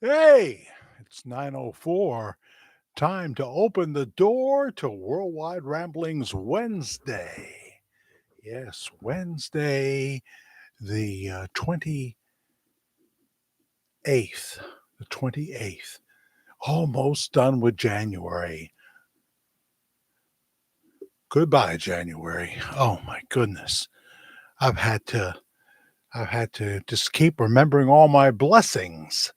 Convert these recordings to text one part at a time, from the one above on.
Hey, it's 9:04. Time to open the door to Worldwide Ramblings Wednesday. Yes, Wednesday, the 28th. The 28th. Almost done with January. Goodbye, January. Oh my goodness. I've had to I've had to just keep remembering all my blessings.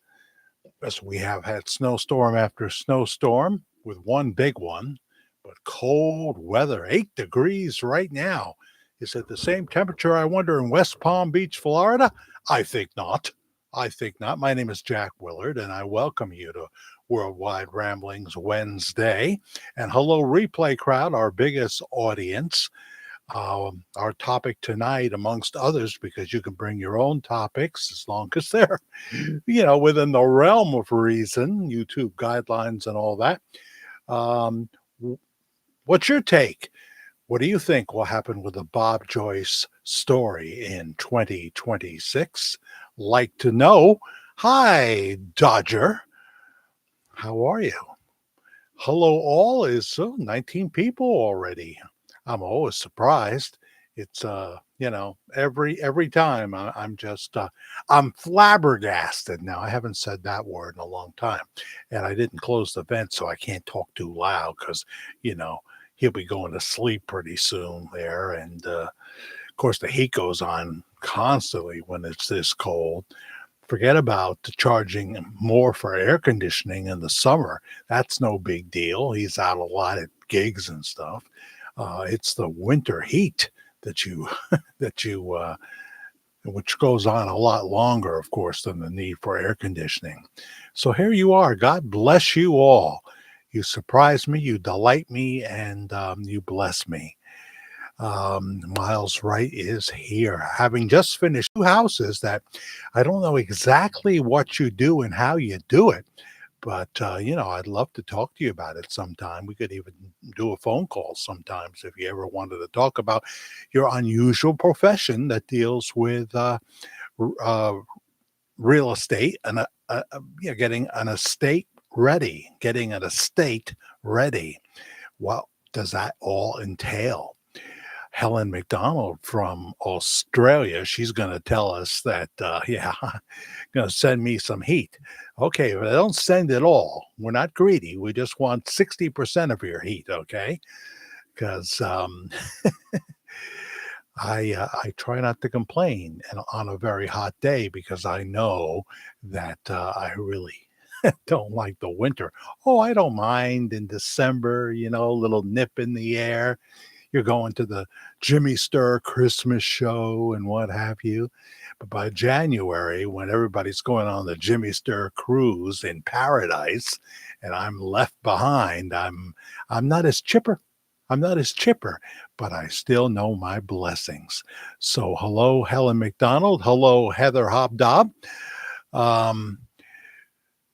Yes, we have had snowstorm after snowstorm with one big one, but cold weather, 8 degrees right now. Is it the same temperature, I wonder, in West Palm Beach, Florida? I think not. I think not. My name is Jack Willard, and I welcome you to Worldwide Ramblings Wednesday. And hello, replay crowd, our biggest audience. Our topic tonight, amongst others, because you can bring your own topics as long as they're within the realm of reason, YouTube guidelines and all that. Um, w- what's your take? What do you think will happen with the Bob Joyce story in 2026? Like to know. Hi, Dodger. How are you? Hello, all is 19 people already. I'm always surprised. It's every time I'm just I'm flabbergasted. Now I haven't said that word in a long time, and I didn't close the vent, so I can't talk too loud because you know he'll be going to sleep pretty soon there, and of course the heat goes on constantly when it's this cold. Forget about charging more for air conditioning in the summer. That's no big deal. He's out a lot at gigs and stuff. It's the winter heat that you that you which goes on a lot longer, of course, than the need for air conditioning. So here you are. God bless you all. You surprise me, you delight me, and you bless me. Miles Wright is here, having just finished 2 houses that I don't know exactly what you do and how you do it, but, I'd love to talk to you about it sometime. We could even do a phone call sometimes if you ever wanted to talk about your unusual profession that deals with, r real estate and, getting an estate getting an estate ready. What does that all entail? Helen McDonald from Australia. She's going to tell us that, yeah, going to send me some heat. Okay, but don't send it all. We're not greedy. We just want 60% of your heat, okay? Because I try not to complain on a very hot day because I know that I really don't like the winter. Oh, I don't mind in December, a little nip in the air. You're going to the Jimmy Stir Christmas show and what have you. But by January, when everybody's going on the Jimmy Stir cruise in paradise and I'm left behind, I'm not as chipper. I'm not as chipper, but I still know my blessings. So hello, Helen McDonald. Hello, Heather Hobdob. Um,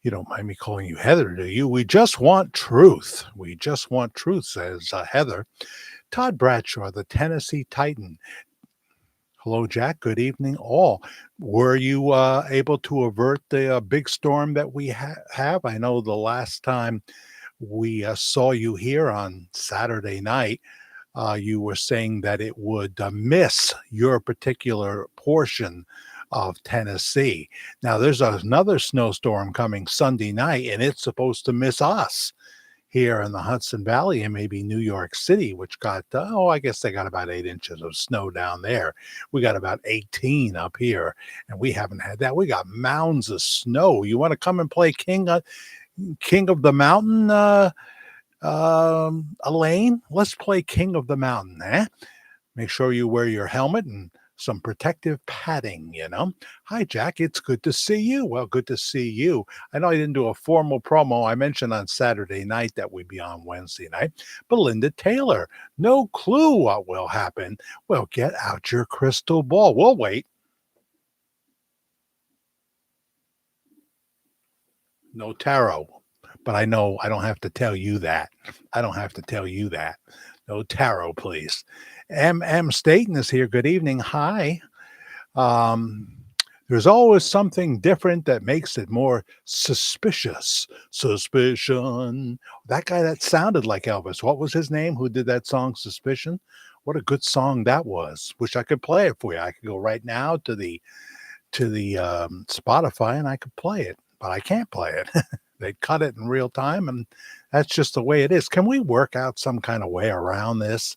you don't mind me calling you Heather, do you? We just want truth. We just want truth, says Heather. Todd Bradshaw, the Tennessee Titan. Hello, Jack. Good evening, all. Were you able to avert the big storm that we have? I know the last time we saw you here on Saturday night, you were saying that it would miss your particular portion of Tennessee. Now, there's another snowstorm coming Sunday night, and it's supposed to miss us here in the Hudson Valley and maybe New York City, which got, I guess they got about 8 inches of snow down there. We got about 18 up here, and we haven't had that. We got mounds of snow. You want to come and play King of the Mountain, Elaine? Let's play King of the Mountain, eh? Make sure you wear your helmet and some protective padding. Hi, Jack. It's good to see you. Well, good to see you. I know I didn't do a formal promo. I mentioned on Saturday night that we'd be on Wednesday night. Belinda Taylor, no clue what will happen. Well, get out your crystal ball. We'll wait. No tarot. But I know I don't have to tell you that. I don't have to tell you that. No tarot, please. M. Staten is here. Good evening. Hi. Um, There's always something different that makes it more suspicious. Suspicion. That guy that sounded like Elvis, what was his name who did that song Suspicion? What a good song that was. Wish I could play it for you. I could go right now to the Spotify and I could play it, but I can't play it. They cut it in real time, and that's just the way it is. Can we work out some kind of way around this?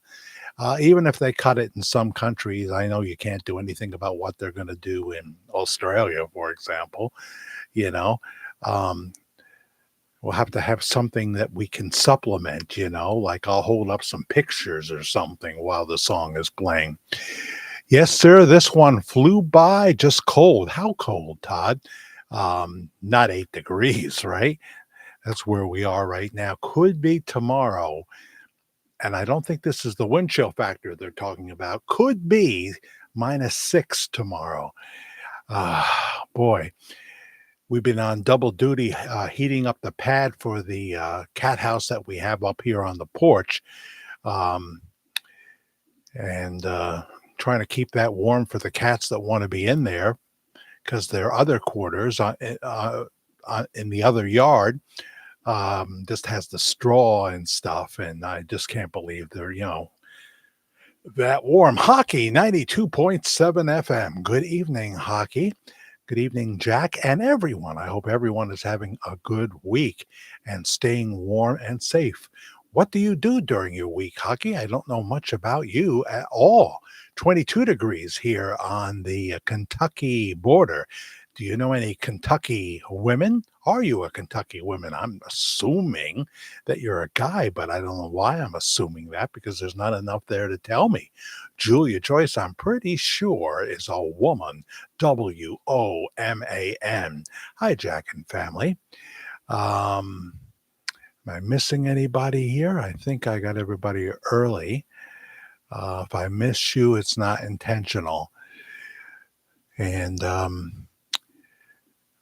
Even if they cut it in some countries, I know you can't do anything about what they're going to do in Australia, for example. You know, um, we'll have to have something that we can supplement. Like I'll hold up some pictures or something while the song is playing. Yes, sir. This one flew by just cold. How cold, Todd? Not 8 degrees, right? That's where we are right now. Could be tomorrow. And I don't think this is the wind chill factor they're talking about. Could be -6 tomorrow. Boy, we've been on double duty heating up the pad for the cat house that we have up here on the porch. Um, and trying to keep that warm for the cats that want to be in there because their other quarters in the other yard just has the straw and stuff. And I just can't believe they're, that warm. Hockey 92.7 FM. Good evening, Hockey. Good evening, Jack, and everyone. I hope everyone is having a good week and staying warm and safe. What do you do during your week, Hockey? I don't know much about you at all. 22 degrees here on the Kentucky border. Do you know any Kentucky women? Are you a Kentucky woman? I'm assuming that you're a guy, but I don't know why I'm assuming that because there's not enough there to tell me. Julia Joyce, I'm pretty sure, is a woman. WOMAN. Hi, Jack and family. Am I missing anybody here? I think I got everybody early. If I miss you, it's not intentional. And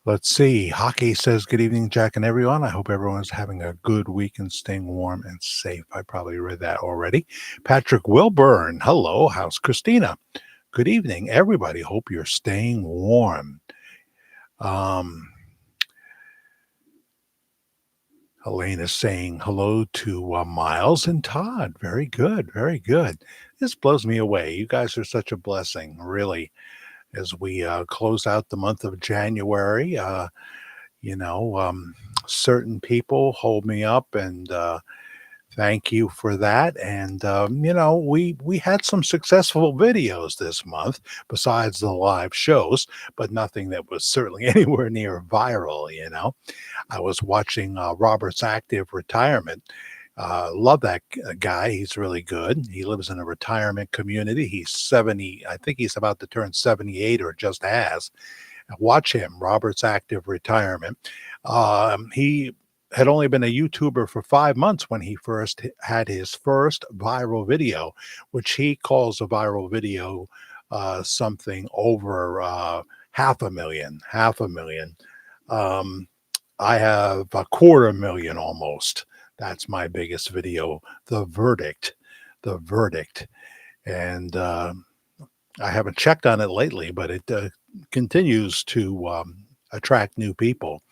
let's see. Hockey says, good evening, Jack and everyone. I hope everyone's having a good week and staying warm and safe. I probably read that already. Patrick Wilburn. Hello. How's Christina? Good evening, everybody. Hope you're staying warm. Elaine is saying hello to Miles and Todd. Very good. Very good. This blows me away. You guys are such a blessing, really, as we close out the month of January. You know, certain people hold me up and thank you for that. And we had some successful videos this month besides the live shows, but nothing that was certainly anywhere near viral. I was watching Robert's Active Retirement. Love that guy. He's really good. He lives in a retirement community. He's 70. I think he's about to turn 78 or just has. Watch him, Robert's Active Retirement. He had only been a YouTuber for 5 months when he first had his first viral video, which he calls a viral video something over half a million. I have 250,000 almost. That's my biggest video, The Verdict. And I haven't checked on it lately, but it continues to attract new people.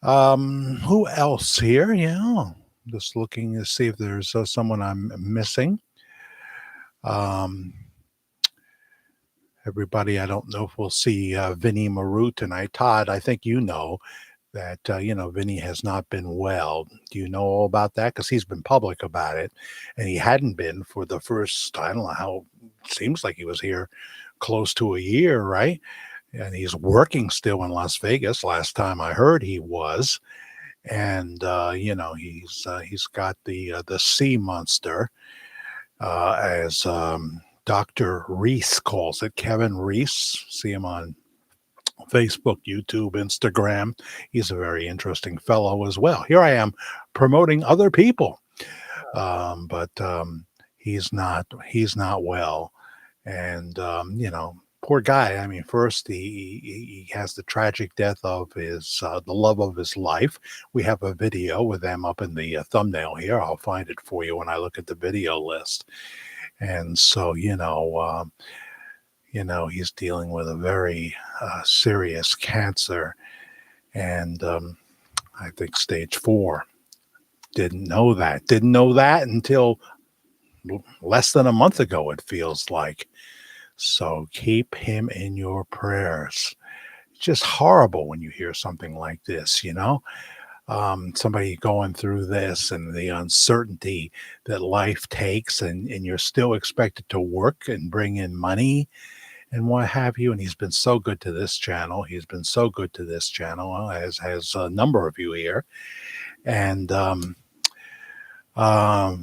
Who else here? Yeah, just looking to see if there's someone I'm missing. Everybody, I don't know if we'll see Vinny Maru tonight. Todd, I think you know that, Vinny has not been well. Do you know all about that? Because he's been public about it, and he hadn't been for the first, I don't know how, seems like he was here close to a year, right? And he's working still in Las Vegas. Last time I heard he was. And, he's got the sea monster, as Dr. Reese calls it, Kevin Reese. See him on Facebook, YouTube, Instagram. He's a very interesting fellow as well. Here I am promoting other people, but he's not well, and poor guy. I mean, first he has the tragic death of his the love of his life. We have a video with them up in the thumbnail here. I'll find it for you when I look at the video list. And so He's dealing with a very serious cancer, and I think stage 4. Didn't know that until less than a month ago, it feels like. So keep him in your prayers. It's just horrible when you hear something like this. Somebody going through this and the uncertainty that life takes, and you're still expected to work and bring in money and what have you. And he's been so good to this channel. He's been so good to this channel, as has a number of you here. And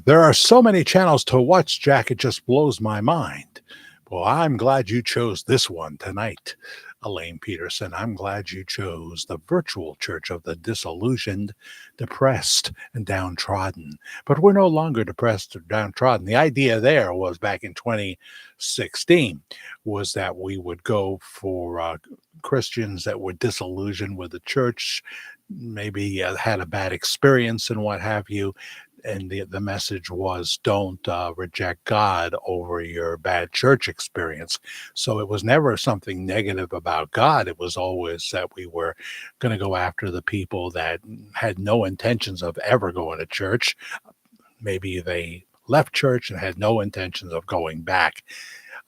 there are so many channels to watch, Jack. It just blows my mind. Well, I'm glad you chose this one tonight, Elaine Peterson. I'm glad you chose the virtual church of the disillusioned, depressed, and downtrodden. But we're no longer depressed or downtrodden. The idea there was back in 2016 was that we would go for Christians that were disillusioned with the church, maybe had a bad experience and what have you. And the message was, don't reject God over your bad church experience. So it was never something negative about God. It was always that we were going to go after the people that had no intentions of ever going to church. Maybe they left church and had no intentions of going back.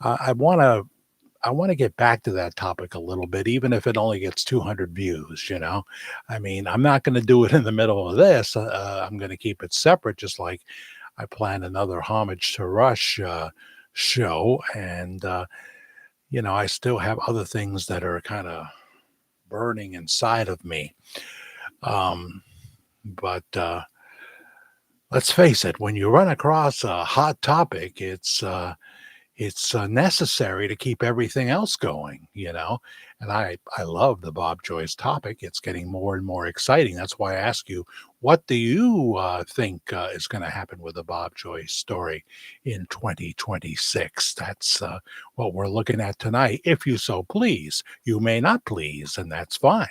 I want to get back to that topic a little bit, even if it only gets 200 views. I mean, I'm not going to do it in the middle of this. I'm going to keep it separate, just like I plan another Homage to Rush show. And, I still have other things that are kind of burning inside of me. But let's face it, when you run across a hot topic, it's necessary to keep everything else going. And I love the Bob Joyce topic. It's getting more and more exciting. That's why I ask you, what do you think is going to happen with the Bob Joyce story in 2026? That's what we're looking at tonight. If you so please, you may not please, and that's fine.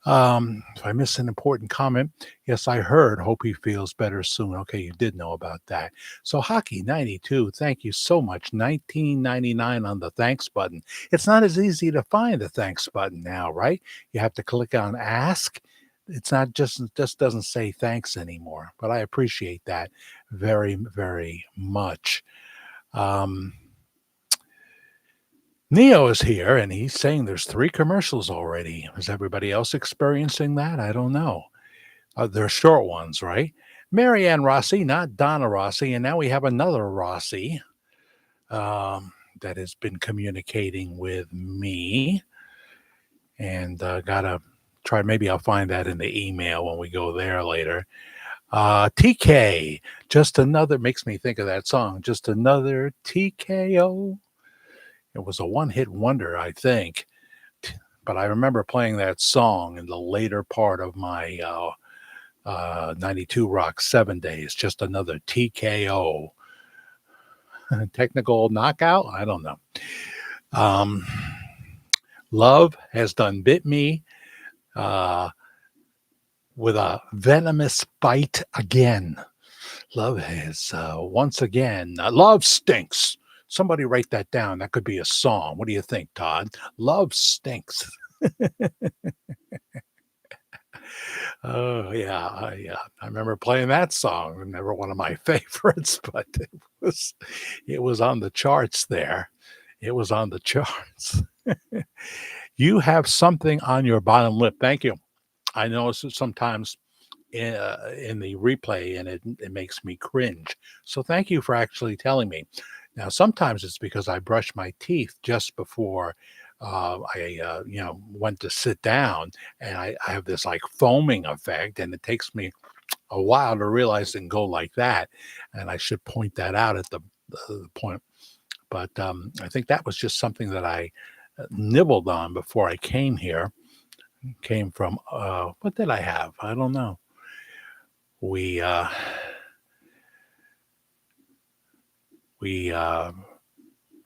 If I missed an important comment, yes, I heard. Hope he feels better soon. Okay, you did know about that. So Hockey 92, thank you so much. 19.99 on the thanks button. It's not as easy to find the thanks button now, right? You have to click on ask. It's not just doesn't say thanks anymore. But I appreciate that very, very much. Neo is here, and he's saying there's 3 commercials already. Is everybody else experiencing that? I don't know. They're short ones, right? Marianne Rossi, not Donna Rossi, and now we have another Rossi that has been communicating with me, and gotta try. Maybe I'll find that in the email when we go there later. TK, just another, makes me think of that song. Just another TKO. It was a one-hit wonder, I think, but I remember playing that song in the later part of my 92 Rock 7 days. Just another TKO. Technical knockout? I don't know. Love has done bit me with a venomous bite again. Love has once again. Love stinks. Somebody write that down. That could be a song. What do you think, Todd? Love stinks. Oh yeah, I remember playing that song. Never one of my favorites, but it was on the charts there. It was on the charts. You have something on your bottom lip. Thank you. I notice it sometimes in the replay, and it makes me cringe. So thank you for actually telling me. Now, sometimes it's because I brush my teeth just before I went to sit down, and I have this like foaming effect, and it takes me a while to realize and go like that. And I should point that out at the point. But I think that was just something that I nibbled on before I came here. Came from what did I have? I don't know. We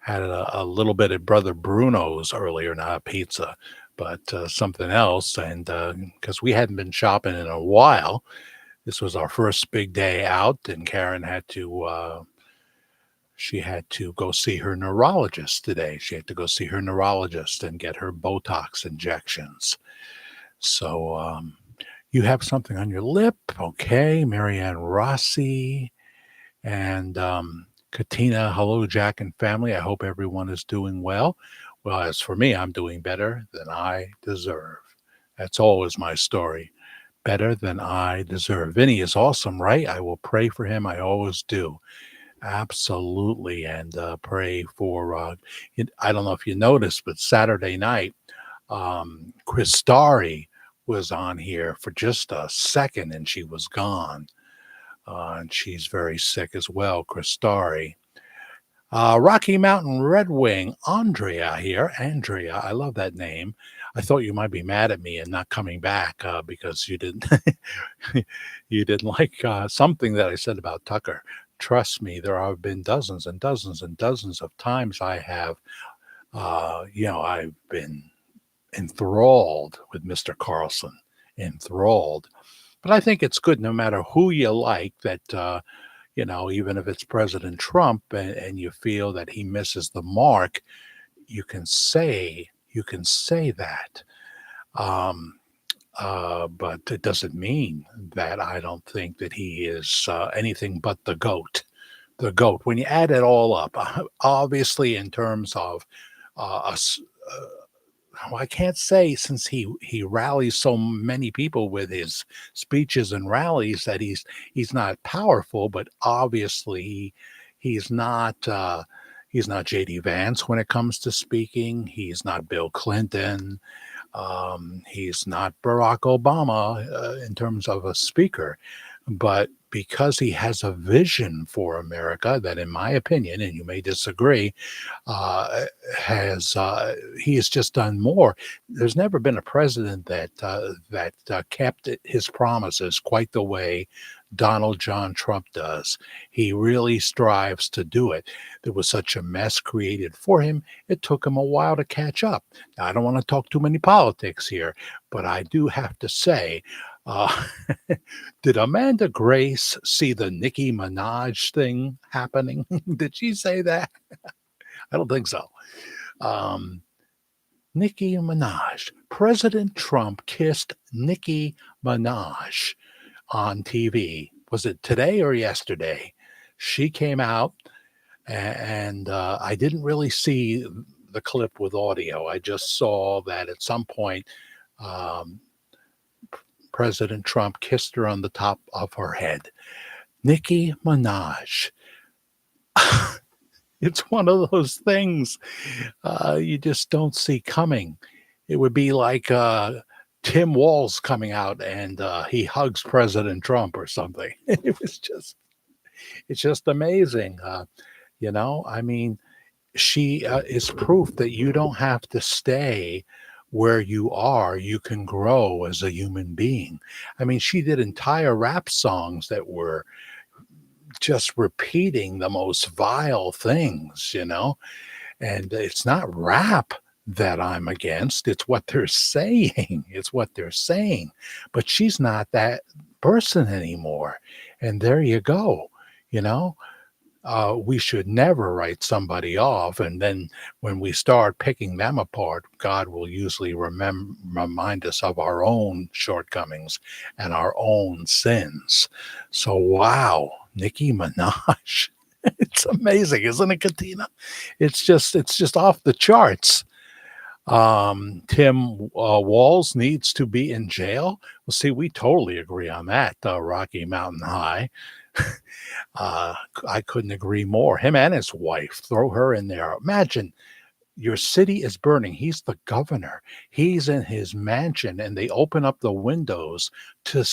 had a little bit at Brother Bruno's earlier, not a pizza, but something else. And because we hadn't been shopping in a while, this was our first big day out, and Karen had to she had to go see her neurologist today. She had to go see her neurologist and get her Botox injections. So, you have something on your lip. Okay. Marianne Rossi and Katina. Hello, Jack and family. I hope everyone is doing well. Well, as for me, I'm doing better than I deserve. That's always my story. Better than I deserve. Vinny is awesome, right? I will pray for him. I always do. Absolutely. And pray for, I don't know if you noticed, but Saturday night, Chris Starry was on here for just a second and she was gone. And she's very sick as well, Chris Starry. Rocky Mountain Red Wing, Andrea here. Andrea, I love that name. I thought you might be mad at me and not coming back because you didn't you didn't like something that I said about Tucker. Trust me, there have been dozens and dozens and dozens of times I have, I've been enthralled with Mr. Carlson, enthralled. But I think it's good no matter who you like that, even if it's President Trump and you feel that he misses the mark, you can say that. Um, but it doesn't mean that I don't think that he is anything but the GOAT. The GOAT. When you add it all up, obviously in terms of us. Well, I can't say since he rallies so many people with his speeches and rallies that he's not powerful, but obviously he's not he's not JD Vance when it comes to speaking. He's not Bill Clinton. He's not Barack Obama in terms of a speaker, but because he has a vision for America that, in my opinion, and you may disagree, has he has just done more. There's never been a president that kept his promises quite the way Donald John Trump does. He really strives to do it. There was such a mess created for him. It took him a while to catch up. Now, I don't want to talk too many politics here, but I do have to say, uh, did Amanda Grace see the Nicki Minaj thing happening? Did she say that? I don't think so. Um, Nicki Minaj. President Trump kissed Nicki Minaj on TV. Was it today or yesterday? She came out, and I didn't really see the clip with audio. I just saw that at some point um, President Trump kissed her on the top of her head. Nicki Minaj. It's one of those things you just don't see coming. It would be like Tim Walz coming out and he hugs President Trump or something. It's just amazing. I mean, she is proof that you don't have to stay where you are. You can grow as a human being. I mean, she did entire rap songs that were just repeating the most vile things. And it's not rap that I'm against. It's what they're saying. It's what they're saying. But she's not that person anymore. And there you go. You know, we should never write somebody off. And then when we start picking them apart, God will usually remind us of our own shortcomings and our own sins. So, wow, Nicki Minaj. It's amazing, isn't it, Katina? It's just off the charts. Tim Walls needs to be in jail. Well, see, we totally agree on that, Rocky Mountain High. I couldn't agree more. Him and his wife, throw her in there. Imagine your city is burning. He's the governor. He's in his mansion, and they open up the windows to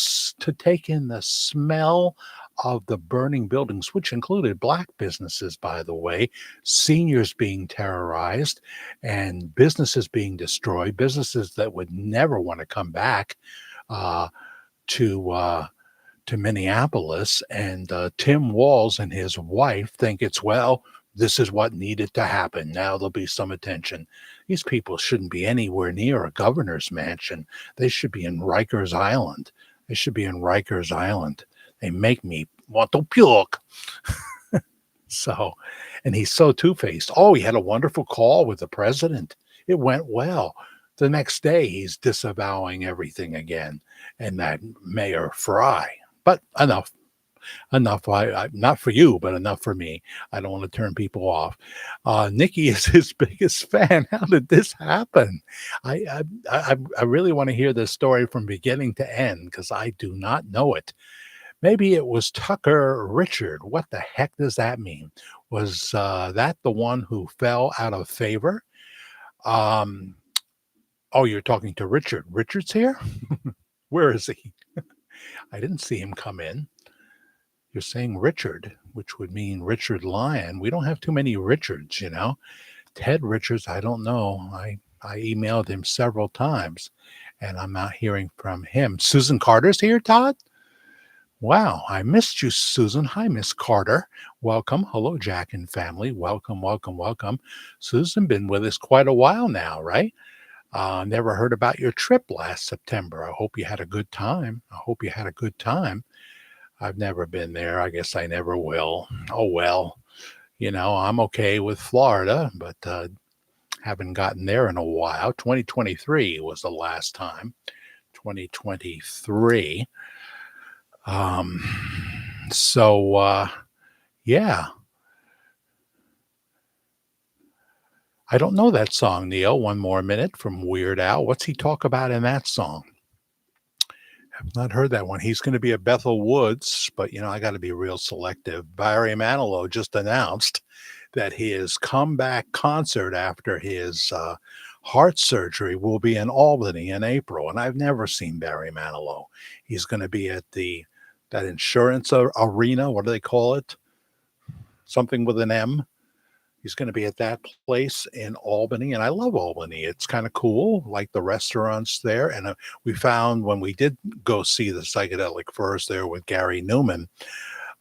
take in the smell of the burning buildings, which included black businesses, by the way, seniors being terrorized, and businesses being destroyed, businesses that would never want to come back uh, to. To Minneapolis, and Tim Walz and his wife think this is what needed to happen. Now there'll be some attention. These people shouldn't be anywhere near a governor's mansion. They should be in Rikers Island. They should be in Rikers Island. They make me want to puke. So, and he's so two-faced. Oh, he had a wonderful call with the president. It went well. The next day, he's disavowing everything again, and that Mayor Fry. But enough. Not for you, but enough for me. I don't want to turn people off. Nikki is his biggest fan. How did this happen? I really want to hear this story from beginning to end because I do not know it. Maybe it was Tucker Richard. What the heck does that mean? Was that the one who fell out of favor? Um, oh, you're talking to Richard. Richard's here? Where is he? I didn't see him come in. You're saying Richard, which would mean Richard Lyon. We don't have too many Richards, you know. Ted Richards, I don't know. I emailed him several times and I'm not hearing from him. Susan Carter's here, Todd? Wow, I missed you, Susan. Hi, Miss Carter. Welcome. Hello, Jack and family. Welcome, welcome, welcome. Susan, been with us quite a while now, right? Never heard about your trip last September. I hope you had a good time. I hope you had a good time. I've never been there. I guess I never will. Oh, well, I'm okay with Florida, but haven't gotten there in a while. 2023 was the last time. 2023. Um, so, yeah, I don't know that song, Neil. One More Minute from Weird Al. What's he talk about in that song? I've not heard that one. He's going to be at Bethel Woods, but I got to be real selective. Barry Manilow just announced that his comeback concert after his heart surgery will be in Albany in April, and I've never seen Barry Manilow. He's going to be at that insurance arena. What do they call it? Something with an M. He's going to be at that place in Albany, and I love Albany. It's kind of cool, like the restaurants there. And we found when we did go see the Psychedelic Furs there with Gary Newman,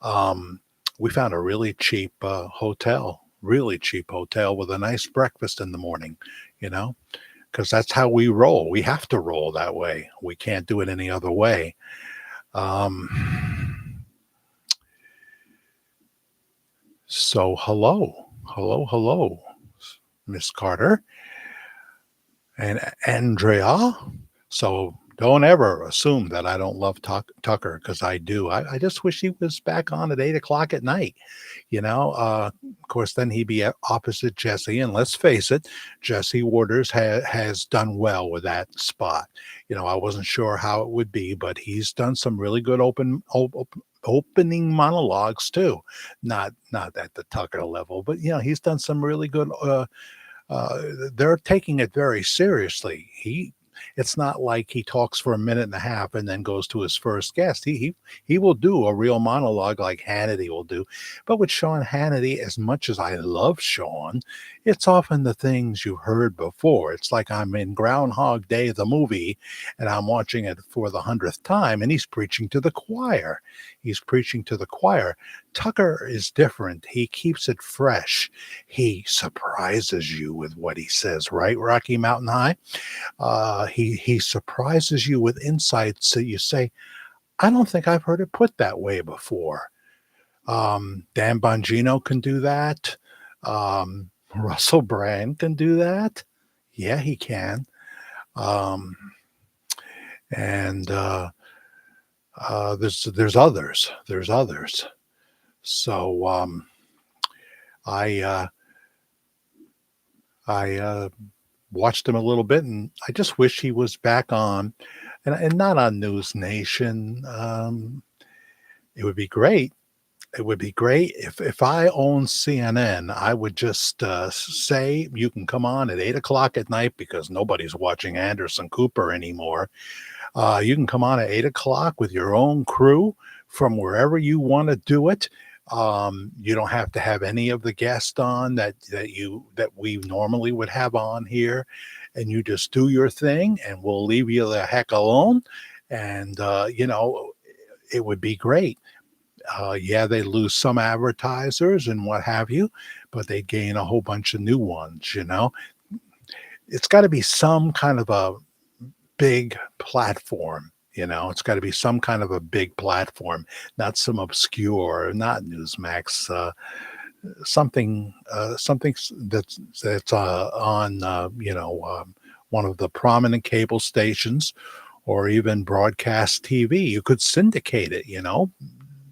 um, we found a really cheap hotel with a nice breakfast in the morning, you know, because that's how we roll. We have to roll that way. We can't do it any other way. So hello, Miss Carter and Andrea. So don't ever assume that I don't love Tucker because I do. I just wish he was back on at 8 o'clock at night. Of course, then he'd be opposite Jesse. And let's face it, Jesse Waters has done well with that spot. I wasn't sure how it would be, but he's done some really good opening monologues too. Not at the Tucker level, but he's done some really good. They're taking it very seriously. It's not like he talks for a minute and a half and then goes to his first guest. He will do a real monologue like Hannity will do. But with Sean Hannity, as much as I love Sean, it's often the things you've heard before. It's like I'm in Groundhog Day, the movie, and I'm watching it for the 100th time, and he's preaching to the choir. Tucker is different. He keeps it fresh. He surprises you with what he says, right, Rocky Mountain High? He surprises you with insights that you say, I don't think I've heard it put that way before. Dan Bongino can do that. Russell Brand can do that. Yeah, he can. Um, and there's others. There's others. So I watched him a little bit, and I just wish he was back on, and not on News Nation. It would be great. It would be great if I owned CNN. I would just say you can come on at 8 o'clock at night because nobody's watching Anderson Cooper anymore. You can come on at 8 o'clock with your own crew from wherever you want to do it. You don't have to have any of the guests on that we normally would have on here, and you just do your thing, and we'll leave you the heck alone. And it would be great. Yeah, they lose some advertisers and what have you, but they gain a whole bunch of new ones. It's got to be some kind of a big platform. It's got to be some kind of a big platform, not some obscure, not Newsmax. that's on one of the prominent cable stations or even broadcast TV. You could syndicate it,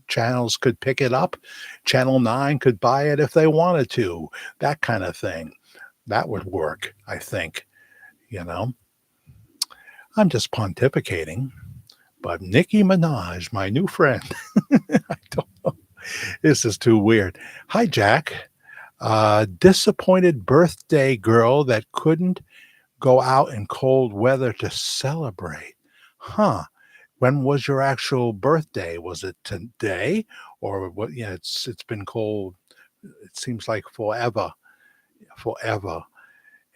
channels could pick it up. Channel 9 could buy it if they wanted to, that kind of thing. That would work, I think. You know, I'm just pontificating, but Nicki Minaj, my new friend, I don't know. This is too weird. Hi, Jack. Disappointed birthday girl that couldn't go out in cold weather to celebrate. Huh. When was your actual birthday? Was it today or what? Yeah, it's been cold. It seems like forever.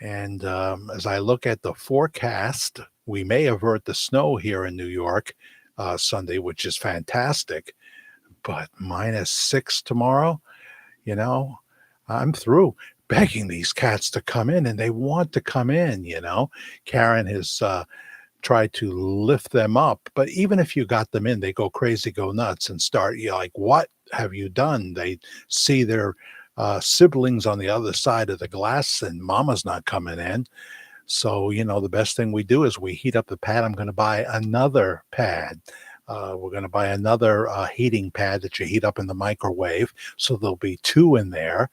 And as I look at the forecast, we may avert the snow here in New York Sunday, which is fantastic. But -6 tomorrow, you know, I'm through begging these cats to come in, and they want to come in. Karen has tried to lift them up, but even if you got them in, they go crazy, go nuts, and start, like, what have you done? They see their siblings on the other side of the glass, and mama's not coming in. So, the best thing we do is we heat up the pad. I'm going to buy another pad. We're going to buy another heating pad that you heat up in the microwave. So there'll be two in there.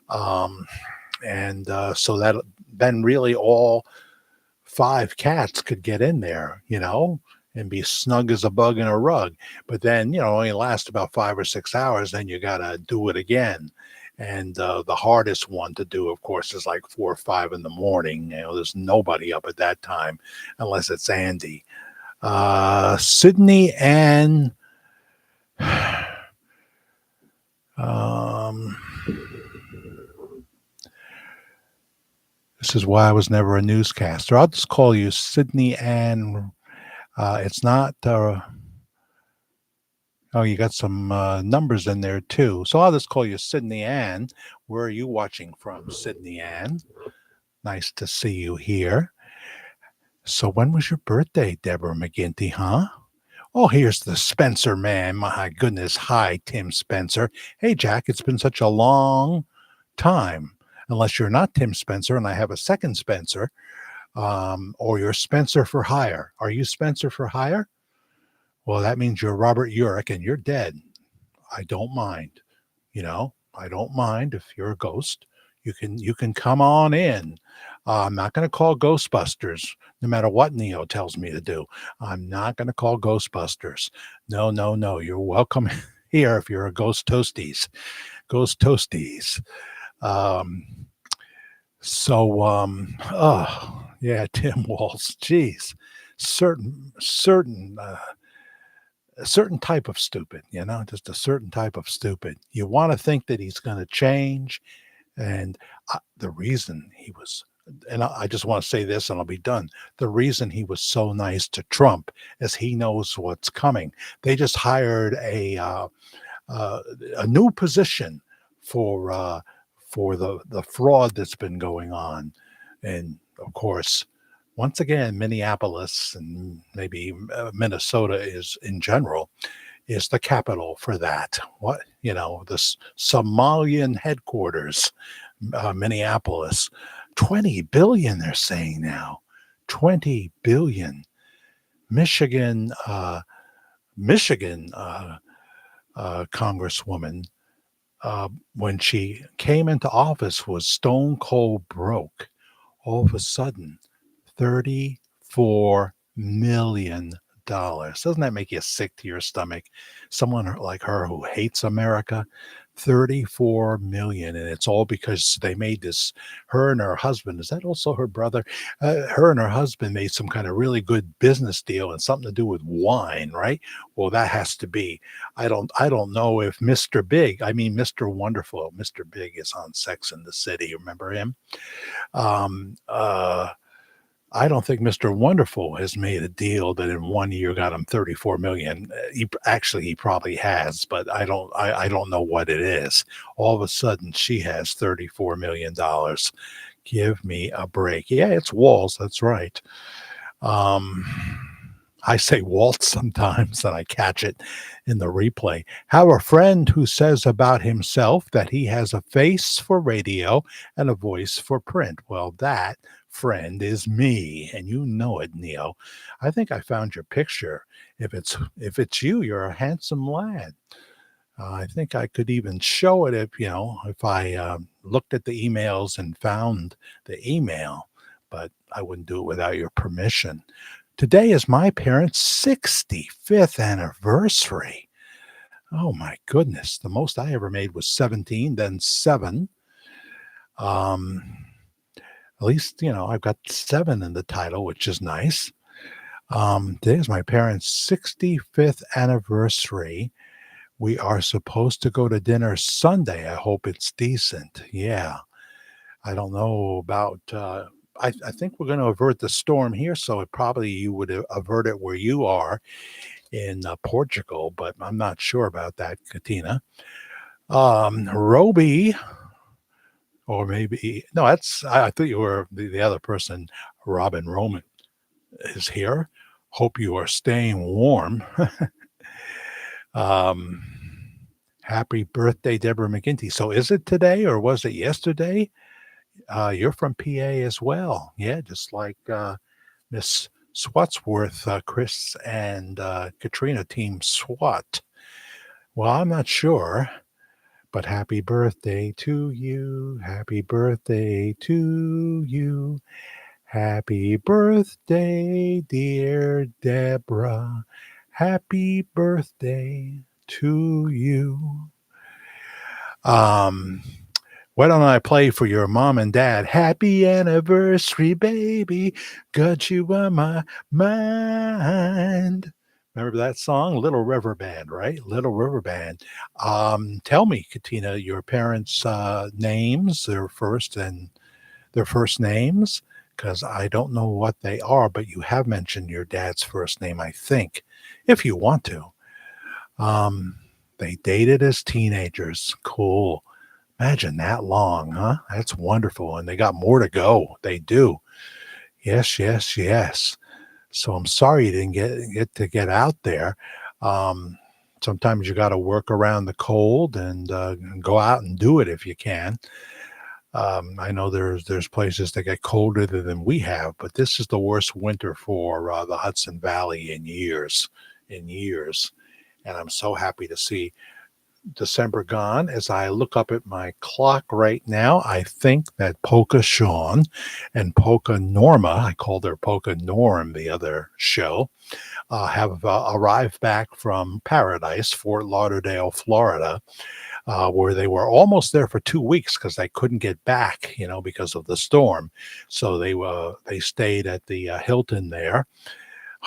And so that then really all 5 cats could get in there, and be snug as a bug in a rug. But then, only last about 5 or 6 hours. Then you got to do it again. And the hardest one to do, of course, is like 4 or 5 in the morning. There's nobody up at that time unless it's Andy. Sydney Ann. This is why I was never a newscaster. I'll just call you Sydney Ann. It's not. You got some numbers in there too. So I'll just call you Sydney Ann. Where are you watching from, Sydney Ann? Nice to see you here. So when was your birthday, Deborah McGinty, huh? Oh, here's the Spencer man. My goodness. Hi, Tim Spencer. Hey, Jack, it's been such a long time. Unless you're not Tim Spencer and I have a second Spencer, or you're Spencer for hire. Are you Spencer for hire? Well, that means you're Robert Urich and you're dead. I don't mind. I don't mind if you're a ghost. You can come on in. I'm not going to call Ghostbusters, no matter what Neo tells me to do. I'm not going to call Ghostbusters. No. You're welcome here if you're a Ghost Toasties. Ghost Toasties. Tim Walz. Geez, a certain type of stupid, just a certain type of stupid. You want to think that he's going to change. And the reason he was, and I just want to say this and I'll be done. The reason he was so nice to Trump is he knows what's coming. They just hired a new position for the fraud that's been going on. And of course, once again, Minneapolis and maybe Minnesota is in general is the capital for that. The Somalian headquarters, Minneapolis, 20 billion. They're saying now, 20 billion. Michigan Congresswoman, when she came into office, was stone cold broke. All of a sudden, $34 million. Doesn't that make you sick to your stomach? Someone like her who hates America, 34 million. And it's all because they made this, her and her husband, is that also her brother? Her and her husband made some kind of really good business deal and something to do with wine, right? Well, that has to be, I don't know if Mr. Wonderful, Mr. Big is on Sex and the City. Remember him? I don't think Mr. Wonderful has made a deal that in 1 year got him 34 million. He probably has, but I don't know what it is. All of a sudden she has $34 million. Give me a break. Yeah, it's Walz. That's right. I say waltz sometimes and I catch it in the replay. Have a friend who says about himself that he has a face for radio and a voice for print. Well, that friend is me, and you know it, Neo. I think I found your picture. If it's you, you're a handsome lad. I think I could even show it if I looked at the emails and found the email, but I wouldn't do it without your permission. Today is my parents' 65th anniversary. Oh my goodness. The most I ever made was 17, then 7. Um, at least, I've got 7 in the title, which is nice. Today is my parents' 65th anniversary. We are supposed to go to dinner Sunday. I hope it's decent. Yeah. I don't know about, I think we're going to avert the storm here. So it probably you would avert it where you are in Portugal, but I'm not sure about that, Katina. Roby, or maybe, no, I thought you were the other person. Robin Roman is here. Hope you are staying warm. um, Happy birthday, Deborah McGinty. So is it today or was it yesterday? You're from PA as well. Yeah, just like Miss Swatsworth, Chris and Katrina, Team SWAT. Well, I'm not sure, but happy birthday to you. Happy birthday to you. Happy birthday, dear Deborah. Happy birthday to you. Um, Why don't I play for your mom and dad? Happy anniversary, baby. Got you on my mind. Remember that song? Little River Band, right? Little River Band. Tell me, Katina, your parents' names, their first names, because I don't know what they are, but you have mentioned your dad's first name, I think, if you want to. Um, they dated as teenagers. Cool. Imagine that long, huh? That's wonderful. And they got more to go. They do. Yes, yes, yes. So I'm sorry you didn't get out there. Um, Sometimes you got to work around the cold and go out and do it if you can. I know there's places that get colder than we have, but this is the worst winter for the Hudson Valley in years, in years. And I'm so happy to see December gone. As I look up at my clock right now, I think that Polka Sean and Polka Norma, I called her Polka Norm the other show, have arrived back from Paradise, Fort Lauderdale, Florida, where they were almost there for 2 weeks because they couldn't get back, because of the storm. So they stayed at the Hilton there.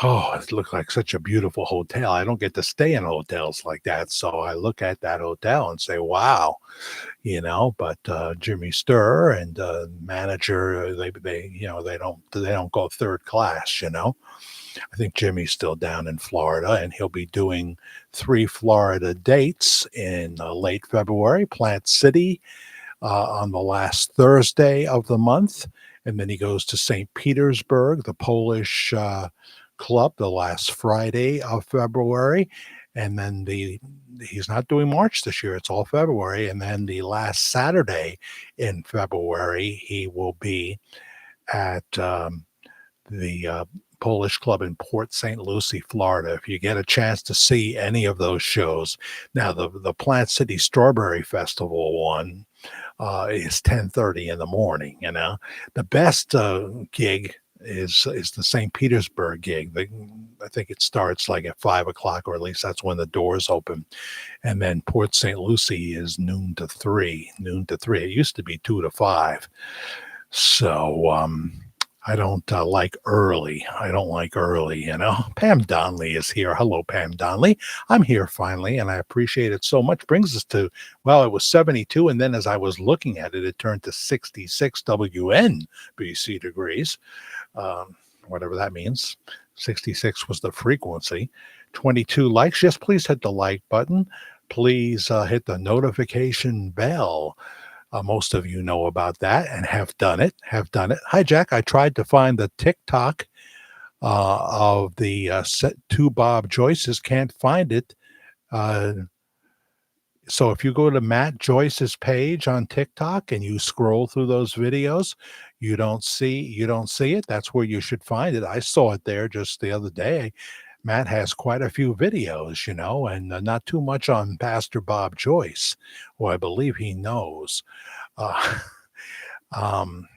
Oh, it looked like such a beautiful hotel. I don't get to stay in hotels like that. So I look at that hotel and say, wow, but Jimmy Sturr and manager, they don't go third class. I think Jimmy's still down in Florida and he'll be doing 3 Florida dates in late February, Plant City on the last Thursday of the month. And then he goes to St. Petersburg, the Polish club, the last Friday of February. And then he's not doing March this year. It's all February. And then the last Saturday in February, he will be at the Polish club in Port St. Lucie, Florida. If you get a chance to see any of those shows. Now, the Plant City Strawberry Festival one is 10:30 in the morning. The best gig is the St. Petersburg gig. I think it starts like at 5 o'clock, or at least that's when the doors open. And then Port St. Lucie is noon to 3. Noon to 3. It used to be 2 to 5. So I don't like early. I don't like early. Pam Donnelly is here. Hello, Pam Donnelly. I'm here finally, and I appreciate it so much. Brings us to, well, it was 72, and then as I was looking at it, it turned to 66 WNBC degrees, whatever that means. 66 was the frequency. 22 likes. Yes, please hit the like button. Please hit the notification bell. Most of you know about that and have done it. Hi, Jack. I tried to find the TikTok of the two Bob Joyces. Can't find it. Uh, so if you go to Matt Joyce's page on TikTok and you scroll through those videos, you don't see it. That's where you should find it. I saw it there just the other day. Matt has quite a few videos, and not too much on Pastor Bob Joyce, who I believe he knows. Uh, um,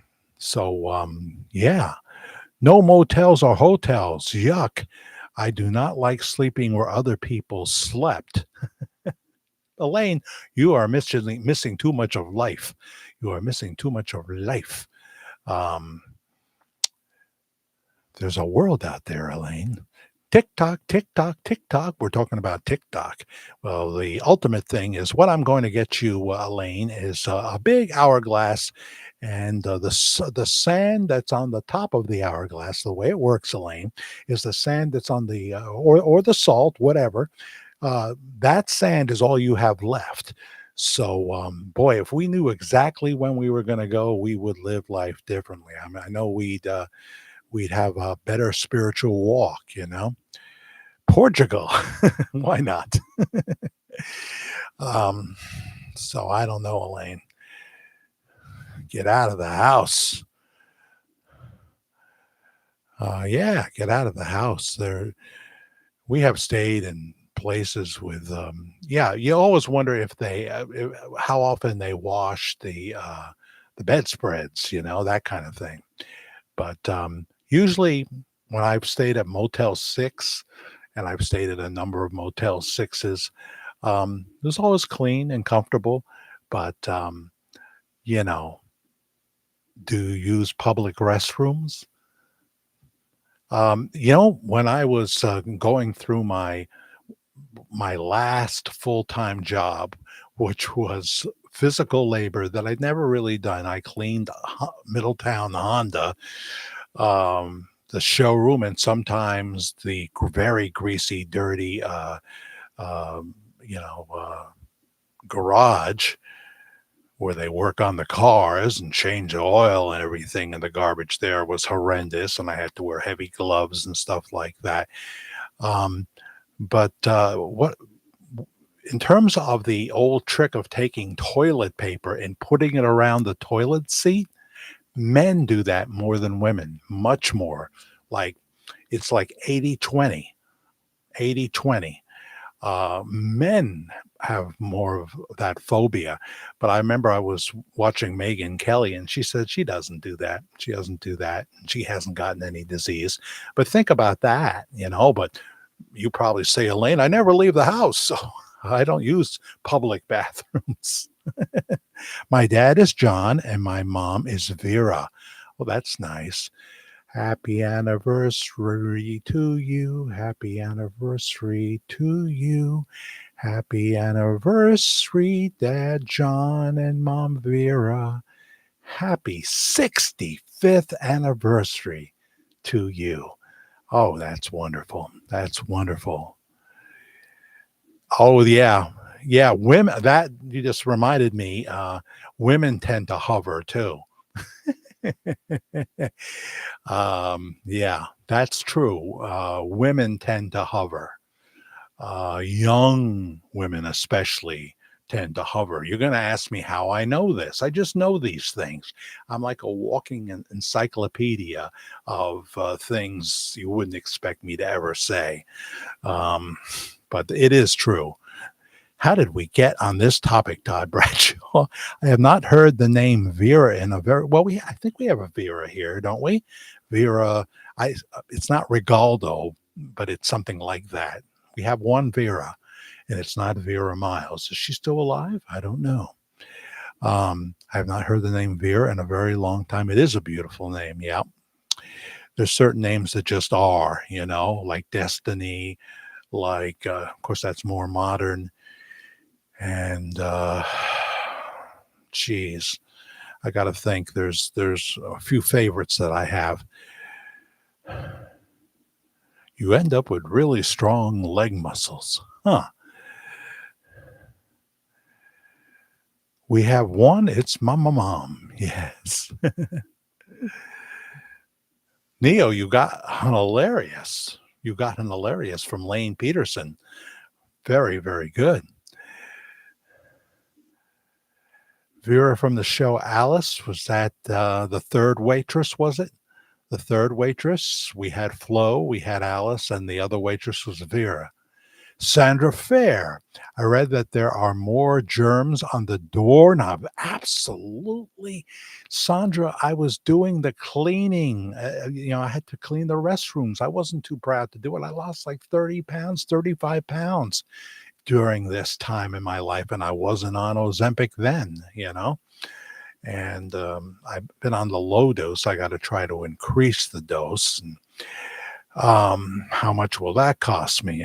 yeah, no motels or hotels. Yuck. I do not like sleeping where other people slept. Elaine, you are missing too much of life. You are missing too much of life. Um, there's a world out there, Elaine. TikTok, TikTok, TikTok. We're talking about TikTok. Well, the ultimate thing is what I'm going to get you, Elaine, is a big hourglass, and the sand that's on the top of the hourglass. The way it works, Elaine, is the sand that's on the or the salt, whatever. That sand is all you have left. So, boy, if we knew exactly when we were going to go, we would live life differently. I mean, I know we'd have a better spiritual walk. Portugal, why not? Um, so I don't know, Elaine. Get out of the house. Yeah, get out of the house. We have stayed in places with, yeah. You always wonder how often they wash the bedspreads, that kind of thing. But usually, when I've stayed at Motel 6, and I've stayed at a number of Motel 6s, it was always clean and comfortable. But, you know, do you use public restrooms? When I was going through my last full-time job, which was physical labor that I'd never really done. I cleaned Middletown Honda, the showroom, and sometimes the very greasy, dirty, um, you know, garage where they work on the cars and change the oil and everything. And the garbage there was horrendous, and I had to wear heavy gloves and stuff like that. Um, but what in terms of the old trick of taking toilet paper and putting it around the toilet seat, men do that more than women, much more. Like it's like 80-20, 80-20. Men have more of that phobia. But I remember I was watching Megan Kelly, and she said she doesn't do that. She doesn't do that. And she hasn't gotten any disease. But think about that. But you probably say, Elaine, I never leave the house. So I don't use public bathrooms. My dad is John, and my mom is Vera. Well, that's nice. Happy anniversary to you. Happy anniversary to you. Happy anniversary, Dad John and Mom Vera. Happy 65th anniversary to you. Oh, that's wonderful. That's wonderful. Oh, yeah. Yeah, women, that you just reminded me, women tend to hover too. Yeah, that's true. Women tend to hover. Young women, especially, tend to hover. You're going to ask me how I know this. I just know these things. I'm like a walking encyclopedia of things you wouldn't expect me to ever say. Um, but it is true. How did we get on this topic, Todd Bradshaw? I have not heard the name Vera in a very well. I think we have a Vera here, don't we? Vera. It's not Rigaldo, but it's something like that. We have one Vera, and it's not Vera Miles. Is she still alive? I don't know. I have not heard the name Vera in a very long time. It is a beautiful name. Yeah. There's certain names that just are, like Destiny, like, of course, that's more modern. And geez, I got to think. There's a few favorites that I have. You end up with really strong leg muscles, huh? We have one. It's Mama Mom. Yes. Neo, you got an hilarious. You got an hilarious from Lane Peterson. Very, very good. Vera from the show Alice, was that the third waitress, was it? The third waitress? We had Flo, we had Alice, and the other waitress was Vera. Sandra Fair. I read that there are more germs on the doorknob. Absolutely. Sandra, I was doing the cleaning. I had to clean the restrooms. I wasn't too proud to do it. I lost like 30 pounds, 35 pounds during this time in my life, and I wasn't on Ozempic then. And I've been on the low dose. I got to try to increase the dose. And how much will that cost me?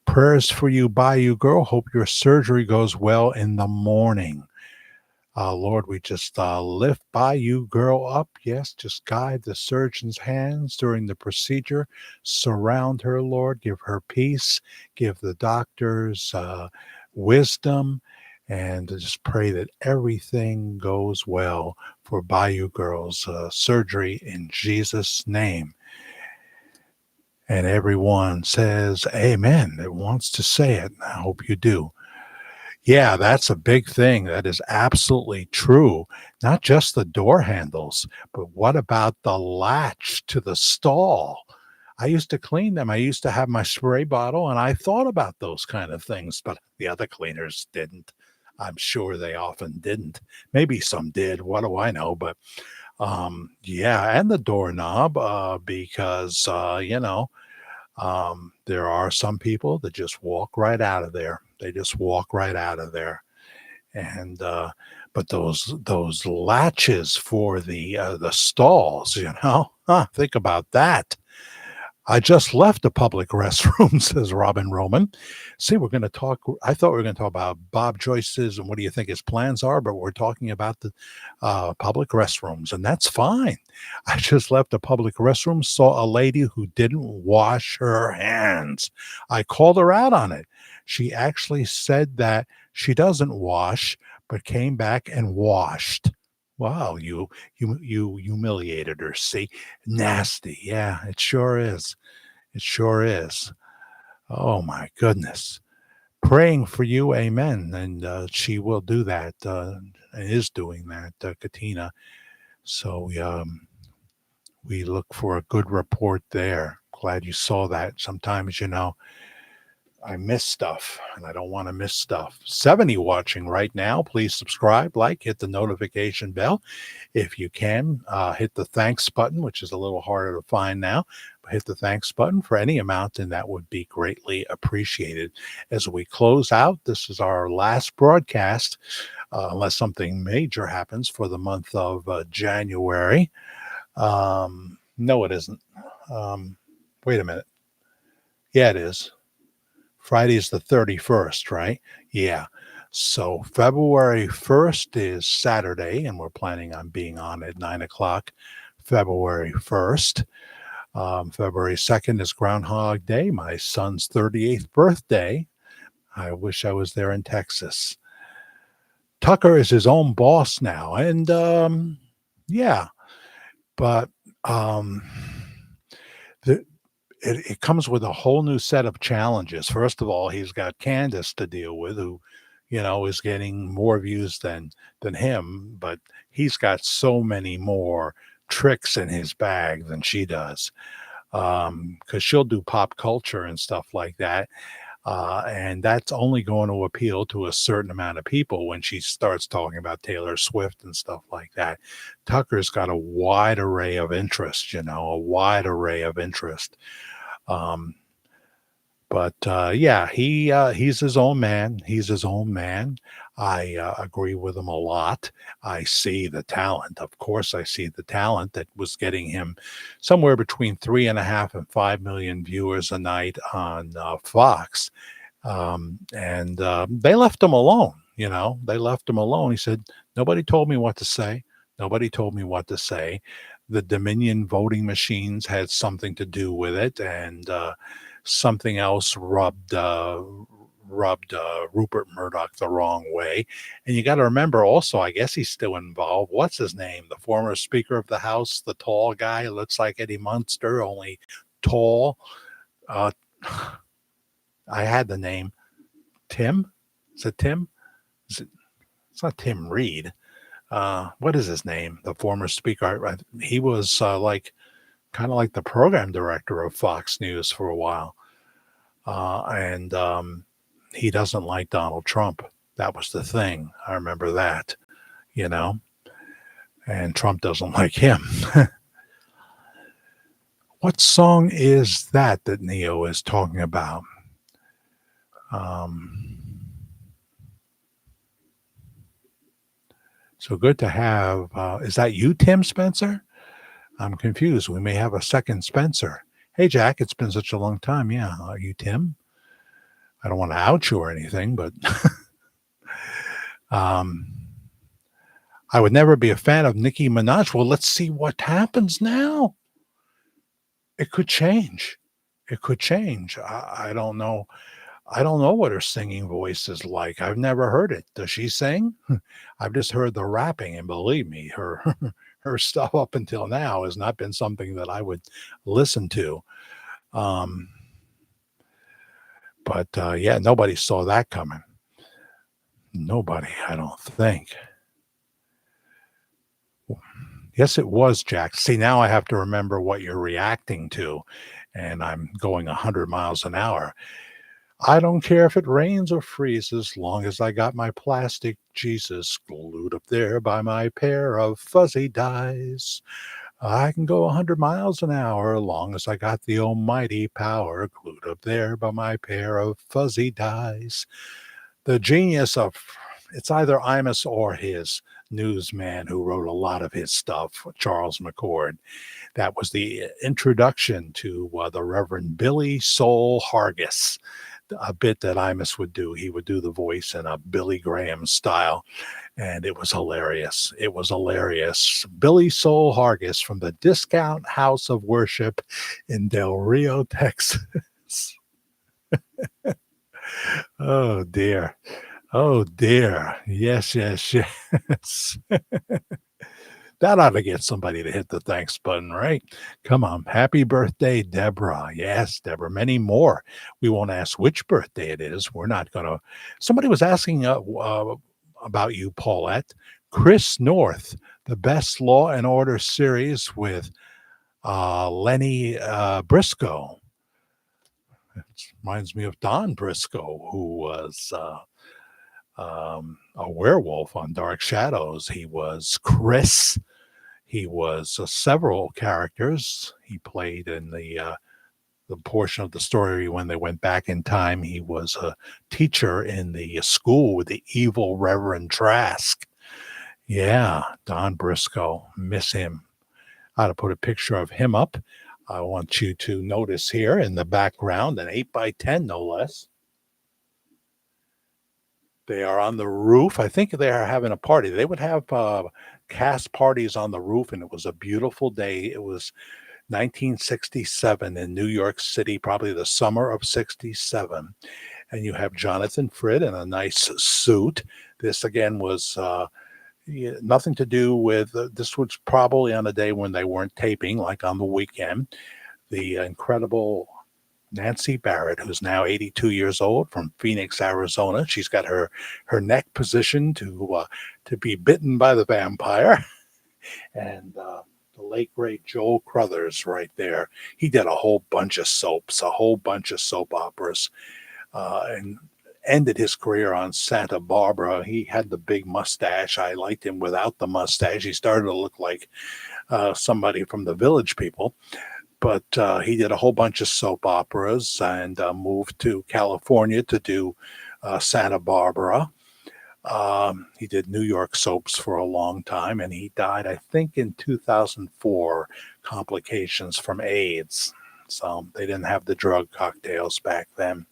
Prayers for you, Bayou Girl. Hope your surgery goes well in the morning. Lord, we just lift Bayou Girl up. Yes, just guide the surgeon's hands during the procedure. Surround her, Lord. Give her peace. Give the doctors wisdom. And just pray that everything goes well for Bayou Girl's surgery in Jesus' name. And everyone says amen that wants to say it. I hope you do. Yeah, that's a big thing. That is absolutely true. Not just the door handles, but what about the latch to the stall? I used to clean them. I used to have my spray bottle, and I thought about those kind of things, but the other cleaners didn't. I'm sure they often didn't. Maybe some did. What do I know? But yeah, and the doorknob, because there are some people that just walk right out of there. They just walk right out of there. And but those latches for the stalls, think about that. I just left a public restroom, says Robin Roman. See, we're going to talk. I thought we were going to talk about Bob Joyce's and what do you think his plans are, but we're talking about the public restrooms, and that's fine. I just left a public restroom, saw a lady who didn't wash her hands. I called her out on it. She actually said that she doesn't wash, but came back and washed. Wow, you humiliated her. See, nasty. Yeah, it sure is. It sure is. Oh my goodness. Praying for you, amen. And she will do that, and is doing that, Katina. So we look for a good report there. Glad you saw that. Sometimes, I miss stuff and I don't want to miss stuff. 70 watching right now. Please subscribe, like, hit the notification bell. If you can, hit the thanks button, which is a little harder to find now. But hit the thanks button for any amount, and that would be greatly appreciated. As we close out, this is our last broadcast, unless something major happens for the month of January. No, it isn't. Wait a minute. Yeah, it is. Friday's the 31st, right? Yeah. So February 1st is Saturday, and we're planning on being on at 9 o'clock February 1st. February 2nd is Groundhog Day, my son's 38th birthday. I wish I was there in Texas. Tucker is his own boss now. And yeah, but the, it comes with a whole new set of challenges. First of all, he's got Candace to deal with, who, is getting more views than him, but he's got so many more tricks in his bag than she does. Because she'll do pop culture and stuff like that. And that's only going to appeal to a certain amount of people when she starts talking about Taylor Swift and stuff like that. Tucker's got a wide array of interest, a wide array of interest. But yeah, he's his own man. He's his own man. I agree with him a lot. I see the talent. Of course, I see the talent that was getting him somewhere between 3.5 and 5 million viewers a night on Fox. And they left him alone. They left him alone. He said, nobody told me what to say. Nobody told me what to say. The Dominion voting machines had something to do with it, and something else rubbed Rupert Murdoch the wrong way. And you got to remember also, I guess he's still involved. What's his name? The former Speaker of the House, the tall guy, looks like Eddie Munster, only tall. Uh, I had the name Tim. Is it Tim? Is it? It's not Tim Reed. What is his name? The former speaker. He was like kind of like the program director of Fox News for a while, and he doesn't like Donald Trump. That was the thing. I remember that, you know, and Trump doesn't like him. What song is that Neo is talking about? So good to have. Is that you, Tim Spencer? I'm confused. We may have a second Spencer. Hey, Jack, it's been such a long time. Yeah. Are you Tim? I don't want to out you or anything, but I would never be a fan of Nicki Minaj. Well, let's see what happens now. It could change. It could change. I don't know. I don't know what her singing voice is like. I've never heard it. Does she sing? I've just heard the rapping, and believe me, her her stuff up until now has not been something that I would listen to. Um, but yeah, nobody saw that coming. Nobody, I don't think. Yes, it was, Jack. See, now I have to remember what you're reacting to, and I'm going 100 miles an hour. I don't care if it rains or freezes, long as I got my plastic Jesus glued up there by my pair of fuzzy dies. I can go 100 miles an hour, long as I got the almighty power glued up there by my pair of fuzzy dies. The genius of it's either Imus or his newsman who wrote a lot of his stuff, Charles McCord. That was the introduction to the Reverend Billy Soul Hargis, a bit that Imus would do. He would do the voice in a Billy Graham style, and it was hilarious. It was hilarious. Billy Soul Hargis from the Discount House of Worship in Del Rio, Texas. Oh, dear. Oh, dear. Yes, yes, yes. That ought to get somebody to hit the thanks button, right? Come on. Happy birthday, Deborah. Yes, Deborah. Many more. We won't ask which birthday it is. We're not going to. Somebody was asking about you, Paulette. Chris North, the best Law and Order series with Lenny Briscoe. It reminds me of Don Briscoe, who was a werewolf on Dark Shadows. He was Chris. He was several characters. He played in the portion of the story when they went back in time. He was a teacher in the school with the evil Reverend Trask. Yeah, Don Briscoe. Miss him. I ought to put a picture of him up. I want you to notice here in the background, an 8x10 no less. They are on the roof. I think they are having a party. They would have cast parties on the roof, and it was a beautiful day. It was 1967 in New York City, probably the summer of 67. And you have Jonathan Frid in a nice suit. This, again, was nothing to do with, this was probably on a day when they weren't taping, like on the weekend. The incredible Nancy Barrett, who's now 82 years old, from Phoenix, Arizona. She's got her neck positioned to be bitten by the vampire. And the late, great Joel Crothers right there. He did a whole bunch of soaps, a whole bunch of soap operas, and ended his career on Santa Barbara. He had the big mustache. I liked him without the mustache. He started to look like somebody from the Village People. But he did a whole bunch of soap operas and moved to California to do Santa Barbara. He did New York soaps for a long time, and he died, I think, in 2004, complications from AIDS. So they didn't have the drug cocktails back then.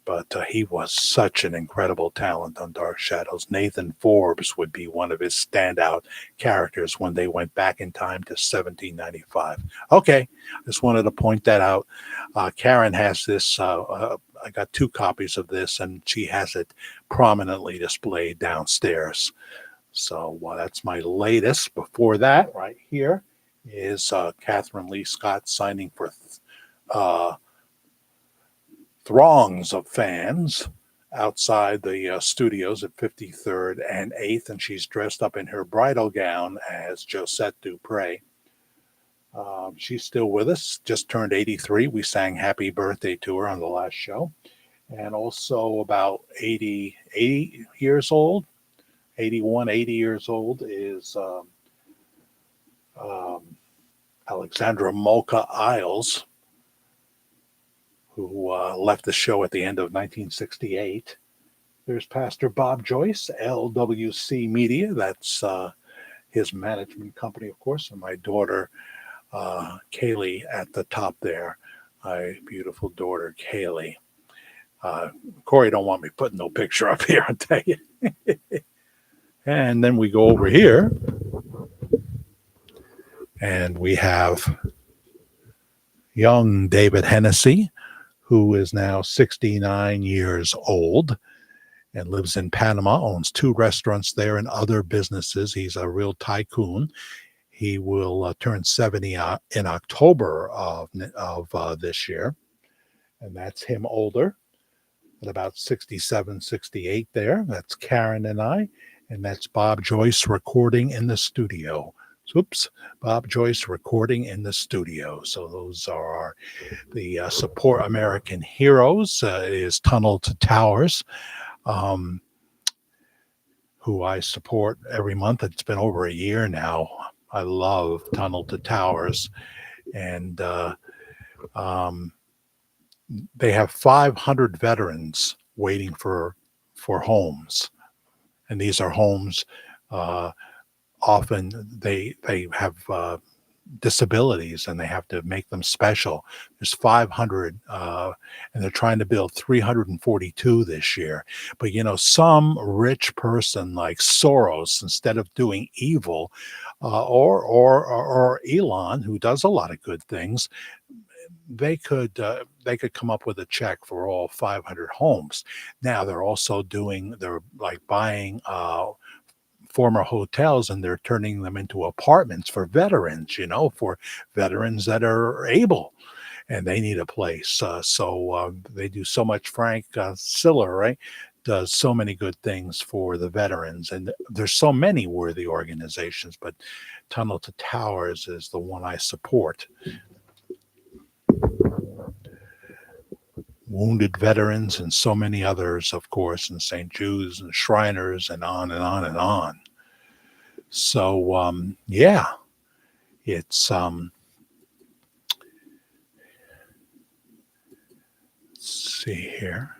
But he was such an incredible talent on Dark Shadows. Nathan Forbes would be one of his standout characters when they went back in time to 1795. Okay, just wanted to point that out. Karen has this got 2 copies of this, and she has it prominently displayed downstairs. So that's my latest. Before that, right here is Catherine Lee Scott signing for uh, throngs of fans outside the studios at 53rd and 8th, and she's dressed up in her bridal gown as Josette Dupre. She's still with us, just turned 83. We sang Happy Birthday to her on the last show. And also about 80 years old, 81, 80 years old is Alexandra Molka Isles, who left the show at the end of 1968. There's Pastor Bob Joyce, LWC Media. That's his management company, of course, and my daughter, Kaylee, at the top there. My beautiful daughter, Kaylee. Corey don't want me putting no picture up here, I'll tell you. And then we go over here, and we have young David Hennessy, who is now 69 years old and lives in Panama, owns 2 restaurants there and other businesses. He's a real tycoon. He will turn 70 in October of this year, and that's him older, at about 67, 68 there. That's Karen and I, and that's Bob Joyce recording in the studio. Oops, Bob Joyce recording in the studio. So those are the Support American Heroes. Is Tunnel to Towers, who I support every month. It's been over a year now. I love Tunnel to Towers, and they have 500 veterans waiting for homes, and these are homes. Often they have disabilities, and they have to make them special. There's 500, and they're trying to build 342 this year. But some rich person like Soros, instead of doing evil, or Elon, who does a lot of good things, they could come up with a check for all 500 homes. Now they're like buying former hotels, and they're turning them into apartments for veterans, for veterans that are able and they need a place. So they do so much. Frank Siller, right, does so many good things for the veterans, and there's so many worthy organizations, but Tunnel to Towers is the one I support. Wounded veterans and so many others, of course, and St. Jude's and Shriners and on and on and on. So, yeah, it's, let's see here.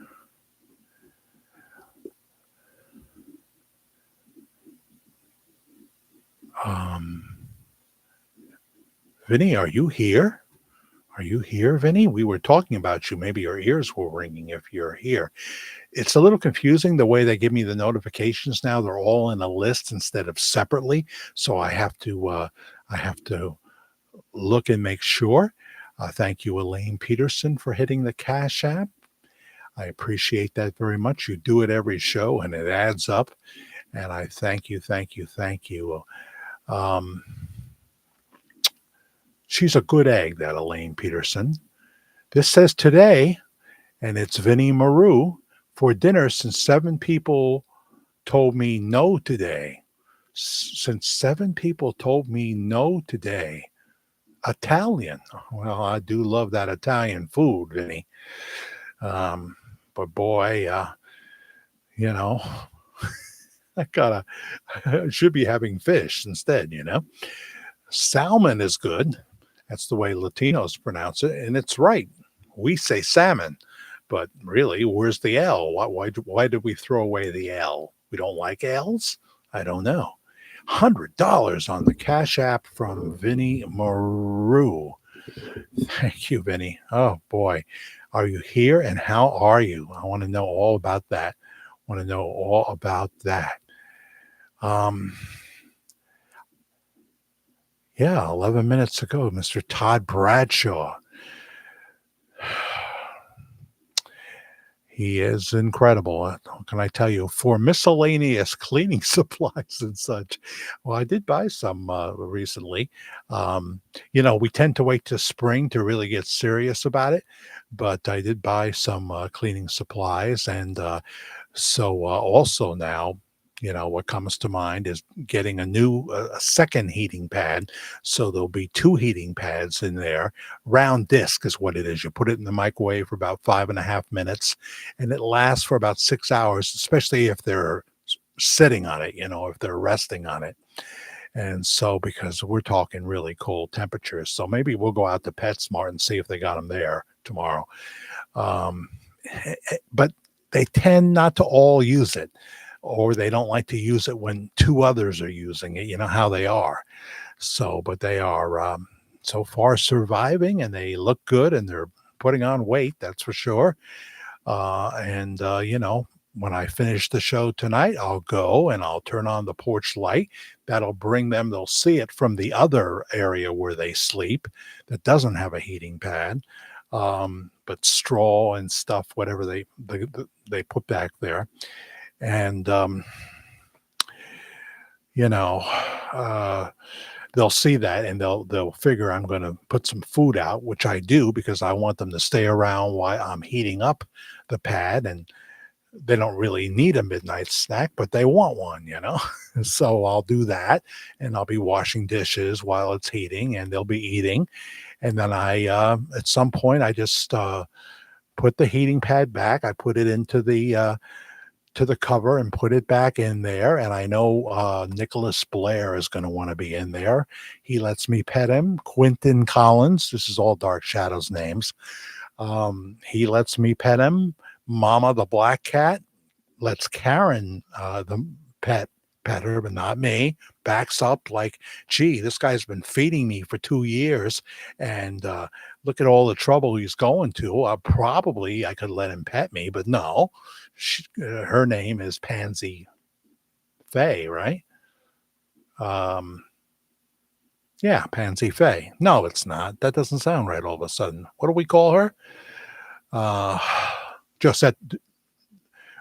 Vinny, are you here? Are you here, Vinny? We were talking about you. Maybe your ears were ringing if you're here. It's a little confusing the way they give me the notifications now. They're all in a list instead of separately. So I have to look and make sure. Thank you, Elaine Peterson, for hitting the Cash App. I appreciate that very much. You do it every show, and it adds up. And I thank you. She's a good egg, that Elaine Peterson. This says today, and it's Vinnie Maru, for dinner since 7 people told me no today. Since 7 people told me no today. Italian. Well, I do love that Italian food, Vinny. But boy, I should be having fish instead, Salmon is good. That's the way Latinos pronounce it, and it's right. We say salmon, but really, where's the L? Why did we throw away the L? We don't like L's? I don't know. $100 on the Cash App from Vinnie Maru. Thank you, Vinny. Oh boy, are you here? And how are you? I want to know all about that. Yeah, 11 minutes ago, Mr. Todd Bradshaw. He is incredible. What can I tell you? For miscellaneous cleaning supplies and such, well, I did buy some recently. Um, we tend to wait to spring to really get serious about it, but I did buy some cleaning supplies, and also now, what comes to mind is getting a second heating pad. So there'll be two heating pads in there. Round disc is what it is. You put it in the microwave for about 5.5 minutes, and it lasts for about 6 hours, especially if they're sitting on it, if they're resting on it. And so, because we're talking really cold temperatures, so maybe we'll go out to PetSmart and see if they got them there tomorrow. Um, but they tend not to all use it, or they don't like to use it when two others are using it. You know how they are. So, but they are so far surviving, and they look good, and they're putting on weight. That's for sure. And when I finish the show tonight, I'll go and I'll turn on the porch light. That'll bring them. They'll see it from the other area where they sleep that doesn't have a heating pad, but straw and stuff, whatever they put back there, and you know, uh, they'll see that, and they'll figure I'm going to put some food out, which I do because I want them to stay around while I'm heating up the pad, and they don't really need a midnight snack, but they want one. So I'll do that, and I'll be washing dishes while it's heating, and they'll be eating, and then at some point, I just put the heating pad back. I put it into the cover and put it back in there. And I know Nicholas Blair is going to want to be in there. He lets me pet him. Quentin Collins, this is all Dark Shadows names. He lets me pet him. Mama the black cat lets Karen the pet her, but not me. Backs up like, gee, this guy's been feeding me for 2 years, and look at all the trouble he's going to. Probably I could let him pet me, but no. Her name is Pansy Faye, right? Um, yeah, Pansy Faye. No, it's not. That doesn't sound right all of a sudden. What do we call her? Uh, Josette.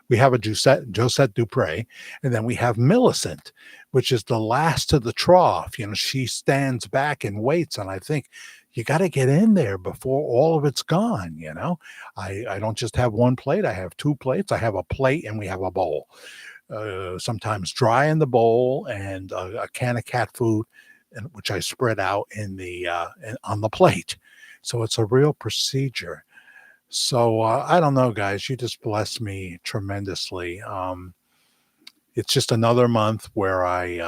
We have a Josette Dupre, and then we have Millicent, which is the last to the trough. She stands back and waits, and I think you got to get in there before all of it's gone. I don't just have one plate; I have two plates. I have a plate, and we have a bowl. Sometimes dry in the bowl, and a can of cat food, which I spread out on the plate. So it's a real procedure. So I don't know, guys. You just bless me tremendously. It's just another month where I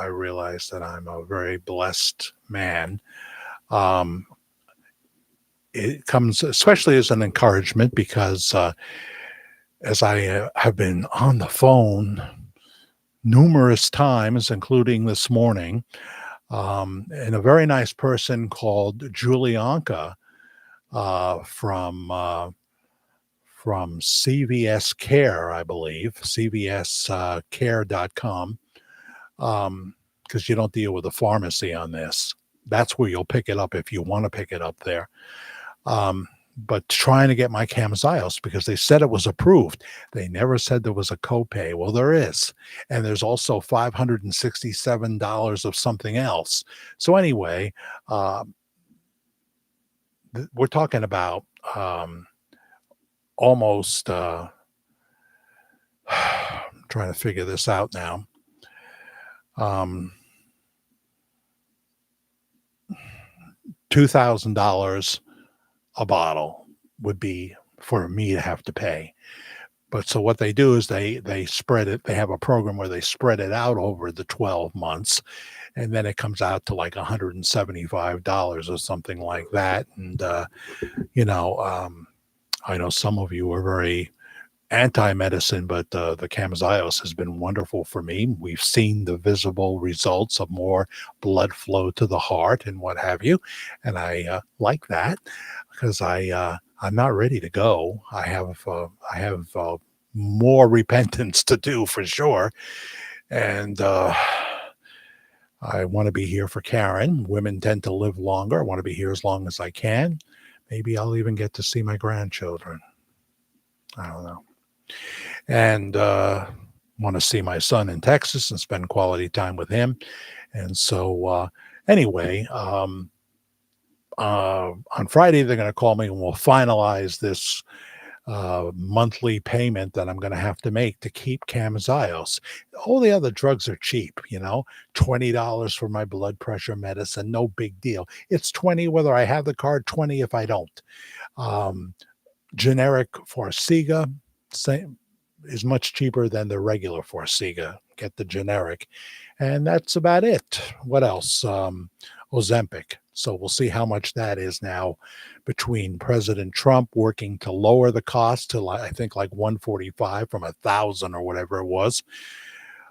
realize that I'm a very blessed man. Um, it comes especially as an encouragement because as I have been on the phone numerous times, including this morning, and a very nice person called Julianka from CVS Care, I believe, CVScare.com, because you don't deal with a pharmacy on this. That's where you'll pick it up if you want to pick it up there. But trying to get my Camzyos because they said it was approved. They never said there was a copay. Well, there is. And there's also $567 of something else. So anyway, we're talking about almost trying to figure this out now. $2,000 a bottle would be for me to have to pay. But so what they do is they spread it. They have a program where they spread it out over the 12 months, and then it comes out to like $175 or something like that. And I know some of you are very anti-medicine, but the Camzyos has been wonderful for me. We've seen the visible results of more blood flow to the heart and what have you, and I like that because I'm not ready to go. I have more repentance to do for sure, and I want to be here for Karen. Women tend to live longer. I want to be here as long as I can. Maybe I'll even get to see my grandchildren. I don't know. And want to see my son in Texas and spend quality time with him. And so, anyway, on Friday, they're going to call me and we'll finalize this monthly payment that I'm going to have to make to keep Camzyos. All the other drugs are cheap, $20 for my blood pressure medicine, no big deal. It's 20 whether I have the card, 20 if I don't. Generic Farxiga is much cheaper than the regular Farxiga. Get the generic. And that's about it. What else? Ozempic. So we'll see how much that is now between President Trump working to lower the cost to I think like 145 from 1,000 or whatever it was.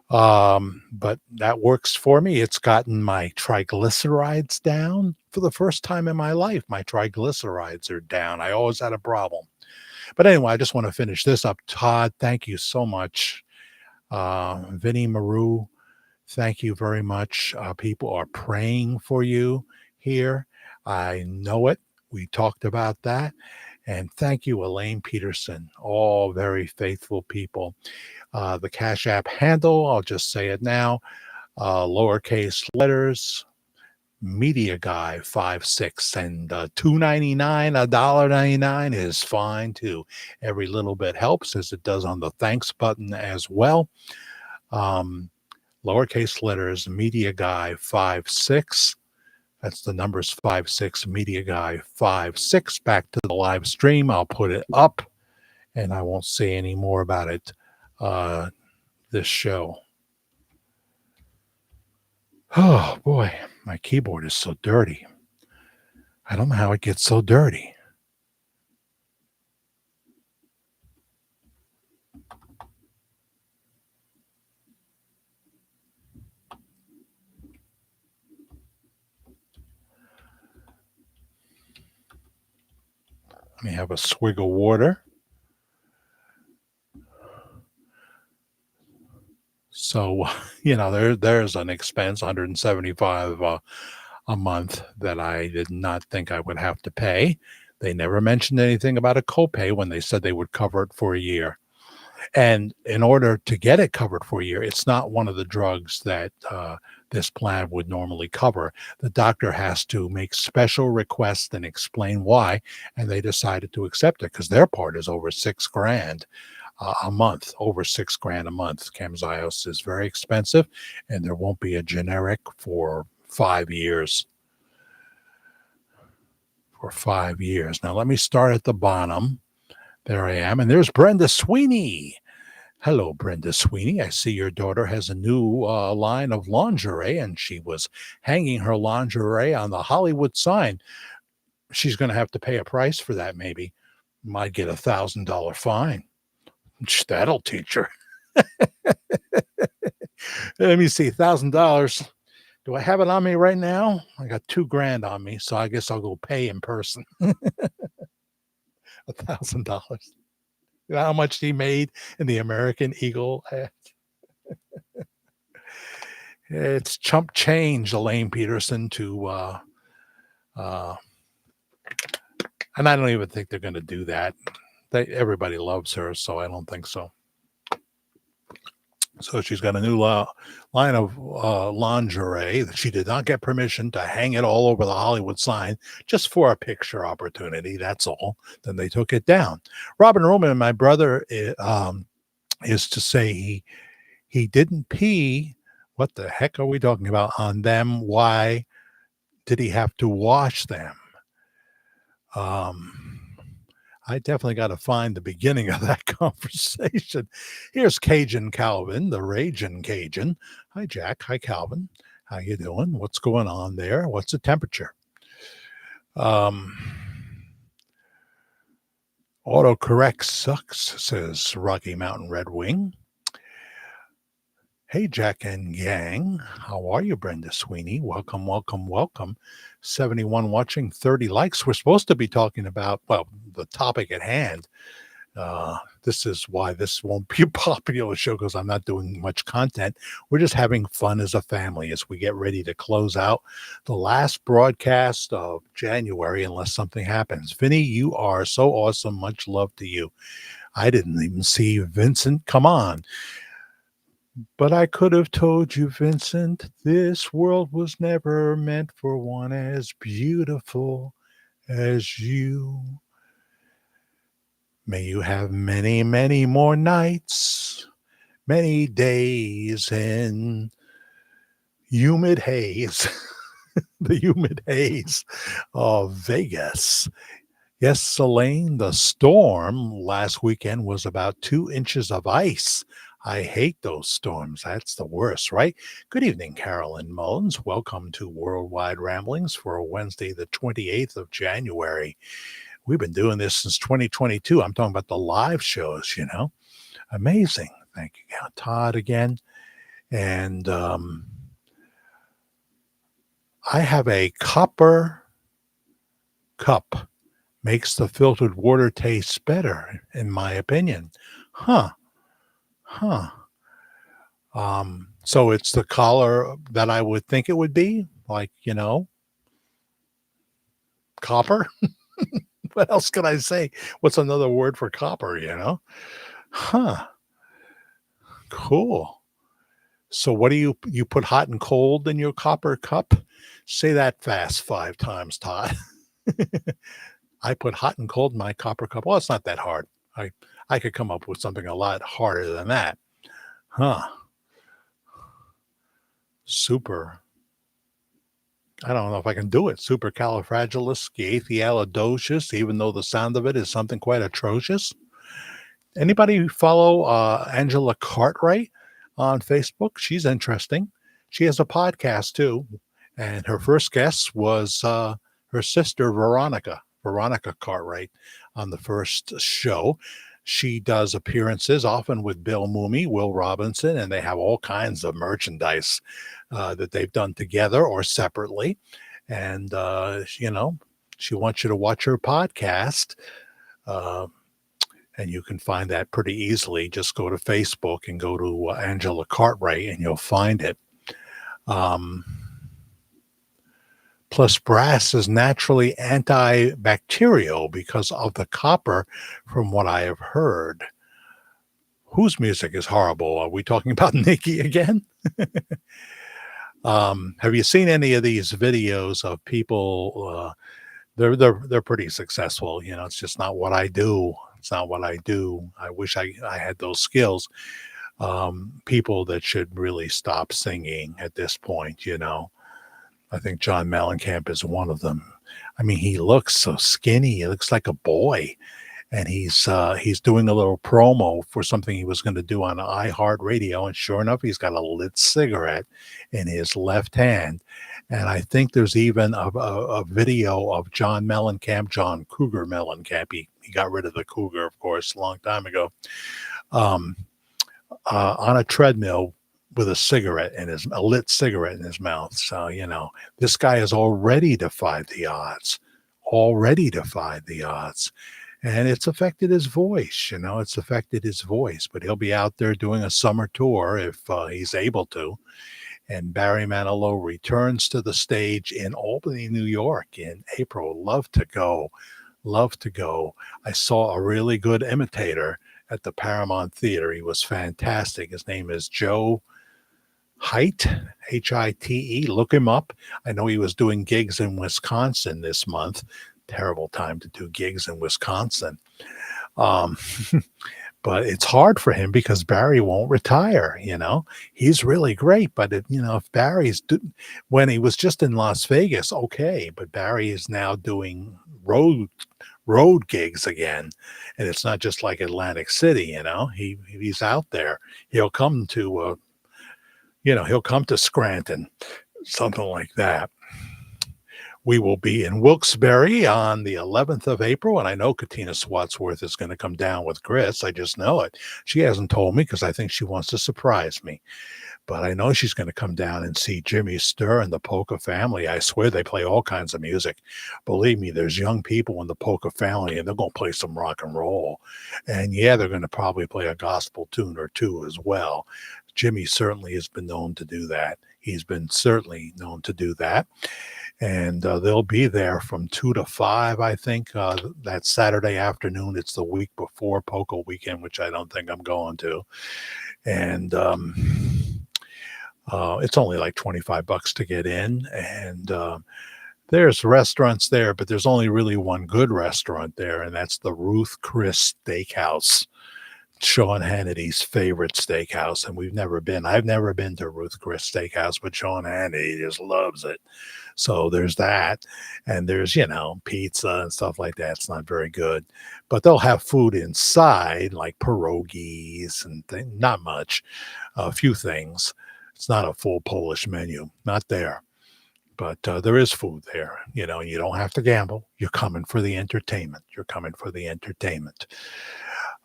But that works for me. It's gotten my triglycerides down for the first time in my life. My triglycerides are down. I always had a problem. But anyway, I just want to finish this up. Todd, thank you so much. Vinny Maru, thank you very much. People are praying for you here. I know it. We talked about that. And thank you, Elaine Peterson. All very faithful people. The Cash App handle, I'll just say it now. Lowercase letters, Media Guy 56, and $2.99, $1.99 is fine too. Every little bit helps, as it does on the thanks button as well. Lowercase letters, Media Guy 56. That's the numbers 56, Media Guy 56. Back to the live stream. I'll put it up, and I won't say any more about it this show. Oh boy, my keyboard is so dirty. I don't know how it gets so dirty. Let me have a swig of water. So, there's an expense, $175 a month, that I did not think I would have to pay. They never mentioned anything about a copay when they said they would cover it for a year. And in order to get it covered for a year, it's not one of the drugs that this plan would normally cover. The doctor has to make special requests and explain why, and they decided to accept it because their part is over $6,000 a month, over $6,000 a month. Camzyos is very expensive, and there won't be a generic for 5 years. For 5 years. Now, let me start at the bottom. There I am. And there's Brenda Sweeney. Hello, Brenda Sweeney. I see your daughter has a new line of lingerie, and she was hanging her lingerie on the Hollywood sign. She's going to have to pay a price for that, maybe. Might get $1,000 fine. That'll teach her. Let me see, $1,000. Do I have it on me right now? I got $2,000 on me, so I guess I'll go pay in person. $1,000. You know how much he made in the American Eagle ad? It's chump change, Elaine Peterson, to and I don't even think they're going to do that. Everybody loves her, so I don't think so. So she's got a new line of lingerie that she did not get permission to hang it all over the Hollywood sign, just for a picture opportunity. That's all. Then they took it down. Robin Roman, my brother, is to say he didn't pee. What the heck are we talking about on them? Why did he have to wash them? I definitely got to find the beginning of that conversation. Here's Cajun Calvin, the Ragin' Cajun. Hi, Jack. Hi, Calvin. How you doing? What's going on there? What's the temperature? Autocorrect sucks, says Rocky Mountain Red Wing. Hey, Jack and gang. How are you, Brenda Sweeney? Welcome, welcome, welcome. 71 watching, 30 likes. We're supposed to be talking about, well, the topic at hand, This is why this won't be a popular show because I'm not doing much content. We're just having fun as a family as we get ready to close out the last broadcast of January, unless something happens. Vinny, you are so awesome. Much love to you. I didn't even see Vincent. Come on. But I could have told you, Vincent, this world was never meant for one as beautiful as you. May you have many, many more nights, many days in humid haze, the humid haze of Vegas. Yes, Elaine, the storm last weekend was about 2 inches of ice. I hate those storms. That's the worst, right? Good evening, Carolyn Mullins. Welcome to Worldwide Ramblings for Wednesday, the 28th of January. We've been doing this since 2022. I'm talking about the live shows, Amazing. Thank you, Todd, again. And I have a copper cup. Makes the filtered water taste better, in my opinion. Huh. So it's the color that I would think it would be, like, copper. What else can I say? What's another word for copper? Huh. Cool. So what do you put hot and cold in your copper cup? Say that fast 5 times, Todd. I put hot and cold in my copper cup. Well, it's not that hard. I could come up with something a lot harder than that. Huh. Super. I don't know if I can do it. Supercalifragilisticexpialidocious, even though the sound of it is something quite atrocious. Anybody follow Angela Cartwright on Facebook? She's interesting. She has a podcast too. And her first guest was her sister, Veronica Cartwright, on the first show. She does appearances often with Bill Mooney, Will Robinson, and they have all kinds of merchandise that they've done together or separately. And, she wants you to watch her podcast. And you can find that pretty easily. Just go to Facebook and go to Angela Cartwright and you'll find it. Plus, brass is naturally antibacterial because of the copper, from what I have heard. Whose music is horrible? Are we talking about Nikki again? Have you seen any of these videos of people? They're pretty successful. It's just not what I do. It's not what I do. I wish I had those skills. People that should really stop singing at this point. I think John Mellencamp is one of them. I mean, he looks so skinny. He looks like a boy. And he's doing a little promo for something he was going to do on iHeartRadio. And sure enough, he's got a lit cigarette in his left hand. And I think there's even a video of John Cougar Mellencamp. He got rid of the Cougar, of course, a long time ago, on a treadmill with a lit cigarette in his mouth. So, this guy has already defied the odds. And it's affected his voice, but he'll be out there doing a summer tour if he's able to. And Barry Manilow returns to the stage in Albany, New York in April. Love to go. I saw a really good imitator at the Paramount Theater. He was fantastic. His name is Joe Hite, Hite. Look him up. I know he was doing gigs in Wisconsin this month. Terrible time to do gigs in Wisconsin. But it's hard for him because Barry won't retire. He's really great. But if Barry's when he was just in Las Vegas, okay. But Barry is now doing road gigs again, and it's not just like Atlantic City. He's out there. He'll come to he'll come to Scranton, something like that. We will be in Wilkes-Barre on the 11th of April, and I know Katina Swadsworth is going to come down with Chris. I just know it. She hasn't told me because I think she wants to surprise me. But I know she's going to come down and see Jimmy Sturr and the Polka Family. I swear they play all kinds of music. Believe me, there's young people in the Polka Family, and they're going to play some rock and roll. And yeah, they're going to probably play a gospel tune or two as well. Jimmy certainly has been known to do that. He's been certainly known to do that. And they'll be there from 2 to 5, I think, that Saturday afternoon. It's the week before Polka Weekend, which I don't think I'm going to. And it's only like $25 to get in. And there's restaurants there, but there's only really one good restaurant there, and that's the Ruth Chris Steakhouse. Sean Hannity's favorite steakhouse, and we've never been. I've never been to Ruth Chris Steakhouse, but Sean Hannity just loves it. So there's that, and there's pizza and stuff like that. It's not very good, but they'll have food inside like pierogies and not much, a few things. It's not a full Polish menu, not there, but there is food there. You don't have to gamble. You're coming for the entertainment.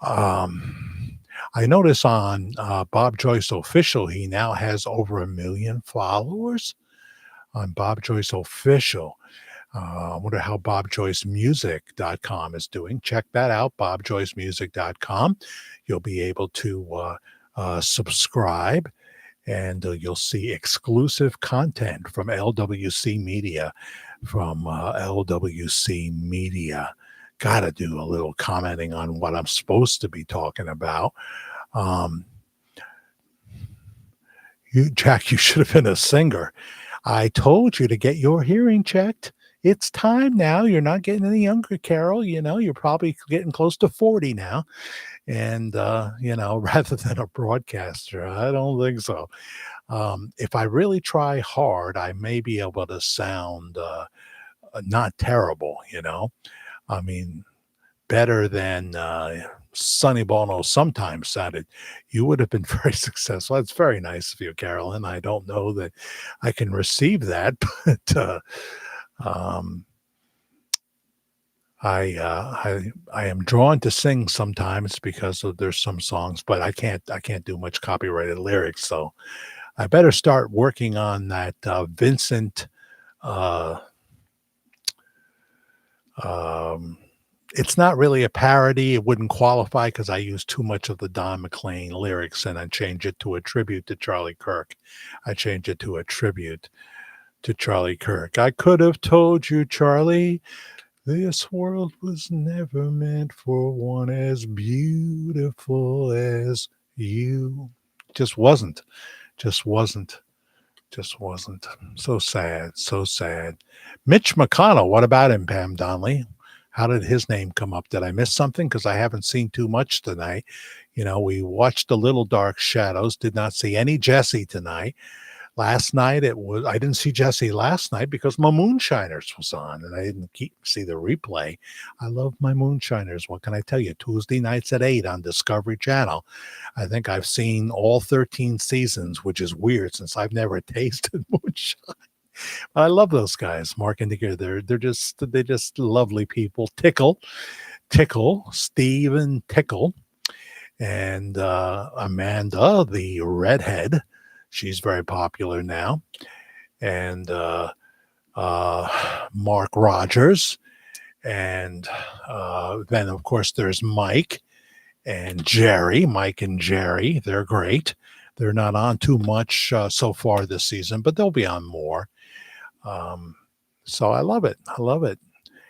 I notice on Bob Joyce Official, he now has over 1 million followers on Bob Joyce Official. I wonder how BobJoyceMusic.com is doing. Check that out, BobJoyceMusic.com. You'll be able to subscribe, and you'll see exclusive content from LWC Media, LWC Media. Got to do a little commenting on what I'm supposed to be talking about. Jack, you should have been a singer. I told you to get your hearing checked. It's time now. You're not getting any younger, Carol. You're probably getting close to 40 now. And, rather than a broadcaster, I don't think so. If I really try hard, I may be able to sound not terrible, I mean, better than Sonny Bono sometimes sounded. You would have been very successful. That's very nice of you, Carolyn. I don't know that I can receive that, but I am drawn to sing sometimes because there's some songs, but I can't do much copyrighted lyrics. So I better start working on that Vincent. It's not really a parody. It wouldn't qualify because I use too much of the Don McLean lyrics, and I change it to a tribute to Charlie Kirk. I could have told you, Charlie, this world was never meant for one as beautiful as you. Just wasn't. So sad. Mitch McConnell, what about him, Pam Donnelly? How did his name come up? Did I miss something? Because I haven't seen too much tonight. We watched A Little Dark Shadows, did not see any Jesse tonight. Last night I didn't see Jesse last night because my Moonshiners was on, and I didn't see the replay. I love my Moonshiners. What can I tell you? Tuesday nights at 8 on Discovery Channel. I think I've seen all 13 seasons, which is weird since I've never tasted moonshine. I love those guys, Mark and Digger. They're just lovely people. Tickle, Steve Tickle, and Amanda, the redhead. She's very popular now. And Mark Rogers. And then, of course, there's Mike and Jerry. Mike and Jerry, they're great. They're not on too much so far this season, but they'll be on more. So I love it.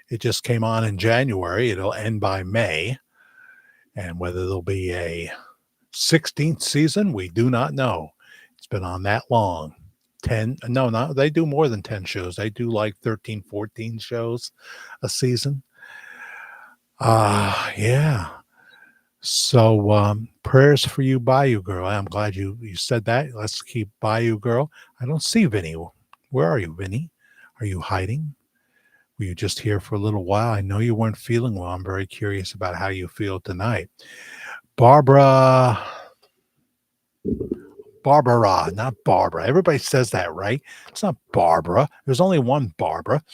It just came on in January. It'll end by May. And whether there'll be a 16th season, we do not know. It's been on that long. They do more than 10 shows. They do like 13, 14 shows a season. Yeah. So prayers for you, Bayou Girl. I'm glad you said that. Let's keep Bayou Girl. I don't see Vinny. Where are you, Vinny? Are you hiding? Were you just here for a little while? I know you weren't feeling well. I'm very curious about how you feel tonight. Barbara, not Barbara. Everybody says that, right? It's not Barbara. There's only one Barbara.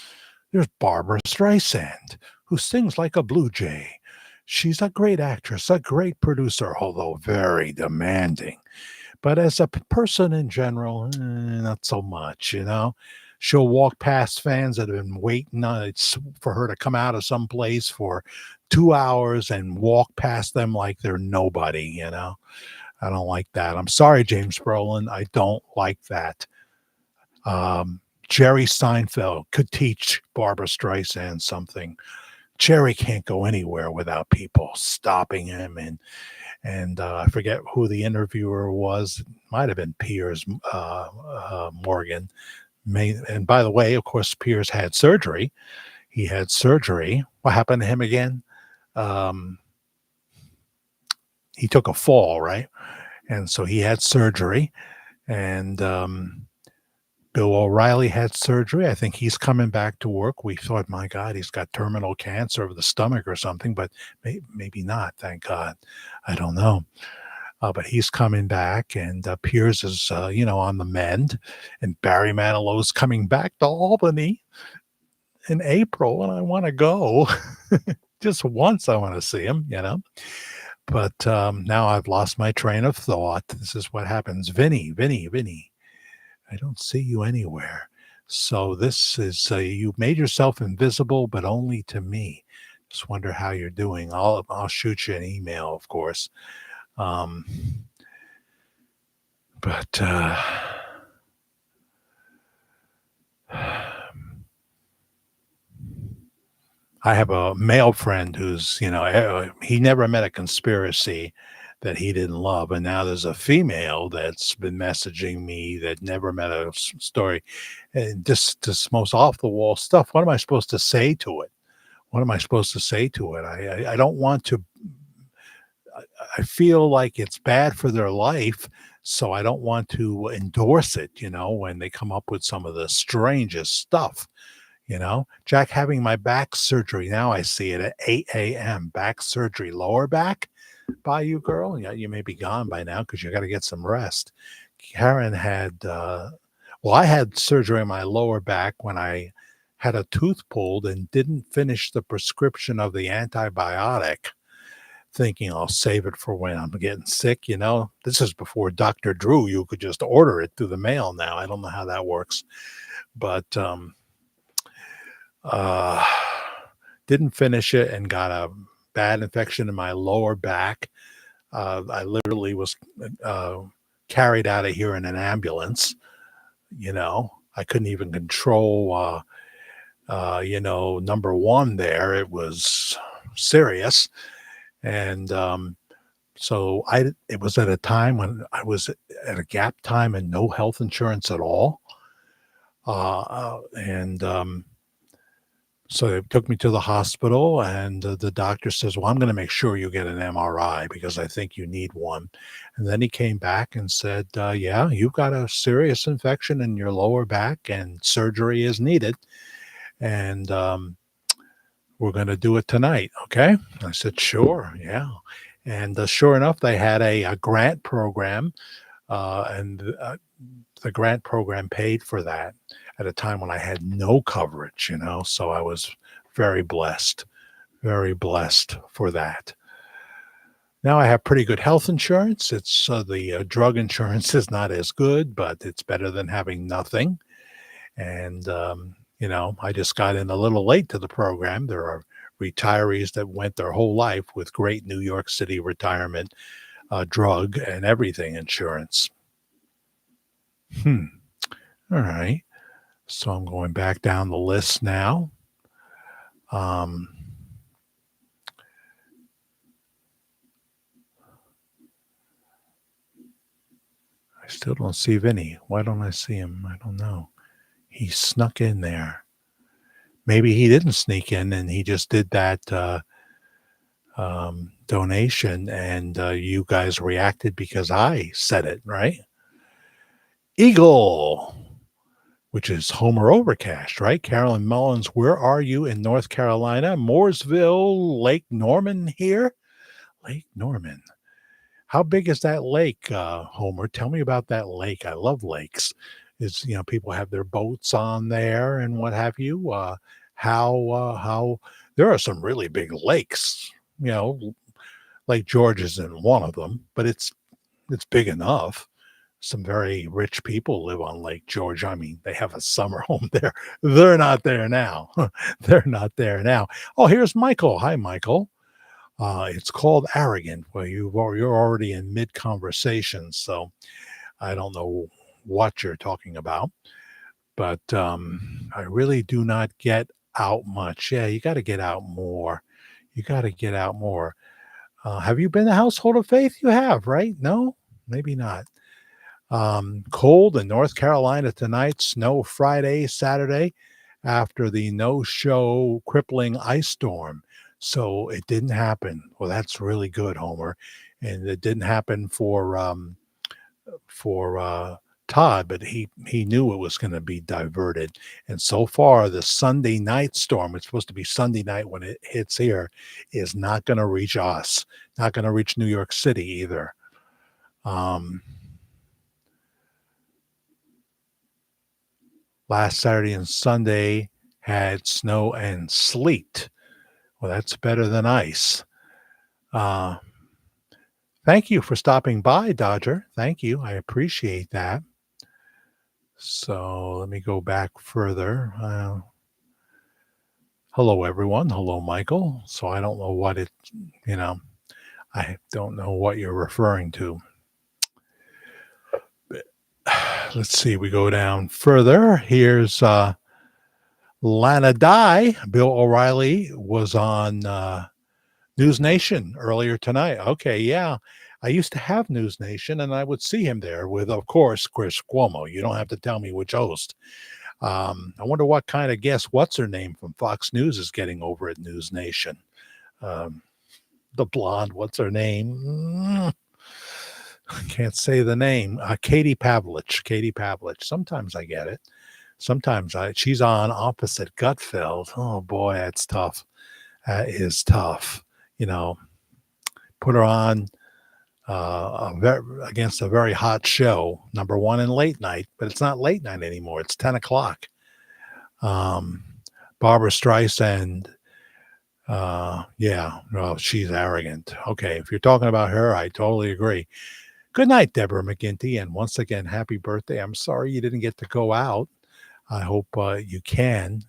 There's Barbara Streisand, who sings like a blue jay. She's a great actress, a great producer, although very demanding. But as a person in general, not so much, you know? She'll walk past fans that have been waiting on for her to come out of some place for 2 hours and walk past them like they're nobody, you know? I don't like that. I'm sorry, James Brolin. I don't like that. Jerry Seinfeld could teach Barbara Streisand something. Jerry can't go anywhere without people stopping him, and I forget who the interviewer was. It might have been Piers Morgan. And by the way, of course, Piers had surgery. He had surgery. What happened to him again? Um, he took a fall, right? And so he had surgery. And Bill O'Reilly had surgery. I think he's coming back to work. We thought, my God, he's got terminal cancer of the stomach or something, but maybe not. Thank God. I don't know. But he's coming back, and Piers is, on the mend. And Barry Manilow's coming back to Albany in April, and I want to go. Just once I want to see him, you know. But now I've lost my train of thought. This is what happens. Vinny. I don't see you anywhere. So this is you made yourself invisible, but only to me. Just wonder how you're doing. I'll shoot you an email, of course. Um, but I have a male friend who's, he never met a conspiracy that he didn't love. And now there's a female that's been messaging me that never met a story. And just most off the wall stuff. What am I supposed to say to it? What am I supposed to say to it? I don't want to. I feel like it's bad for their life. So I don't want to endorse it, when they come up with some of the strangest stuff. Jack, having my back surgery. Now I see it at 8 a.m. Back surgery, lower back. By you, girl. Yeah, you may be gone by now because you got to get some rest. Karen had, I had surgery on my lower back when I had a tooth pulled and didn't finish the prescription of the antibiotic, thinking I'll save it for when I'm getting sick. This is before Dr. Drew. You could just order it through the mail now. I don't know how that works, but didn't finish it and got a bad infection in my lower back. I literally was carried out of here in an ambulance. I couldn't even control, number one there. It was serious. And so it was at a time when I was at a gap time and no health insurance at all. So they took me to the hospital, and the doctor says, well, I'm going to make sure you get an MRI because I think you need one. And then he came back and said, yeah, you've got a serious infection in your lower back and surgery is needed. And we're going to do it tonight. Okay. I said, sure. Yeah. And sure enough, they had a grant program, and the grant program paid for that at a time when I had no coverage, so I was very blessed for that. Now I have pretty good health insurance. It's the drug insurance is not as good, but it's better than having nothing. And, I just got in a little late to the program. There are retirees that went their whole life with great New York City retirement drug and everything insurance. All right. So I'm going back down the list now. I still don't see Vinny. Why don't I see him? I don't know. He snuck in there. Maybe he didn't sneak in and he just did that donation, and you guys reacted because I said it, right? Eagle, which is Homer Overcash, right? Carolyn Mullins, where are you in North Carolina? Mooresville, Lake Norman here? Lake Norman. How big is that lake, Homer? Tell me about that lake. I love lakes. People have their boats on there and what have you. how there are some really big lakes. You know, Lake George isn't one of them, but it's big enough. Some very rich people live on Lake George. I mean, they have a summer home there. They're not there now. They're not there now. Oh, here's Michael. Hi, Michael. It's called arrogant. Well, you're already in mid conversation, so I don't know what you're talking about. But I really do not get out much. Yeah, you got to get out more. You got to get out more. Have you been to Household of Faith? You have, right? No, maybe not. Cold in North Carolina tonight, snow Friday, Saturday after the no show crippling ice storm. So it didn't happen. Well, that's really good, Homer. And it didn't happen for Todd, but he knew it was going to be diverted. And so far, the Sunday night storm, it's supposed to be Sunday night when it hits here, is not going to reach us, not going to reach New York City either. Um, Last Saturday and Sunday had snow and sleet. Well, that's better than ice. Uh, Thank you for stopping by, Dodger. Thank you. I appreciate that. So let me go back further. Hello, everyone. Hello, Michael. So I don't know what you know, I don't know what you're referring to. Let's see. We go down further. Here's Lana Dye. Bill O'Reilly was on News Nation earlier tonight. Okay, yeah. I used to have News Nation, and I would see him there with, of course, Chris Cuomo. You don't have to tell me which host. I wonder what kind of guest what's her name from Fox News is getting over at News Nation. Um, the blonde, what's her name? I can't say the name. Katie Pavlich. Katie Pavlich. Sometimes I get it. Sometimes she's on opposite Gutfeld. Oh boy, that's tough. That is tough. You know, put her on against a very hot show, number one in late night, but it's not late night anymore. It's 10 o'clock. Barbara Streisand, yeah, well, she's arrogant. Okay, if you're talking about her, I totally agree. Good night, Deborah McGinty, and once again, happy birthday. I'm sorry you didn't get to go out. I hope you can,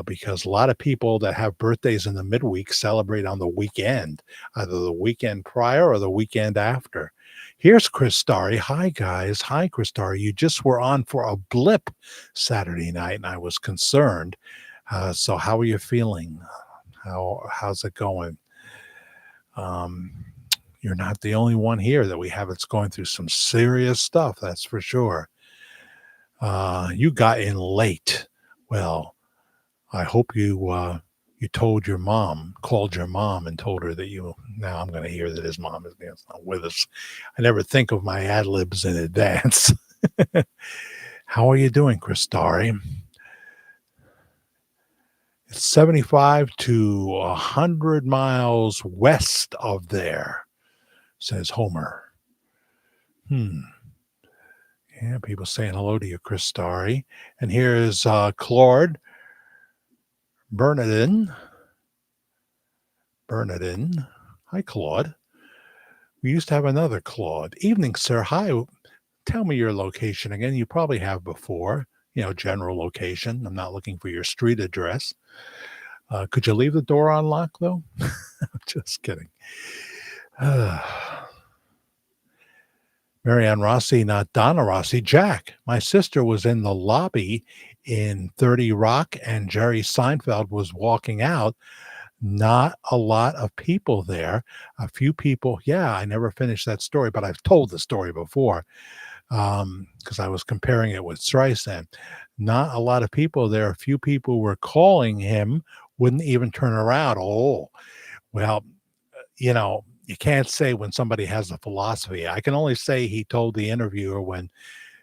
because a lot of people that have birthdays in the midweek celebrate on the weekend, either the weekend prior or the weekend after. Here's Chris Starry. Hi, guys. Hi, Chris Starry. You just were on for a blip Saturday night, and I was concerned. So how are you feeling? How's it going? You're not the only one here that we have that's going through some serious stuff, that's for sure. You got in late. Well, I hope you told your mom, called your mom and told her that now I'm going to hear that his mom is not with us. I never think of my ad libs in advance. How are you doing, Chris Starry? It's 75 to 100 miles west of there, says Homer. Yeah, people saying hello to you, Chris Starry. And here's Claude Bernardin. Hi, Claude. We used to have another Claude. Evening, sir. Hi. Tell me your location again. You probably have before. General location. I'm not looking for your street address. Could you leave the door unlocked, though? Just kidding. Marianne Rossi, not Donna Rossi. Jack, my sister was in the lobby in 30 Rock, and Jerry Seinfeld was walking out. Not a lot of people there. A few people. Yeah, I never finished that story, but I've told the story before because I was comparing it with Streisand. Not a lot of people there. A few people were calling him, wouldn't even turn around. Oh, well, you can't say when somebody has a philosophy. I can only say he told the interviewer when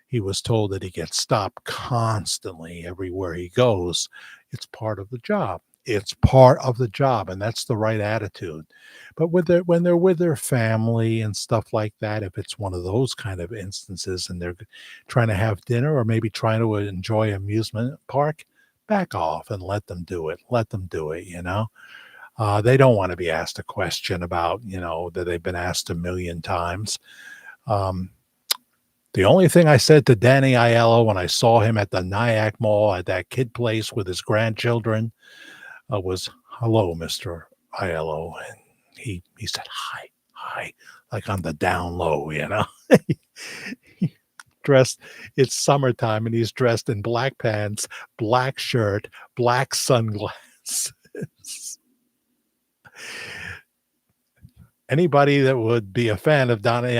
he was told that he gets stopped constantly everywhere he goes. It's part of the job. It's part of the job, and that's the right attitude. But when they're with their family and stuff like that, if it's one of those kind of instances and they're trying to have dinner or maybe trying to enjoy amusement park, back off and let them do it. Let them do it, you know? They don't want to be asked a question about, that they've been asked a million times. Um, the only thing I said to Danny Aiello when I saw him at the Nyack Mall at that kid place with his grandchildren was, "Hello, Mr. Aiello." And he said, "Hi, hi," like on the down low, you know? He dressed it's summertime, and he's dressed in black pants, black shirt, black sunglasses. Anybody that would be a fan of Danny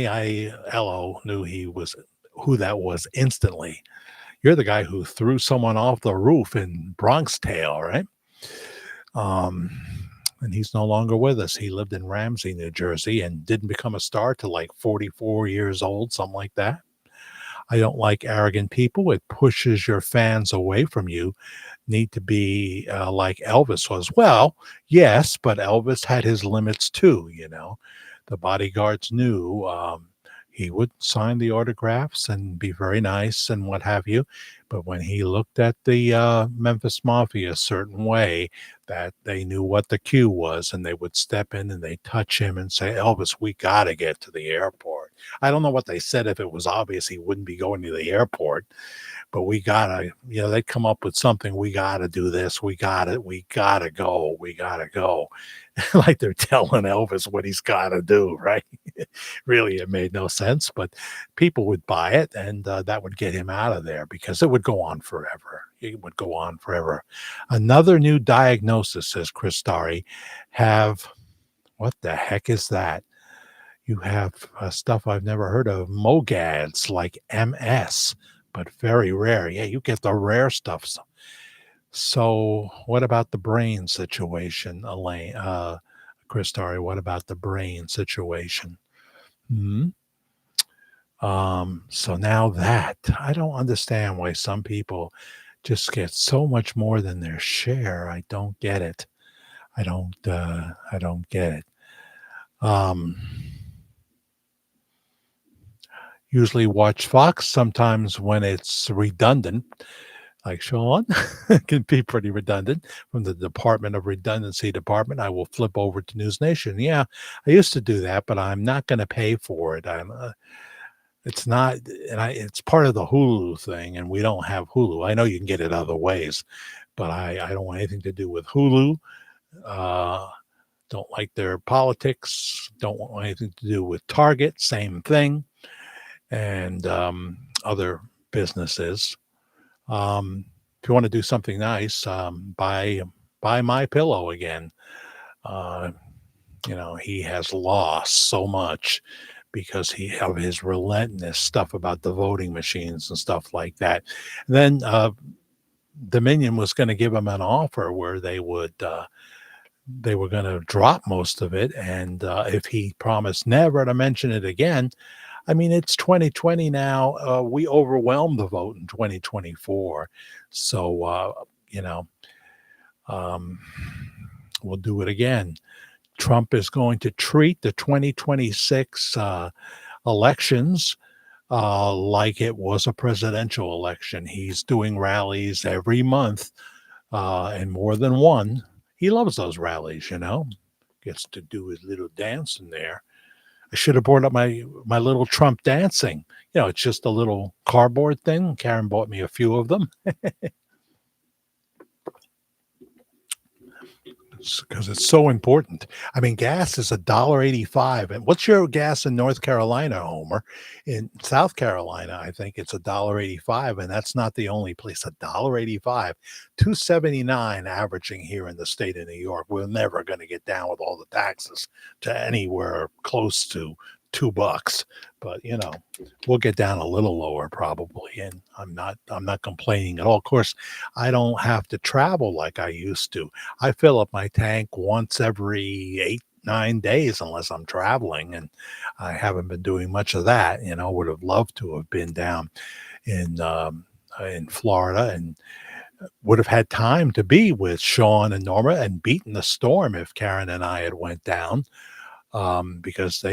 Aiello knew he was who that was instantly. You're the guy who threw someone off the roof in Bronx Tale, right? Um, and he's no longer with us. He lived in Ramsey, New Jersey, and didn't become a star till like 44 years old, something like that. I don't like arrogant people. It pushes your fans away from you. Need to be like Elvis was. Well, yes, but Elvis had his limits too, you know. The bodyguards knew he would sign the autographs and be very nice and what have you. But when he looked at the Memphis Mafia a certain way, that they knew what the cue was, and they would step in and they touch him and say, "Elvis, we got to get to the airport." I don't know what they said if it was obvious he wouldn't be going to the airport, but we gotta, they'd come up with something. We gotta do this. We gotta go. We gotta go. Like they're telling Elvis what he's gotta do, right? Really, it made no sense, but people would buy it, and that would get him out of there because it would go on forever. It would go on forever. Another new diagnosis, says Chris Starry, have what the heck is that? You have stuff I've never heard of, MOGADs like MS, but very rare. Yeah, you get the rare stuff. So what about the brain situation, Elaine? Chris Starry, what about the brain situation? Hmm. So now that I don't understand why some people just get so much more than their share. I don't get it. I don't get it. Um, Usually watch Fox sometimes when it's redundant, like Sean. It can be pretty redundant. From the Department of Redundancy department, I will flip over to News Nation. Yeah, I used to do that, but I'm not going to pay for it. It's not, and it's part of the Hulu thing, and we don't have Hulu. I know you can get it other ways, but I don't want anything to do with Hulu. Uh, don't like their politics. Don't want anything to do with Target. Same thing, and other businesses. If you want to do something nice, buy My Pillow again. Uh, he has lost so much because he of his relentless stuff about the voting machines and stuff like that. And then Dominion was going to give him an offer where they were going to drop most of it, and if he promised never to mention it again. I mean, it's 2020 now. We overwhelmed the vote in 2024. So, you know, um, we'll do it again. Trump is going to treat the 2026 elections like it was a presidential election. He's doing rallies every month and more than one. He loves those rallies, gets to do his little dance in there. I should have brought up my little Trump dancing. It's just a little cardboard thing. Karen bought me a few of them because it's so important. I mean, gas is $1.85. And what's your gas in North Carolina, Homer? In South Carolina, I think it's $1.85, and that's not the only place. $1.85, $2.79 averaging here in the state of New York. We're never going to get down with all the taxes to anywhere close to $2, but we'll get down a little lower probably. And I'm not complaining at all. Of course, I don't have to travel like I used to. I fill up my tank once every 8-9 days unless I'm traveling, and I haven't been doing much of that. Would have loved to have been down in Florida and would have had time to be with Sean and Norma and beaten the storm if Karen and I had went down, because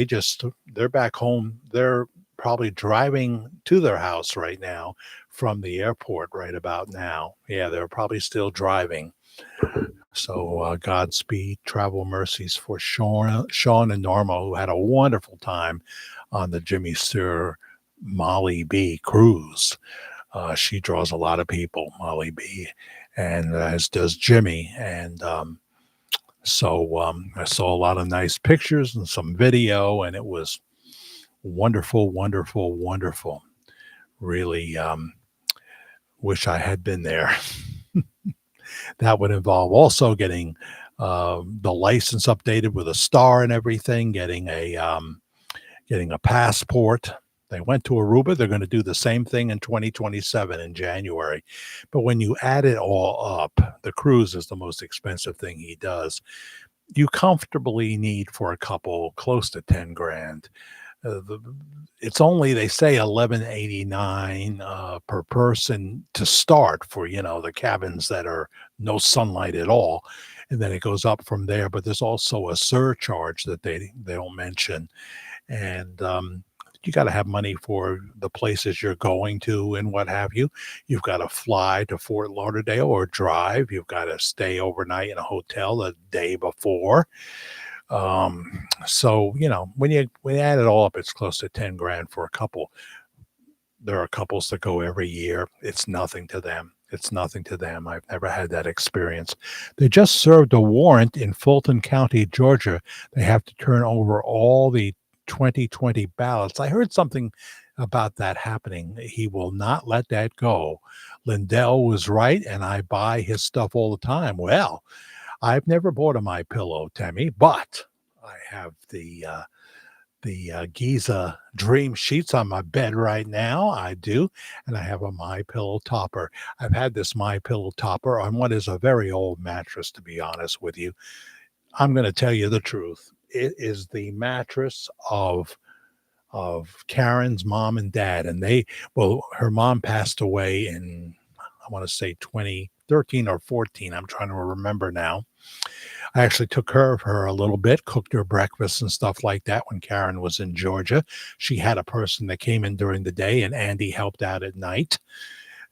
they're back home. They're probably driving to their house right now from the airport right about now. Yeah, they're probably still driving. So Godspeed, travel mercies for Sean and Norma, who had a wonderful time on the Jimmy Sir Molly B cruise. She draws a lot of people, Molly B, and as does Jimmy. And I saw a lot of nice pictures and some video, and it was wonderful, wonderful, wonderful. Really wish I had been there. That would involve also getting the license updated with a star and everything, getting a passport. They went to Aruba. They're going to do the same thing in 2027 in January. But when you add it all up, the cruise is the most expensive thing he does. You comfortably need for a couple close to 10 grand. It's only, they say, 1189 per person to start for the cabins that are no sunlight at all, and then it goes up from there. But there's also a surcharge that they don't mention, and you got to have money for the places you're going to and what have you. You've got to fly to Fort Lauderdale or drive. You've got to stay overnight in a hotel the day before. So when you add it all up, it's close to 10 grand for a couple. There are couples that go every year. It's nothing to them. It's nothing to them. I've never had that experience. They just served a warrant in Fulton County, Georgia. They have to turn over all the 2020 ballots. I heard something about that happening. He will not let that go. Lindell was right, and I buy his stuff all the time. Well, I've never bought a MyPillow, Temmie, but I have the Giza Dream sheets on my bed right now. I do, and I have a MyPillow topper. I've had this MyPillow topper on what is a very old mattress, to be honest with you. I'm going to tell you the truth. It is the mattress of Karen's mom and dad, and her mom passed away in, I want to say 2013 or 14. I'm trying to remember now. I actually took care of her a little bit, cooked her breakfast and stuff like that when Karen was in Georgia. She had a person that came in during the day, and Andy helped out at night.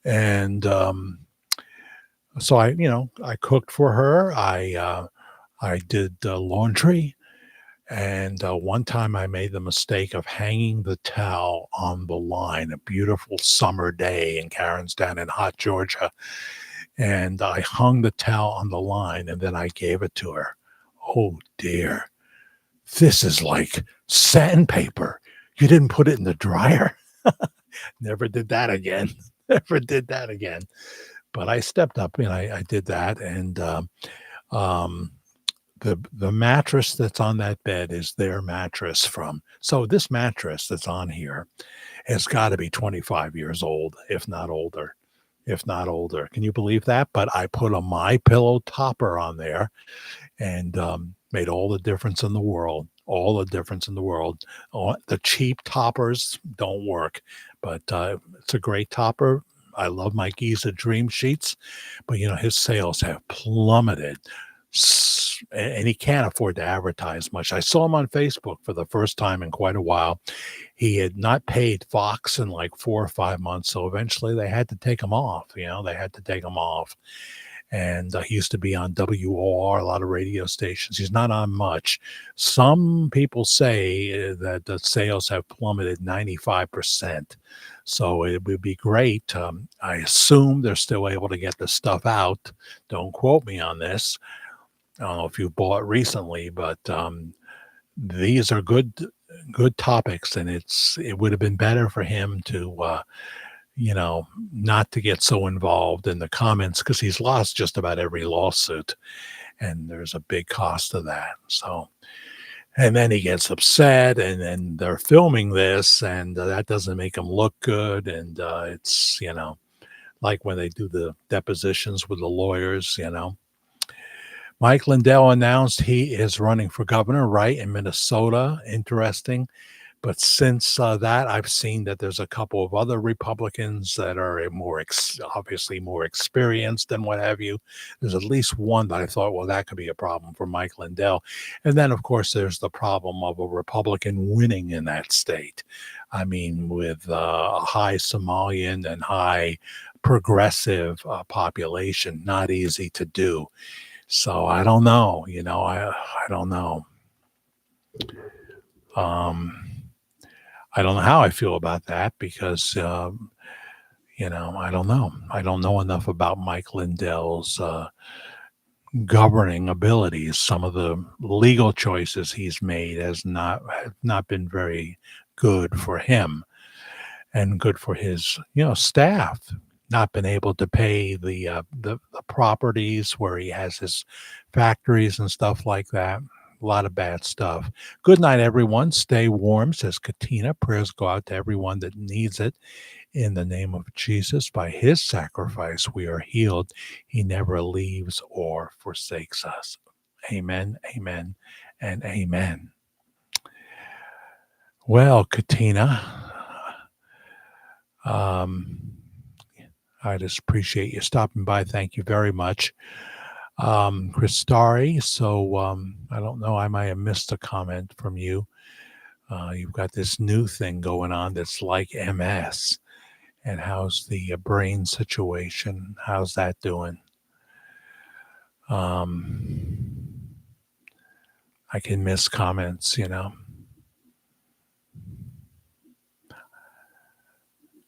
And so I cooked for her. I did laundry. And one time I made the mistake of hanging the towel on the line, a beautiful summer day, and Karen's down in hot Georgia. And I hung the towel on the line, and then I gave it to her. Oh, dear. This is like sandpaper. You didn't put it in the dryer? Never did that again. Never did that again. But I stepped up and I did that. And the mattress that's on that bed is their mattress so this mattress that's on here has got to be 25 years old, if not older. Can you believe that? But I put a MyPillow topper on there, and made all the difference in the world. The cheap toppers don't work, but it's a great topper. I love my Giza Dream sheets, but his sales have plummeted, and he can't afford to advertise much. I saw him on Facebook for the first time in quite a while. He had not paid Fox in like 4 or 5 months, so eventually they had to take him off. And he used to be on WOR, a lot of radio stations. He's not on much. Some people say that the sales have plummeted 95%. So it would be great. I assume they're still able to get the stuff out. Don't quote me on this. I don't know if you bought recently, but these are good topics, and it would have been better for him to not to get so involved in the comments, because he's lost just about every lawsuit, and there's a big cost to that. So, and then he gets upset, and then they're filming this, and that doesn't make him look good, and it's like when they do the depositions with the lawyers. Mike Lindell announced he is running for governor, right, in Minnesota. Interesting. But since that, I've seen that there's a couple of other Republicans that are obviously more experienced and what have you. There's at least one that I thought, well, that could be a problem for Mike Lindell. And then, of course, there's the problem of a Republican winning in that state. I mean, with a high Somalian and high progressive population, not easy to do. So I don't know. I don't know. I don't know how I feel about that because, I don't know. I don't know enough about Mike Lindell's governing abilities. Some of the legal choices he's made have not been very good for him and good for his, staff. Not been able to pay the properties where he has his factories and stuff like that. A lot of bad stuff. Good night, everyone. Stay warm, says Katina. Prayers go out to everyone that needs it. In the name of Jesus, by his sacrifice, we are healed. He never leaves or forsakes us. Amen, amen, and amen. Well, Katina, I just appreciate you stopping by. Thank you very much. Chris Starry. So I don't know. I might have missed a comment from you. You've got this new thing going on that's like MS. And how's the brain situation? How's that doing? I can miss comments,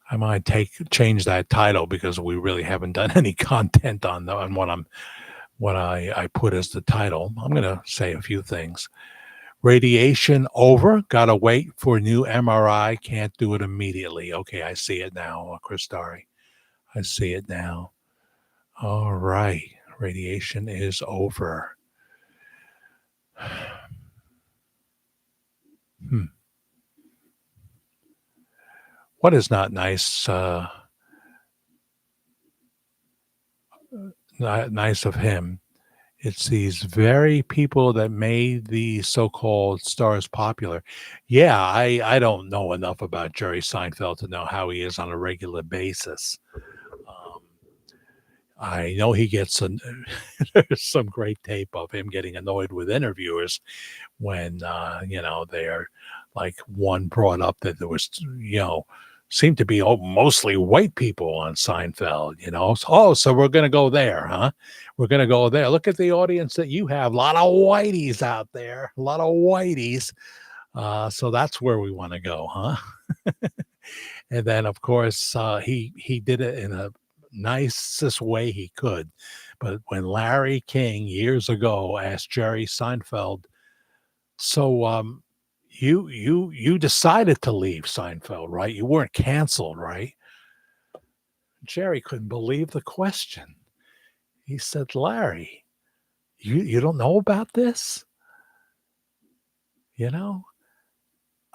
I might change that title because we really haven't done any content on what I put as the title. I'm going to say a few things. Radiation over. Got to wait for new MRI. Can't do it immediately. Okay, I see it now, Chris Starry. I see it now. All right. Radiation is over. What is not nice? Not nice of him. It's these very people that made the so-called stars popular. Yeah, I don't know enough about Jerry Seinfeld to know how he is on a regular basis. I know he gets there's some great tape of him getting annoyed with interviewers when they're like one brought up that there was seemed to be mostly white people on Seinfeld, so we're going to go there, huh? We're going to go there. Look at the audience that you have. A lot of whiteys out there, a lot of whiteys. So that's where we want to go, huh? And then, of course, he did it in a nicest way he could. But when Larry King years ago asked Jerry Seinfeld, so you decided to leave Seinfeld, right? You weren't canceled, right? Jerry couldn't believe the question. He said, Larry, you don't know about this? I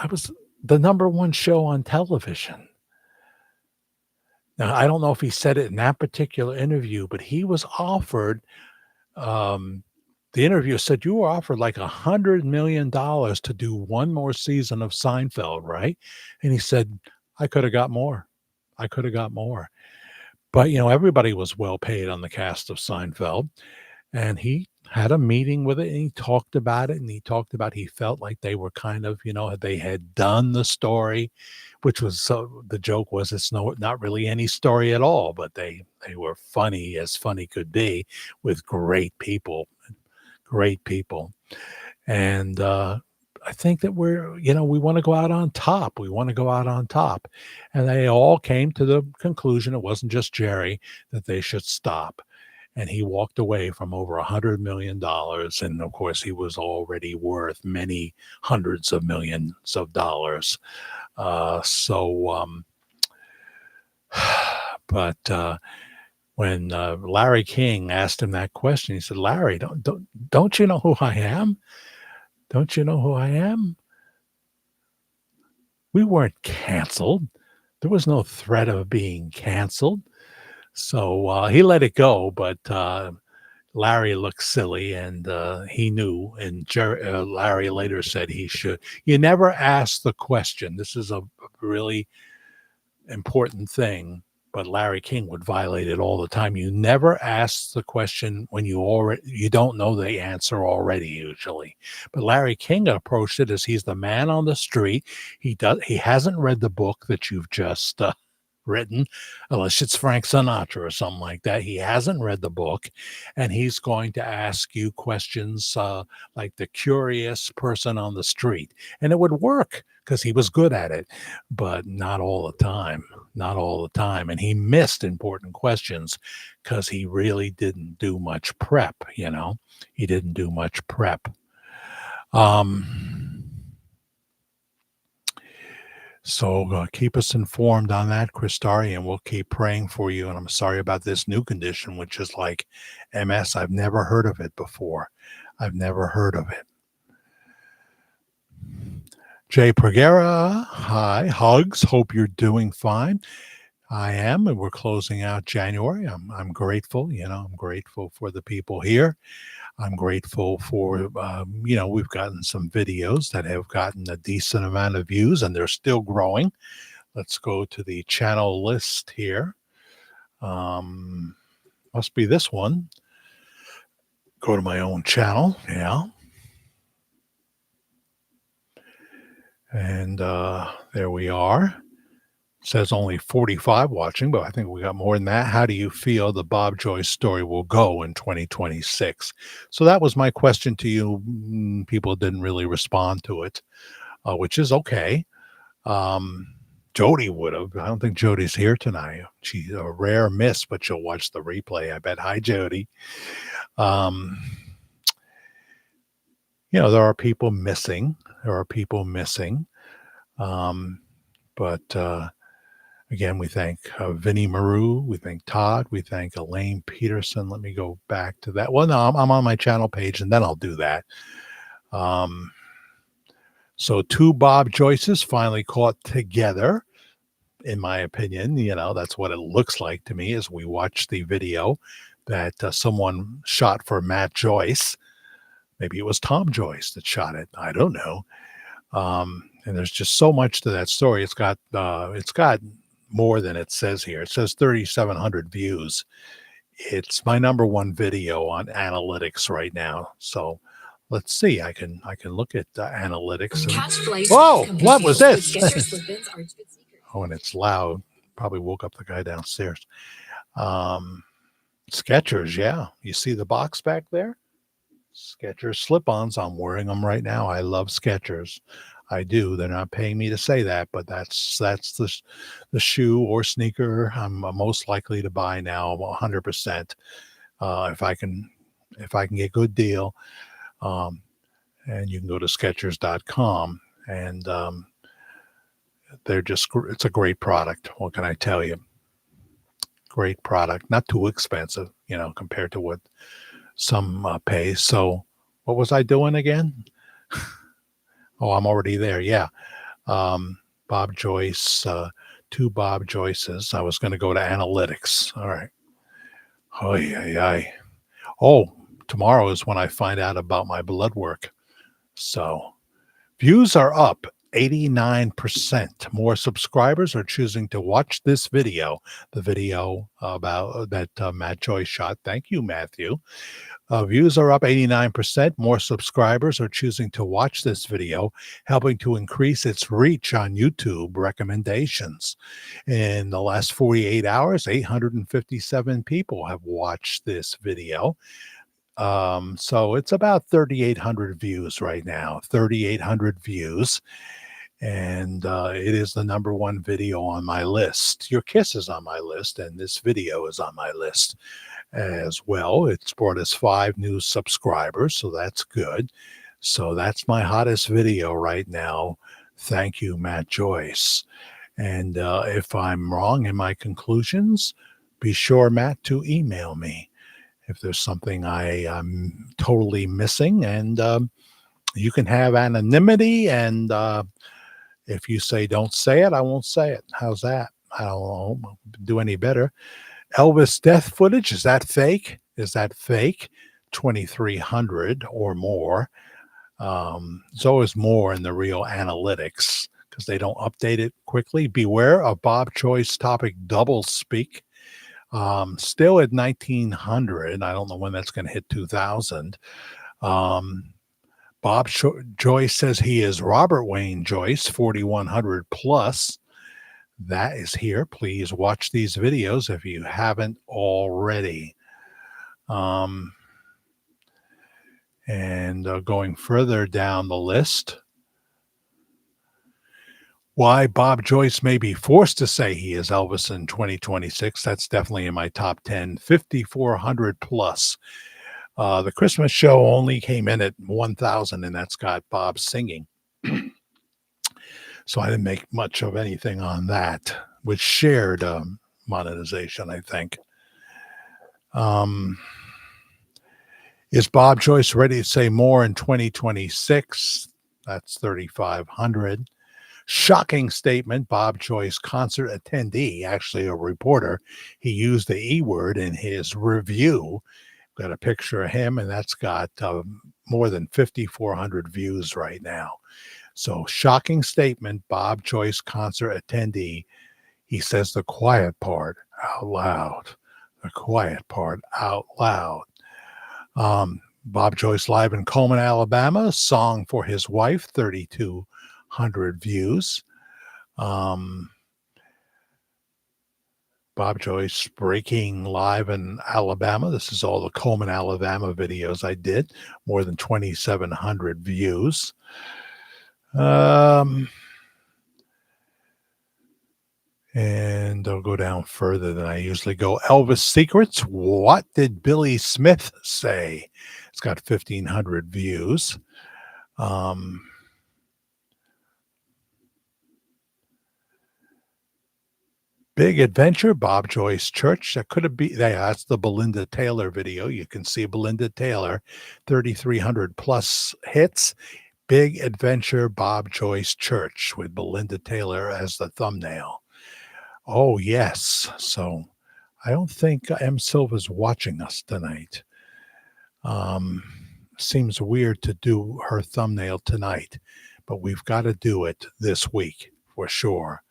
was the number one show on television. Now, I don't know if he said it in that particular interview, but he was offered, the interviewer said, you were offered like $100 million to do one more season of Seinfeld, right? And he said, I could have got more. I could have got more. But, everybody was well paid on the cast of Seinfeld. And he had a meeting with it and he talked about it. And he talked about he felt like they were kind of, they had done the story, which was the joke was it's not really any story at all. But they were funny as funny could be with great people. And I think that we want to go out on top. We want to go out on top. And they all came to the conclusion, it wasn't just Jerry, that they should stop. And he walked away from over $100 million. And of course, he was already worth many hundreds of millions of dollars. But when Larry King asked him that question, he said, Larry, don't you know who I am? Don't you know who I am? We weren't canceled. There was no threat of being canceled. So he let it go, but Larry looked silly, and he knew. And Larry later said he should. You never ask the question. This is a really important thing, but Larry King would violate it all the time. You never ask the question when you don't know the answer already, usually. But Larry King approached it as he's the man on the street. He hasn't read the book that you've just written, unless it's Frank Sinatra or something like that. He hasn't read the book, and he's going to ask you questions like the curious person on the street. And it would work because he was good at it, but not all the time. Not all the time. And he missed important questions because he really didn't do much prep, He didn't do much prep. So keep us informed on that, Christari, and we'll keep praying for you. And I'm sorry about this new condition, which is like MS. I've never heard of it before. I've never heard of it. Jay Pergera, hi, hugs. Hope you're doing fine. I am, and we're closing out January. I'm grateful. I'm grateful for the people here. I'm grateful for, we've gotten some videos that have gotten a decent amount of views, and they're still growing. Let's go to the channel list here. Must be this one. Go to my own channel. Yeah. And there we are. It says only 45 watching, but I think we got more than that. How do you feel the Bob Joyce story will go in 2026? So that was my question to you. People didn't really respond to it, which is okay. Jody would have. I don't think Jody's here tonight. She's a rare miss, but she'll watch the replay, I bet. Hi, Jody. There are people missing. But again, we thank Vinnie Maru. We thank Todd. We thank Elaine Peterson. Let me go back to that. Well, no, I'm on my channel page, and then I'll do that. So 2 Bob Joyces finally caught together, in my opinion. That's what it looks like to me as we watch the video that someone shot for Matt Joyce. Maybe it was Tom Joyce that shot it. I don't know. And there's just so much to that story. It's got more than it says here. It says 3,700 views. It's my number one video on analytics right now. So let's see. I can look at analytics. Whoa! What was this? Oh, and it's loud. Probably woke up the guy downstairs. Skechers, yeah. You see the box back there? Skechers slip-ons. I'm wearing them right now. I love Skechers. I do. They're not paying me to say that, but that's the shoe or sneaker I'm most likely to buy now, 100%. If I can get good deal. And you can go to Skechers.com, and it's a great product. What can I tell you? Great product, not too expensive, compared to what some pay. So what was I doing again? Oh, I'm already there. Yeah. Bob Joyce, 2 Bob Joyces. I was going to go to analytics. All right. Oh, tomorrow is when I find out about my blood work. So views are up 89%. More subscribers are choosing to watch this video, the video about that Matt Joyce shot. Thank you, Matthew. Views are up 89%. More subscribers are choosing to watch this video, helping to increase its reach on YouTube recommendations. In the last 48 hours, 857 people have watched this video. So it's about 3,800 views right now, 3,800 views. And it is the number one video on my list. Your Kiss is on my list, and this video is on my list as well. It's brought us 5 new subscribers, so that's good. So that's my hottest video right now. Thank you, Matt Joyce. And if I'm wrong in my conclusions, be sure, Matt, to email me if there's something I am totally missing. And you can have anonymity, and if you say don't say it, I won't say it. How's that? I don't know. Do any better. Elvis death footage, is that fake? Is that fake? 2,300 or more. There's always more in the real analytics because they don't update it quickly. Beware of Bob Choice topic double speak. Still at 1,900. I don't know when that's going to hit 2,000. Bob Joyce says he is Robert Wayne Joyce, 4,100 plus. That is here. Please watch these videos if you haven't already. And going further down the list, why Bob Joyce may be forced to say he is Elvis in 2026. That's definitely in my top 10, 5,400 plus. The Christmas show only came in at 1,000, and that's got Bob singing. So I didn't make much of anything on that, with shared monetization, I think. Is Bob Joyce ready to say more in 2026? That's 3,500. Shocking statement. Bob Joyce concert attendee, actually a reporter. He used the E word in his review. Got a picture of him, and that's got more than 5,400 views right now. So, shocking statement. Bob Joyce concert attendee. He says the quiet part out loud. The quiet part out loud. Bob Joyce live in Coleman, Alabama. Song for his wife, 3,200 views. Bob Joyce breaking live in Alabama. This is all the Coleman, Alabama videos I did. More than 2,700 views. And I'll go down further than I usually go. Elvis Secrets. What did Billy Smith say? It's got 1,500 views. Big Adventure, Bob Joyce Church. That could have been, that's the Belinda Taylor video. You can see Belinda Taylor, 3,300 plus hits. Big Adventure, Bob Joyce Church with Belinda Taylor as the thumbnail. Oh, yes. So I don't think M. Silva's watching us tonight. Seems weird to do her thumbnail tonight, but we've got to do it this week for sure.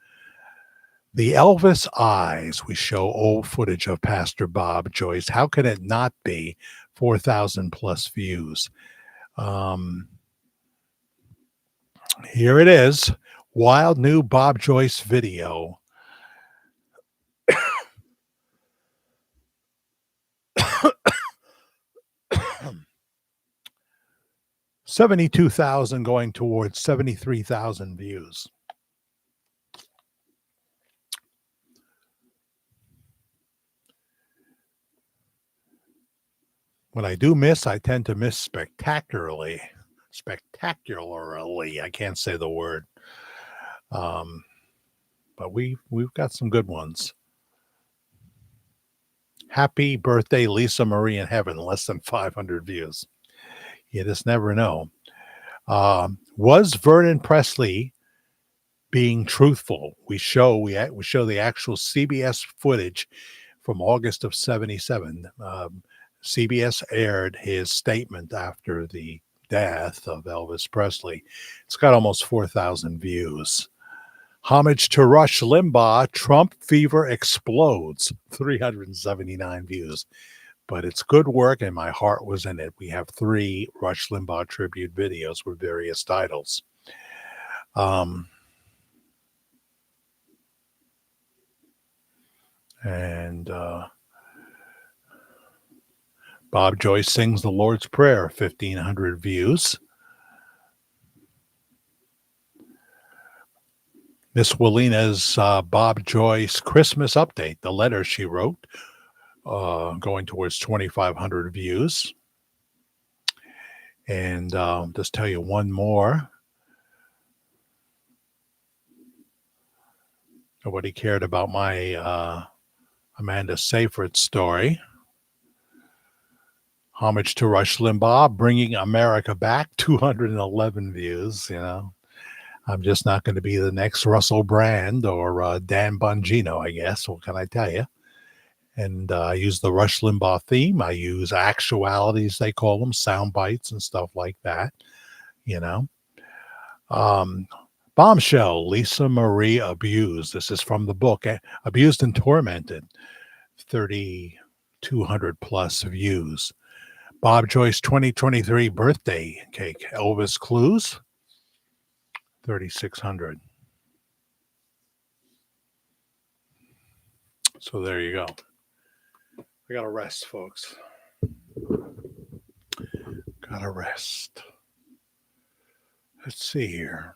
The Elvis Eyes. We show old footage of Pastor Bob Joyce. How can it not be 4,000 plus views? Here it is. Wild new Bob Joyce video. 72,000 going towards 73,000 views. When I do miss, I tend to miss spectacularly. Spectacularly. I can't say the word. But we've got some good ones. Happy birthday, Lisa Marie in Heaven. Less than 500 views. You just never know. Was Vernon Presley being truthful? We show the actual CBS footage from August of 77. CBS aired his statement after the death of Elvis Presley. It's got almost 4,000 views. Homage to Rush Limbaugh, Trump fever explodes, 379 views. But it's good work, and my heart was in it. We have 3 Rush Limbaugh tribute videos with various titles. Bob Joyce sings the Lord's Prayer, 1,500 views. Miss Willina's Bob Joyce Christmas update, the letter she wrote, going towards 2,500 views. And just tell you one more. Nobody cared about my Amanda Seyfried story. Homage to Rush Limbaugh, Bringing America Back, 211 views, you know. I'm just not going to be the next Russell Brand or Dan Bongino, I guess. What can I tell you? And I use the Rush Limbaugh theme. I use actualities, they call them, sound bites and stuff like that, you know. Um, Bombshell, Lisa Marie Abused. This is from the book, Abused and Tormented, 3,200 plus views. Bob Joyce 2023 birthday cake, Elvis Clues, 3,600. So there you go. I got to rest, folks. Got to rest. Let's see here.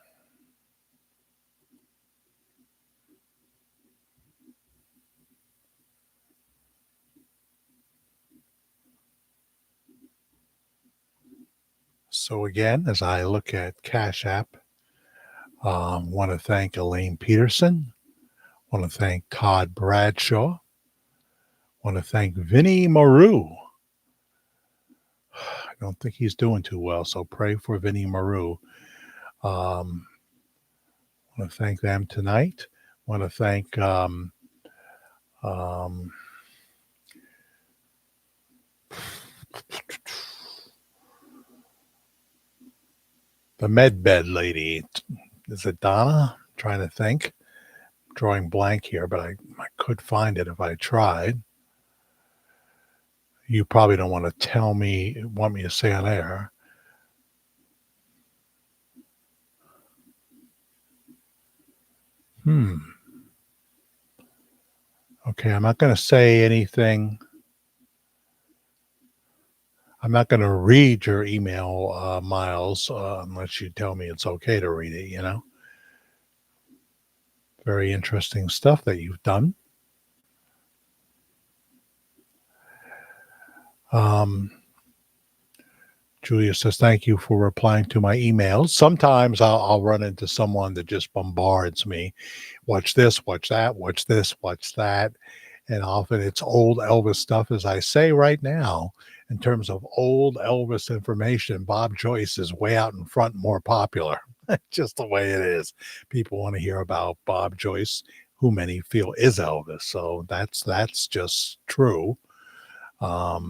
So again, as I look at Cash App, want to thank Elaine Peterson. Want to thank Todd Bradshaw. Want to thank Vinny Maru. I don't think he's doing too well, so pray for Vinny Maru. Want to thank them tonight. Want to thank the med bed lady. Is it Donna? I'm trying to think. Drawing blank here, but I could find it if I tried. You probably don't want to want me to say on air. Okay, I'm not going to say anything. I'm not going to read your email, Miles, unless you tell me it's okay to read it, you know? Very interesting stuff that you've done. Julia says, thank you for replying to my emails. Sometimes I'll run into someone that just bombards me. Watch this, watch that, watch this, watch that. And often it's old Elvis stuff, as I say right now. In terms of old Elvis information, Bob Joyce is way out in front, more popular. Just the way it is. People want to hear about Bob Joyce, who many feel is Elvis. So that's just true. Or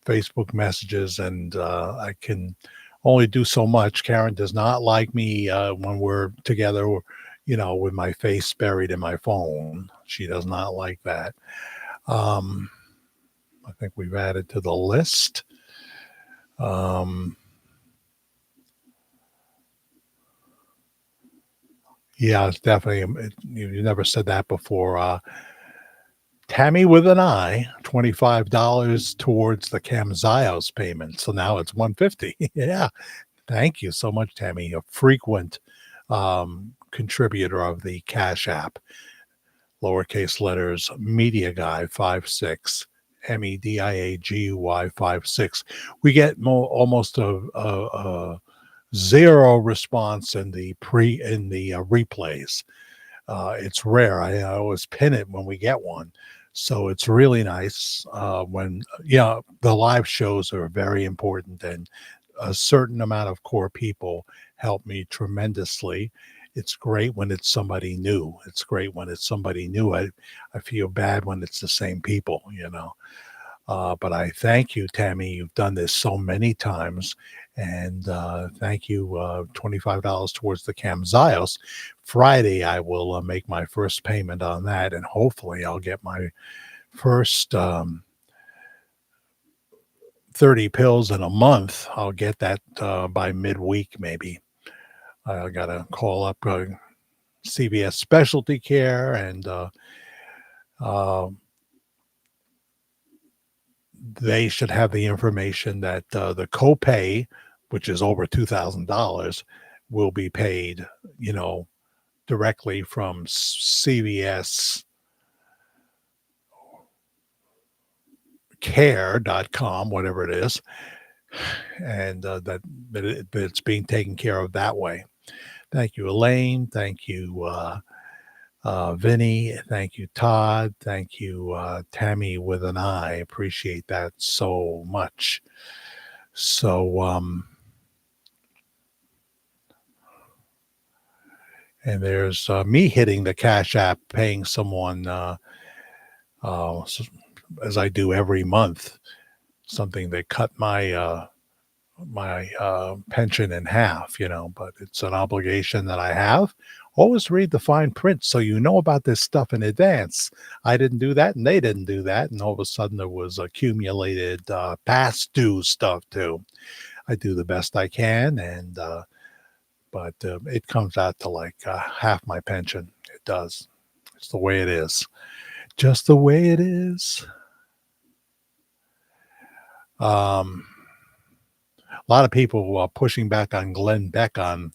Facebook messages, and I can only do so much. Karen does not like me when we're together, with my face buried in my phone. She does not like that. I think we've added to the list. Yeah, it's definitely. You never said that before. Tammy with an I, $25 towards the Camzios payment. So now it's $150. Yeah. Thank you so much, Tammy. A frequent contributor of the Cash App. Lowercase letters, Media Guy 56, MEDIAGUY 56. We get almost a zero response in the replays. It's rare. I always pin it when we get one. So it's really nice when the live shows are very important, and a certain amount of core people help me tremendously. It's great when it's somebody new. I feel bad when it's the same people, but I thank you, Tammy. You've done this so many times. And thank you, $25 towards the Camzios. Friday, I will make my first payment on that, and hopefully I'll get my first 30 pills in a month. I'll get that by midweek, maybe. I got to call up CVS Specialty Care, and they should have the information that the copay, which is over $2,000, will be paid, directly from CVS care.com, whatever it is, and that it's being taken care of that way. Thank you, Elaine. Thank you, Vinny. Thank you, Todd. Thank you, Tammy with an I. Appreciate that so much. So And there's me hitting the Cash App, paying someone, as I do every month, something that cut my pension in half, but it's an obligation that I have. Always read the fine print so you know about this stuff in advance. I didn't do that, and they didn't do that, and all of a sudden there was accumulated past due stuff too. I do the best I can, and but it comes out to like half my pension. It does. It's the way it is. Just the way it is. Um, a lot of people pushing back on Glenn Beck on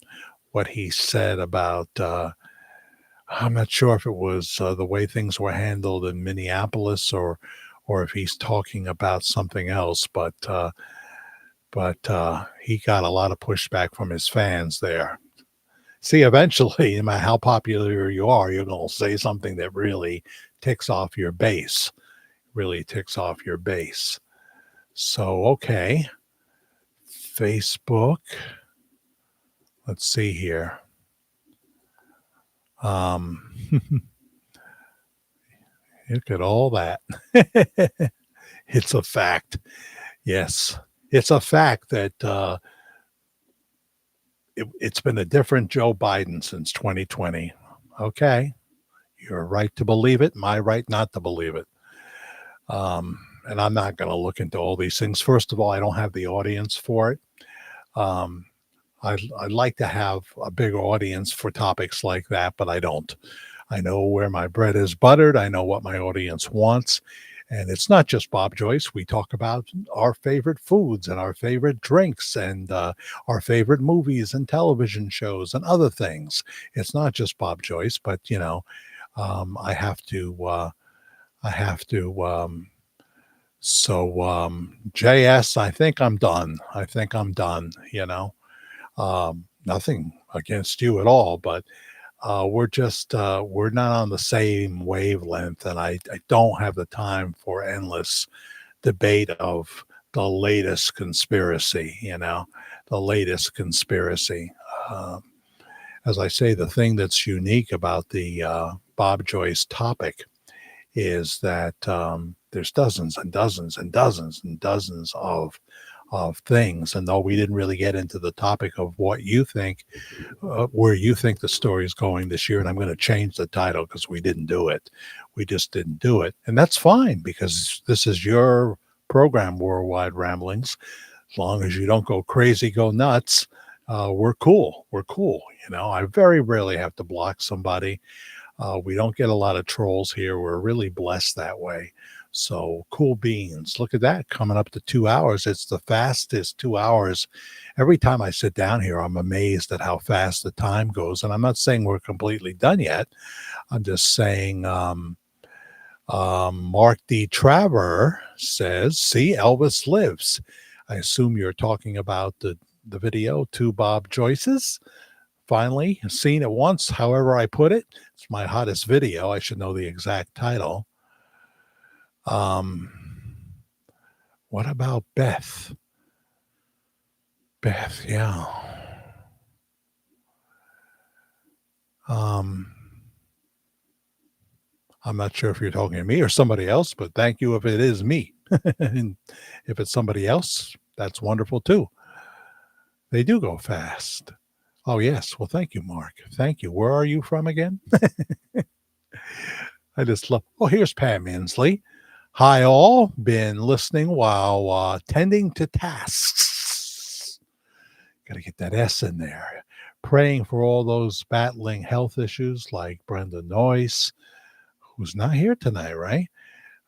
what he said about. I'm not sure if it was the way things were handled in Minneapolis, or if he's talking about something else. But he got a lot of pushback from his fans there. See, eventually, no matter how popular you are, you're going to say something that really ticks off your base. Really ticks off your base. So, okay. Facebook. Let's see here. Look at all that. It's a fact. Yes. It's a fact that it's been a different Joe Biden since 2020. Okay. You're right to believe it. My right not to believe it. And I'm not going to look into all these things. First of all, I don't have the audience for it. I'd like to have a bigger audience for topics like that, but I don't. I know where my bread is buttered. I know what my audience wants. And it's not just Bob Joyce. We talk about our favorite foods and our favorite drinks and our favorite movies and television shows and other things. It's not just Bob Joyce, but I have to. JS, I think I'm done. Nothing against you at all, but we're not on the same wavelength, and I don't have the time for endless debate of the latest conspiracy. The latest conspiracy. As I say, the thing that's unique about the Bob Joyce topic is that there's dozens and dozens and dozens and dozens of things. And though we didn't really get into the topic of what you think, where you think the story is going this year, and I'm going to change the title because we didn't do it. We just didn't do it. And that's fine because this is your program, Worldwide Ramblings. As long as you don't go crazy, go nuts, we're cool. We're cool. I very rarely have to block somebody. We don't get a lot of trolls here. We're really blessed that way. So cool beans. Look at that, coming up to 2 hours. It's the fastest 2 hours. Every time I sit down here, I'm amazed at how fast the time goes. And I'm not saying we're completely done yet. I'm just saying Mark D. Traver says, see, Elvis lives. I assume you're talking about the video, Two Bob Joyces. Finally seen it once, however I put it. It's my hottest video. I should know the exact title. What about Beth? Beth, yeah. I'm not sure if you're talking to me or somebody else, but thank you if it is me. And if it's somebody else, that's wonderful too. They do go fast. Oh, yes. Well, thank you, Mark. Thank you. Where are you from again? I just love. Oh, here's Pam Inslee. Hi, all. Been listening while tending to tasks. Got to get that S in there. Praying for all those battling health issues like Brenda Noyce, who's not here tonight, right?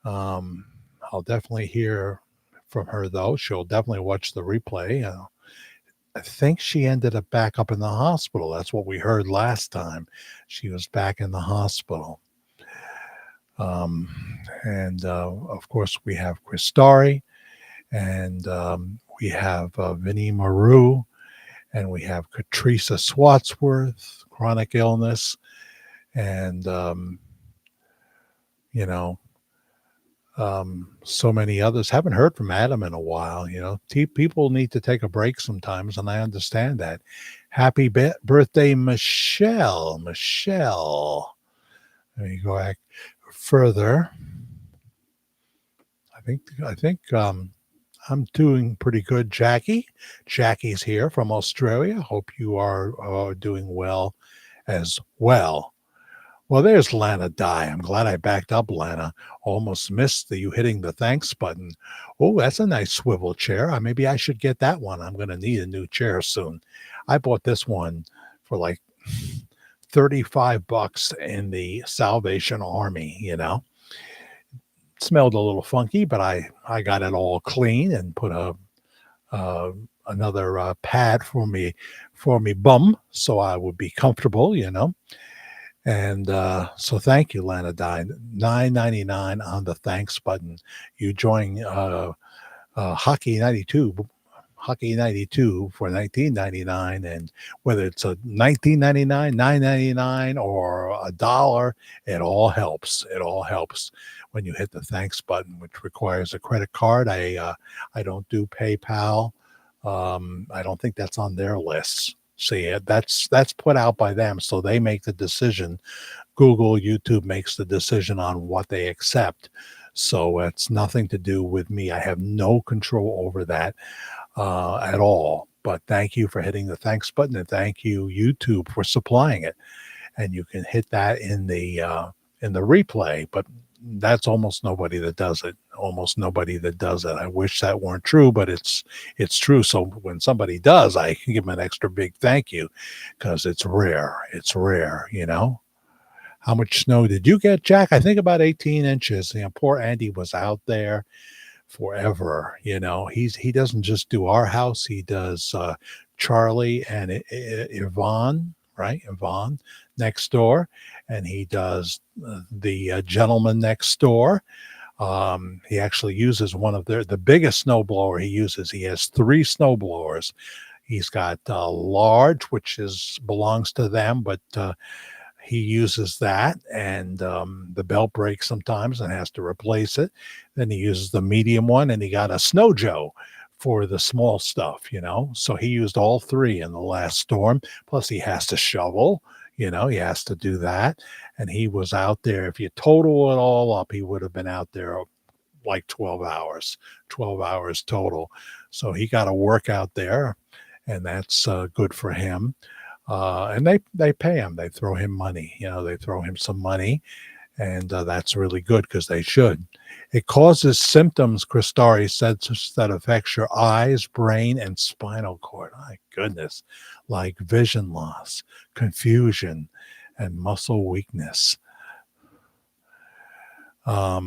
I'll definitely hear from her, though. She'll definitely watch the replay. I think she ended up back up in the hospital. That's what we heard last time. She was back in the hospital. And of course, we have Christari, and we have Vinnie Maru, and we have Katrisa Swatsworth, chronic illness, and so many others. Haven't heard from Adam in a while. People need to take a break sometimes, and I understand that. Happy birthday, Michelle. Michelle. Let me go back further. I think I'm doing pretty good, Jackie. Jackie's here from Australia. Hope you are doing well as well. Well, there's Lana Die. I'm glad I backed up, Lana. Almost missed you hitting the thanks button. Oh, that's a nice swivel chair. Maybe I should get that one. I'm going to need a new chair soon. I bought this one for like $35 in the Salvation Army, smelled a little funky, but I got it all clean and put uh, another pad for me bum so I would be comfortable. And so thank you, Lana Dine. $9.99 on the thanks button. You join Hockey 92. Hockey 92 for $19.99, and whether it's a $19.99, $9.99, or $1, it all helps. It all helps when you hit the thanks button, which requires a credit card. I don't do PayPal. I don't think that's on their lists. See, that's put out by them, so they make the decision. Google, YouTube makes the decision on what they accept. So it's nothing to do with me. I have no control over that at all. But thank you for hitting the thanks button, and thank you, YouTube, for supplying it. And you can hit that in the replay. But that's almost nobody that does it. Almost nobody that does it. I wish that weren't true, but it's true. So when somebody does, I can give them an extra big thank you because it's rare. It's rare. How much snow did you get, Jack? I think about 18 inches. Poor Andy was out there forever. He doesn't just do our house. He does Charlie and Yvonne, right? Yvonne next door. And he does the gentleman next door. He actually uses one of the biggest snowblower he uses. He has 3 snowblowers. He's got large, which belongs to them, but he uses that, and the belt breaks sometimes and has to replace it. Then he uses the medium one, and he got a Snow Joe for the small stuff. So he used all 3 in the last storm. Plus, he has to shovel. He has to do that. And he was out there. If you total it all up, he would have been out there like 12 hours total. So he got to work out there, and that's good for him. And they pay him. They throw him money. They throw him some money, and that's really good because they should. It causes symptoms, Christari said, that affects your eyes, brain, and spinal cord. My goodness, like vision loss, confusion, and muscle weakness. Yeah,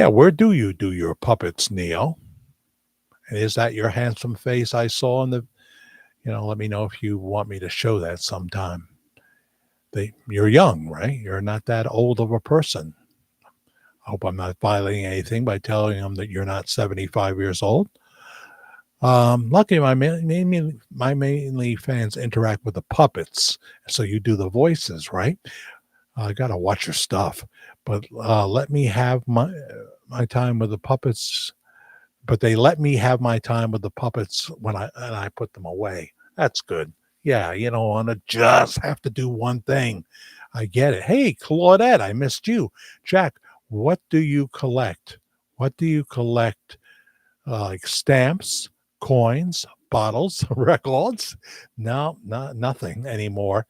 where do you do your puppets, Neil? And is that your handsome face I saw in the, let me know if you want me to show that sometime. You're young, right? You're not that old of a person. I hope I'm not violating anything by telling them that you're not 75 years old. Luckily, my mainly fans interact with the puppets, so you do the voices, right? I gotta watch your stuff, but let me have my time with the puppets. But they let me have my time with the puppets when I put them away. That's good. Yeah, you don't want to just have to do one thing. I get it. Hey, Claudette, I missed you. Jack, what do you collect? What do you collect? Like stamps, coins, bottles, records? No, nothing anymore.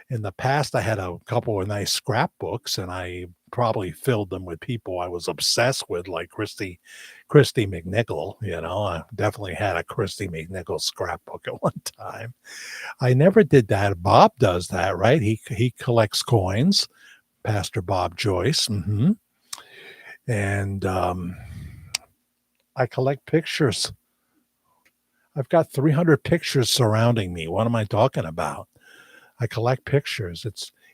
In the past, I had a couple of nice scrapbooks, and I probably filled them with people I was obsessed with, like Christy McNichol. I definitely had a Christy McNichol scrapbook at one time. I never did that. Bob does that, right? He collects coins. Pastor Bob Joyce. And I collect pictures. I've got 300 pictures surrounding me. What am I talking about? I collect pictures.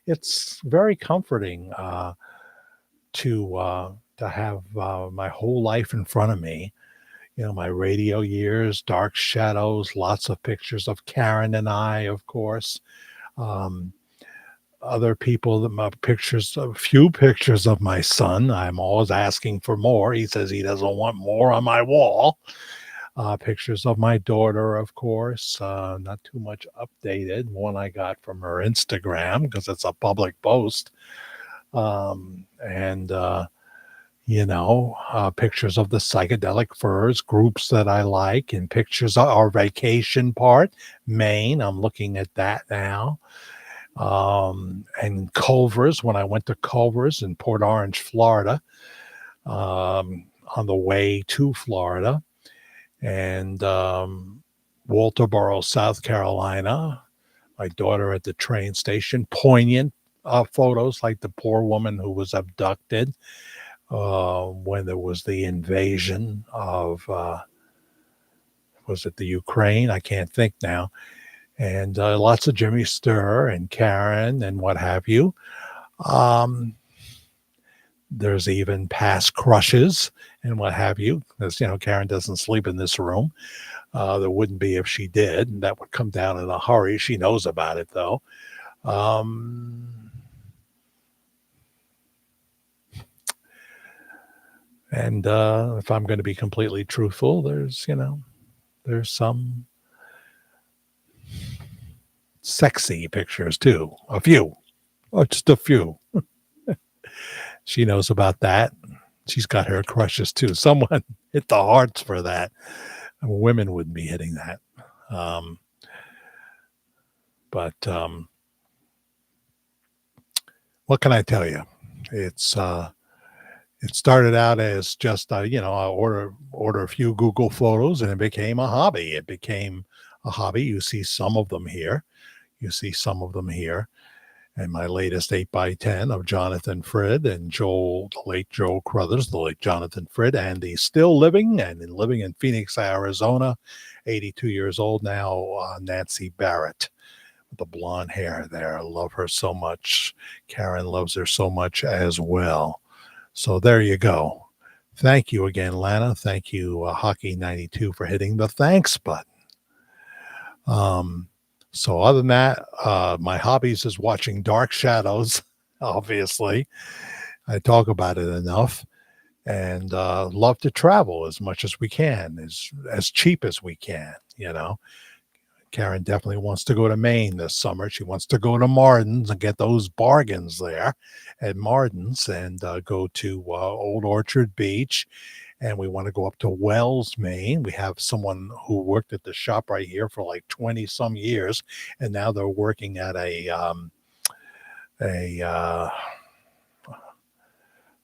It's very comforting to have my whole life in front of me. My radio years, Dark Shadows, lots of pictures of Karen and I, of course. Um, other people that my pictures, a few pictures of my son. I'm always asking for more. He says he doesn't want more on my wall. Pictures of my daughter, of course, not too much updated. One I got from her Instagram because it's a public post. And pictures of the psychedelic furs groups that I like, and pictures of our vacation part, Maine. I'm looking at that now. And Culver's, when I went to Culver's in Port Orange, Florida, on the way to Florida, and Walterboro, South Carolina, my daughter at the train station, poignant photos like the poor woman who was abducted when there was the invasion of, was it the Ukraine? I can't think now. And lots of Jimmy Sturr and Karen and what have you. There's even past crushes and what have you. As Karen doesn't sleep in this room. There wouldn't be if she did, and that would come down in a hurry. She knows about it, though. And if I'm going to be completely truthful, there's some sexy pictures too. A few, just a few. She knows about that. She's got her crushes too. Someone hit the hearts for that. Women wouldn't be hitting that. But what can I tell you? It started out as just I order a few Google photos, and it became a hobby. You see some of them here. And my latest 8x10 of Jonathan Frid and the late Joel Crothers, the late Jonathan Frid, and he's still living in Phoenix, Arizona, 82 years old now, Nancy Barrett, with the blonde hair there. I love her so much. Karen loves her so much as well. So there you go. Thank you again, Lana. Thank you, Hockey 92, for hitting the thanks button. So other than that, my hobbies is watching Dark Shadows, obviously. I talk about it enough. And love to travel as much as we can, as cheap as we can, Karen definitely wants to go to Maine this summer. She wants to go to Martin's and get those bargains there at Martin's, and go to Old Orchard Beach. And we want to go up to Wells, Maine. We have someone who worked at the shop right here for like 20 some years. And now they're working at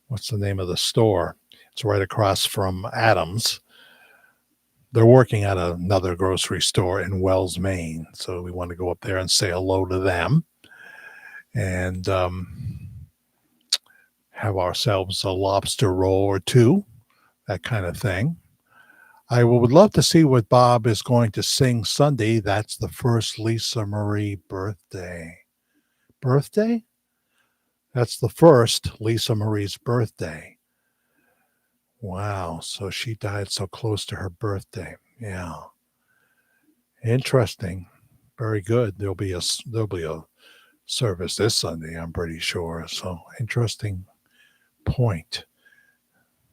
what's the name of the store? It's right across from Adams. They're working at another grocery store in Wells, Maine. So we want to go up there and say hello to them, and have ourselves a lobster roll or two, that kind of thing. I would love to see what Bob is going to sing Sunday. That's the first Lisa Marie birthday. Birthday? That's the first Lisa Marie's birthday. Wow. So she died so close to her birthday. Yeah. Interesting. Very good. There'll be a service this Sunday, I'm pretty sure. So interesting point.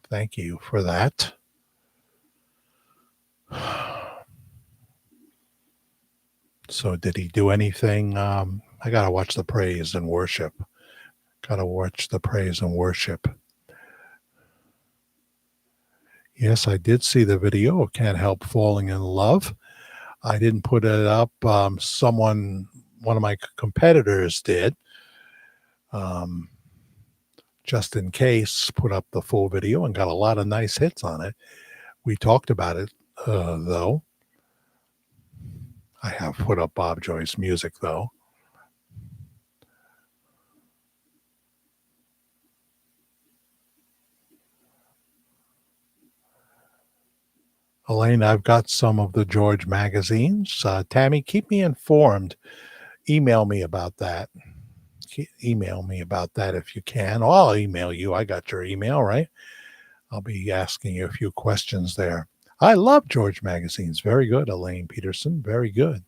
Thank you for that. So did he do anything? I got to watch the praise and worship. Yes, I did see the video. Can't help falling in love. I didn't put it up. One of my competitors did. Just in case, put up the full video and got a lot of nice hits on it. We talked about it, though. I have put up Bob Joyce music, though. Elaine, I've got some of the George magazines. Tammy, keep me informed. Email me about that. Email me about that if you can. Or I'll email you. I got your email, right? I'll be asking you a few questions there. I love George magazines. Very good, Elaine Peterson. Very good.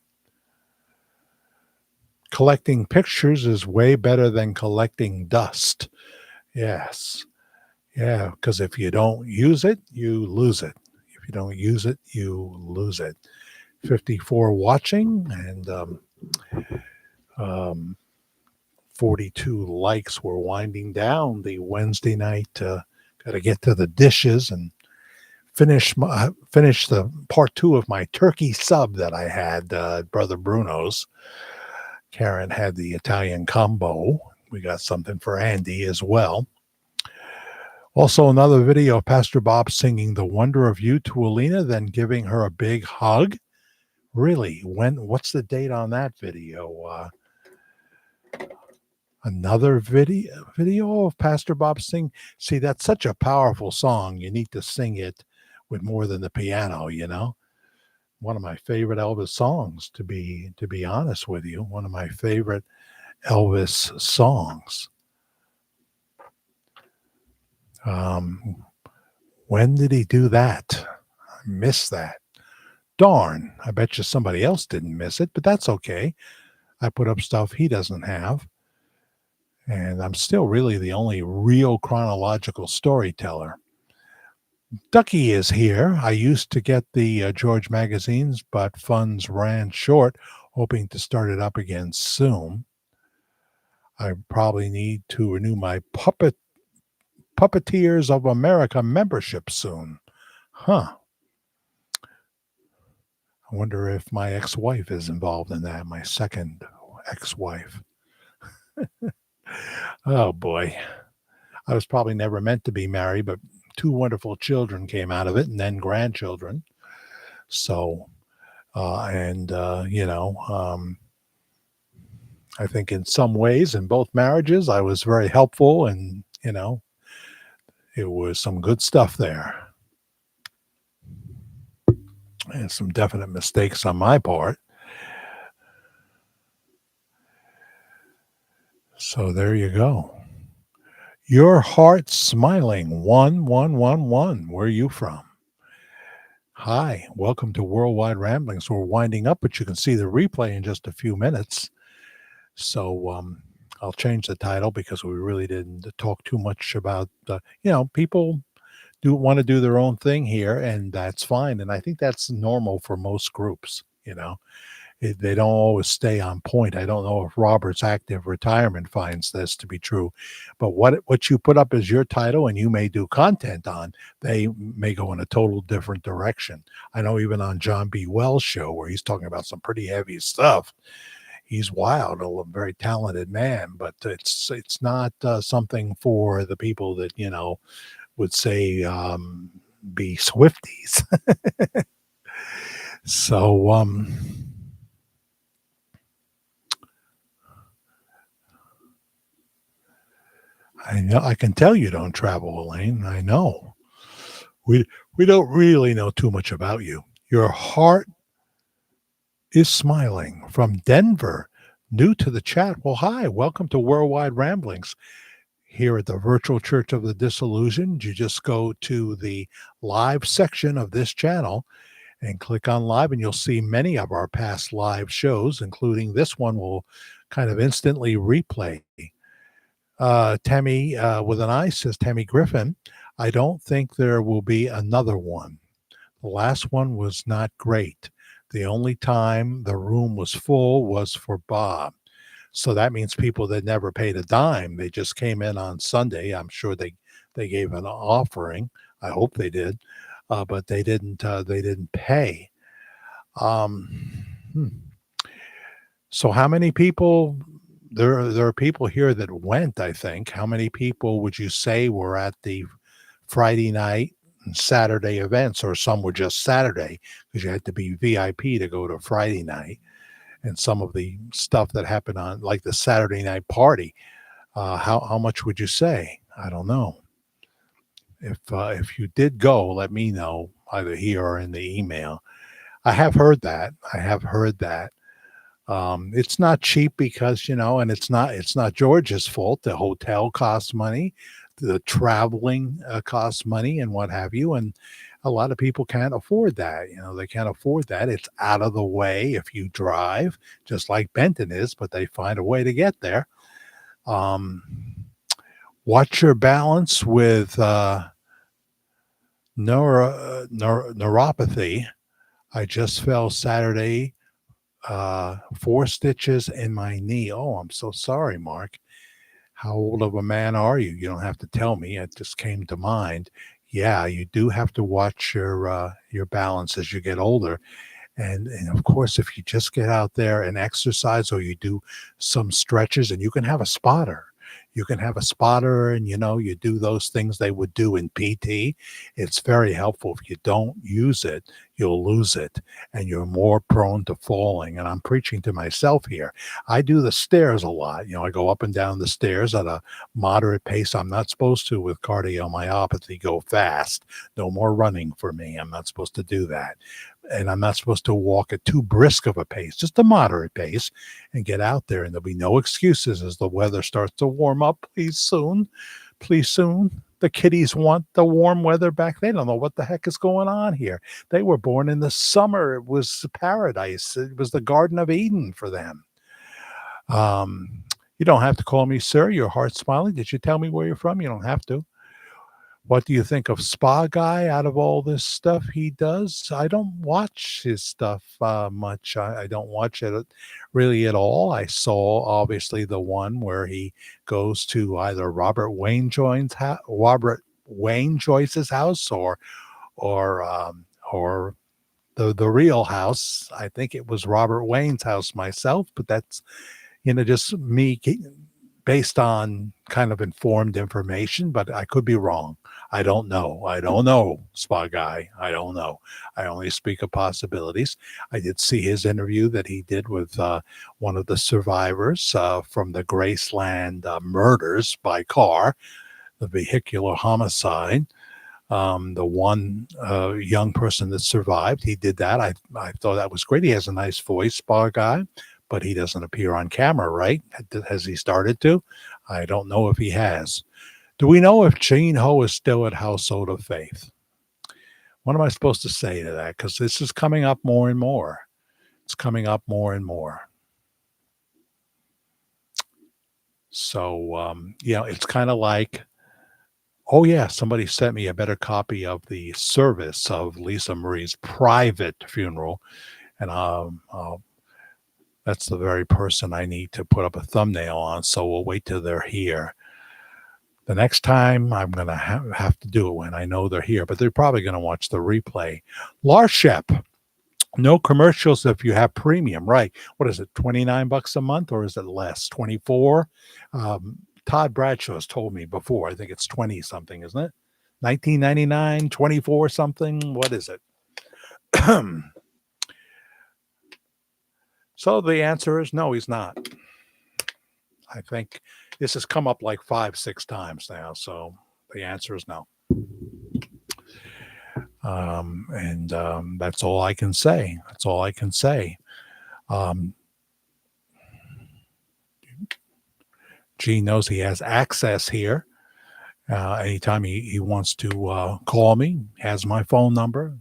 Collecting pictures is way better than collecting dust. Yes. Yeah, because if you don't use it, you lose it. If you don't use it, you lose it. 54 watching and um, 42 likes. We're winding down the Wednesday night. Got to get to the dishes and finish the part two of my turkey sub that I had at Brother Bruno's. Karen had the Italian combo. We got something for Andy as well. Also, another video of Pastor Bob singing "The Wonder of You" to Alina, then giving her a big hug. Really? What's the date on that video? Another video of Pastor Bob sing. See, that's such a powerful song. You need to sing it with more than the piano, you know. One of my favorite Elvis songs, to be honest with you. One of my favorite Elvis songs. When did he do that? I missed that. Darn. I bet you somebody else didn't miss it, but that's okay. I put up stuff he doesn't have. And I'm still really the only real chronological storyteller. Ducky is here. I used to get the George magazines, but funds ran short, hoping to start it up again soon. I probably need to renew my Puppeteers of America membership soon. Huh. I wonder if my ex-wife is involved in that, my second ex-wife. Oh, boy. I was probably never meant to be married, but 2 wonderful children came out of it, and then grandchildren. So, I think in some ways, in both marriages, I was very helpful, and, it was some good stuff there. And some definite mistakes on my part. So there you go. Your heart smiling 1111. Where are you from? Hi, welcome to Worldwide Ramblings. We're winding up, but you can see the replay in just a few minutes. So I'll change the title because we really didn't talk too much about, people do want to do their own thing here, and that's fine. And I think that's normal for most groups, They don't always stay on point. I don't know if Robert's Active Retirement finds this to be true, but what you put up as your title and you may do content on, they may go in a total different direction. I know even on John B. Wells' show, where he's talking about some pretty heavy stuff, he's wild, a very talented man, but it's not something for the people that, would say be Swifties. So, I know I can tell you don't travel, Elaine. I know. We don't really know too much about you. Your heart is smiling from Denver. New to the chat. Well, hi, welcome to Worldwide Ramblings. Here at the Virtual Church of the Disillusioned, you just go to the live section of this channel and click on live, and you'll see many of our past live shows, including this one will kind of instantly replay. Tammy with an I says, Tammy Griffin, I don't think there will be another one. The last one was not great. The only time the room was full was for Bob. So that means people that never paid a dime. They just came in on Sunday. I'm sure they gave an offering. I hope they did, but they didn't pay. So how many people? There are people here that went, I think. How many people would you say were at the Friday night and Saturday events, or some were just Saturday because you had to be VIP to go to Friday night? And some of the stuff that happened on like the Saturday night party, how much would you say? I don't know. If you did go, let me know either here or in the email. I have heard that. It's not cheap because, and it's not George's fault. The hotel costs money, the traveling costs money, and what have you. And A lot of people can't afford that. They can't afford that. It's out of the way if you drive, just like Benton is, but they find a way to get there. Um, watch your balance with neuropathy. I just fell Saturday, 4 stitches in my knee. Oh, I'm so sorry, Mark. How old of a man are you? You don't have to tell me. It just came to mind. Yeah, you do have to watch your balance as you get older. And of course, if you just get out there and exercise or you do some stretches, and you can have a spotter. You can have a spotter and you do those things they would do in PT. It's very helpful. If you don't use it, you'll lose it and you're more prone to falling. And I'm preaching to myself here. I do the stairs a lot. I go up and down the stairs at a moderate pace. I'm not supposed to, with cardiomyopathy, go fast. No more running for me. I'm not supposed to do that. And I'm not supposed to walk at too brisk of a pace, just a moderate pace, and get out there. And there'll be no excuses as the weather starts to warm up. Please soon. Please soon. The kiddies want the warm weather back. They don't know what the heck is going on here. They were born in the summer. It was paradise. It was the Garden of Eden for them. You don't have to call me sir. Your heart's smiling. Did you tell me where you're from? You don't have to. What do you think of Spa Guy out of all this stuff he does? I don't watch his stuff much. I don't watch it really at all. I saw obviously the one where he goes to either Robert Wayne Joyce's house or the real house. I think it was Robert Wayne's house myself, but that's just me based on kind of informed information, but I could be wrong. I don't know, Spa Guy. I don't know. I only speak of possibilities. I did see his interview that he did with one of the survivors from the Graceland murders by car, the vehicular homicide. The one young person that survived, he did that. I thought that was great. He has a nice voice, Spa Guy, but he doesn't appear on camera, right? Has he started to? I don't know if he has. Do we know if Gene Ho is still at Household of Faith? What am I supposed to say to that? Because this is coming up more and more. It's coming up more and more. So, it's kind of like, oh, yeah, somebody sent me a better copy of the service of Lisa Marie's private funeral. And that's the very person I need to put up a thumbnail on. So we'll wait till they're here. The next time I'm going to have to do it when I know they're here, but they're probably going to watch the replay. Larshep, no commercials if you have premium, right? What is it, $29 a month, or is it less, 24? Todd Bradshaw has told me before. I think it's 20 something, isn't it? $19.99, 24 something. What is it? So the answer is no, he's not. I think this has come up like 5-6 times now. So the answer is no. That's all I can say. That's all I can say. Gene knows he has access here. Anytime he wants to call me, has my phone number.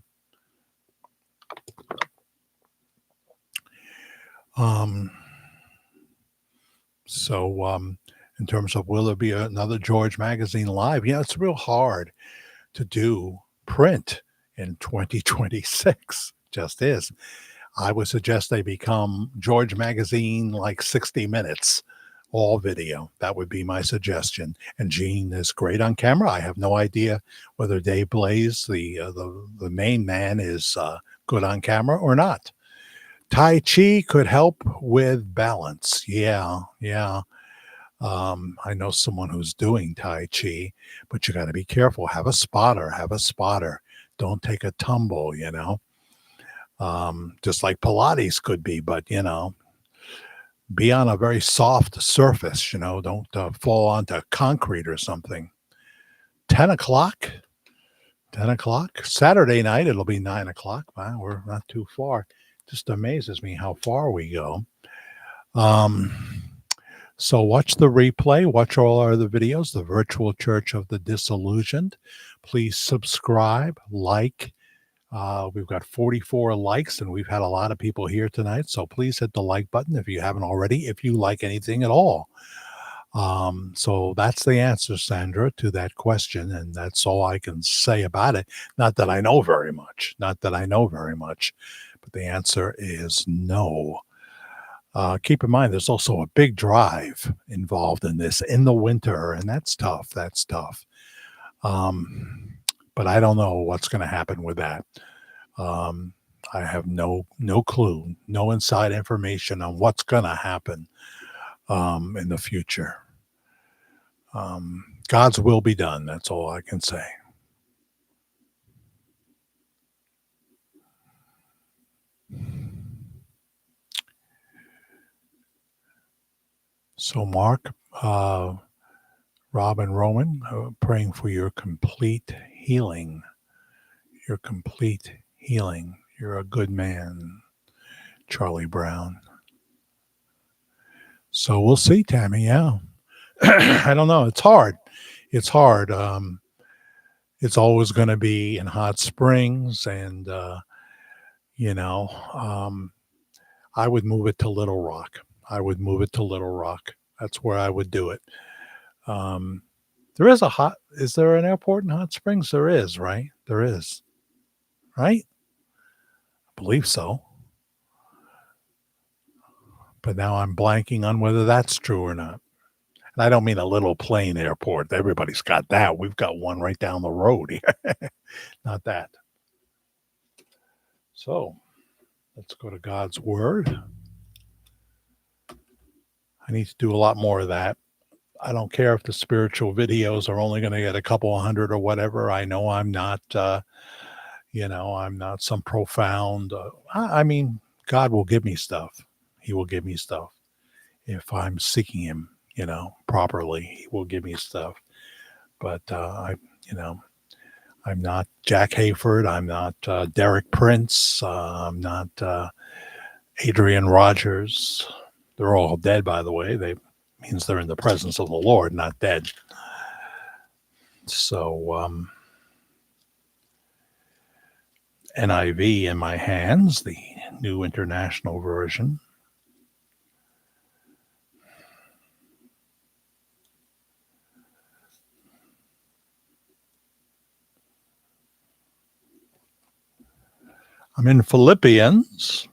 In terms of will there be another George Magazine Live? It's real hard to do print in 2026. Just is. I would suggest they become George Magazine like 60 Minutes, all video. That would be my suggestion. And Gene is great on camera. I have no idea whether Dave Blaze, the main man, is good on camera or not. Tai Chi could help with balance. Yeah. I know someone who's doing Tai Chi, but you got to be careful. Have a spotter. Don't take a tumble, just like Pilates could be, but, be on a very soft surface, don't fall onto concrete or something. 10 o'clock, Saturday night, it'll be 9 o'clock. Wow, we're not too far. Just amazes me how far we go. So watch the replay, watch all our other videos, the Virtual Church of the Disillusioned. Please subscribe, like, We've got 44 likes, and we've had a lot of people here tonight. So please hit the like button if you haven't already, if you like anything at all. So that's the answer, Sandra, to that question. And that's all I can say about it. Not that I know very much, but the answer is no. Keep in mind, there's also a big drive involved in this in the winter, and that's tough. But I don't know what's going to happen with that. I have no clue, no inside information on what's going to happen in the future. God's will be done. That's all I can say. So, Mark, Rob, and Roman, praying for your complete healing. Your complete healing. You're a good man, Charlie Brown. So we'll see, Tammy. Yeah. I don't know. It's hard. It's always going to be in Hot Springs, and I would move it to Little Rock. That's where I would do it. Is there an airport in Hot Springs? There is, right? There is, right? I believe so. But now I'm blanking on whether that's true or not. And I don't mean a little plane airport. Everybody's got that. We've got one right down the road here. Not that. So let's go to God's Word. I need to do a lot more of that. I don't care if the spiritual videos are only going to get a couple of hundred or whatever. I know I'm not, I'm not some profound. I mean, God will give me stuff. He will give me stuff if I'm seeking Him, properly. He will give me stuff. But I'm not Jack Hayford. I'm not Derek Prince. I'm not Adrian Rogers. They're all dead, by the way. They means they're in the presence of the Lord, not dead. So NIV in my hands, the New International Version. I'm in Philippians,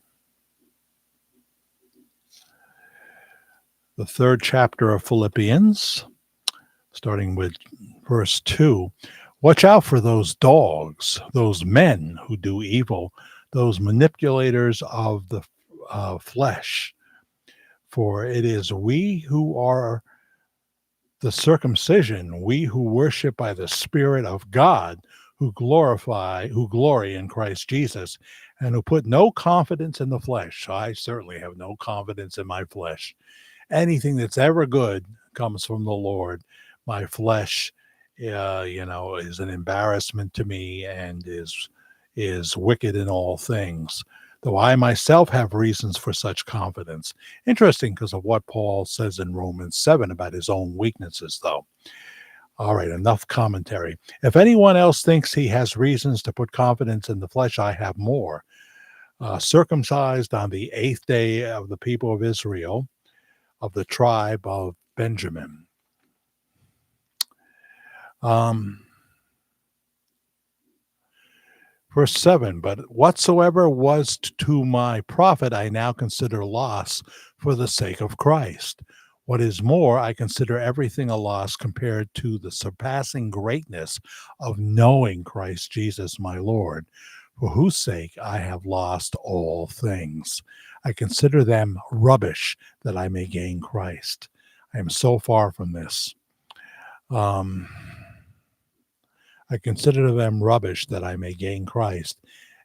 the 3rd chapter of Philippians, starting with verse 2. Watch out for those dogs, those men who do evil, those manipulators of the flesh. For it is we who are the circumcision, we who worship by the Spirit of God, who glory in Christ Jesus, and who put no confidence in the flesh. I certainly have no confidence in my flesh. Anything that's ever good comes from the Lord. My flesh, is an embarrassment to me and is wicked in all things, though I myself have reasons for such confidence. Interesting because of what Paul says in Romans 7 about his own weaknesses, though. All right, enough commentary. If anyone else thinks he has reasons to put confidence in the flesh, I have more. Circumcised on the 8th day of the people of Israel, of the tribe of Benjamin. Verse 7, but whatsoever was to my profit, I now consider loss for the sake of Christ. What is more, I consider everything a loss compared to the surpassing greatness of knowing Christ Jesus my Lord, for whose sake I have lost all things. I consider them rubbish that I may gain Christ. I am so far from this. I consider them rubbish that I may gain Christ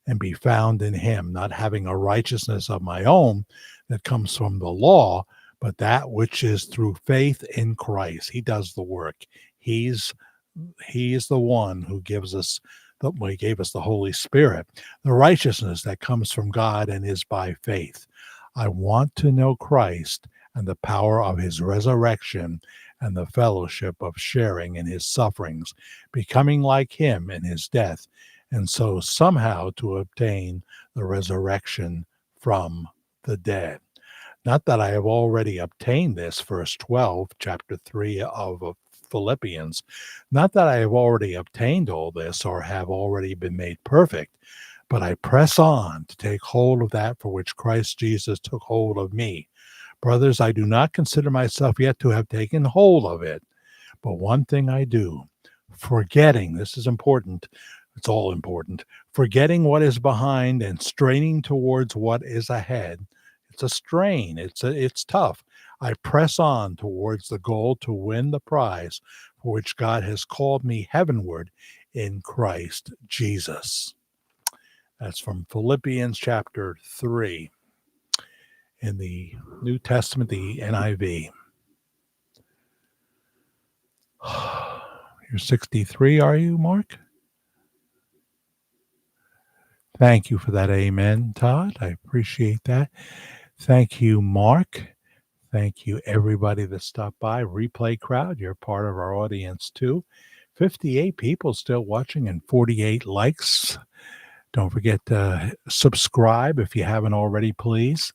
and be found in him, not having a righteousness of my own that comes from the law, but that which is through faith in Christ. He does the work. He's the one who gives us he gave us the Holy Spirit, the righteousness that comes from God and is by faith. I want to know Christ and the power of his resurrection and the fellowship of sharing in his sufferings, becoming like him in his death, and so somehow to obtain the resurrection from the dead. Not that I have already obtained this, verse 12, chapter 3 of Philippians. Not that I have already obtained all this or have already been made perfect, but I press on to take hold of that for which Christ Jesus took hold of me. Brothers, I do not consider myself yet to have taken hold of it, but one thing I do, forgetting, this is important, it's all important, forgetting what is behind and straining towards what is ahead. It's a strain, it's tough. I press on towards the goal to win the prize for which God has called me heavenward in Christ Jesus. That's from Philippians chapter 3 in the New Testament, the NIV. You're 63, are you, Mark? Thank you for that amen, Todd. I appreciate that. Thank you, Mark. Thank you, everybody that stopped by. Replay crowd, you're part of our audience too. 58 people still watching and 48 likes. Don't forget to subscribe if you haven't already, please.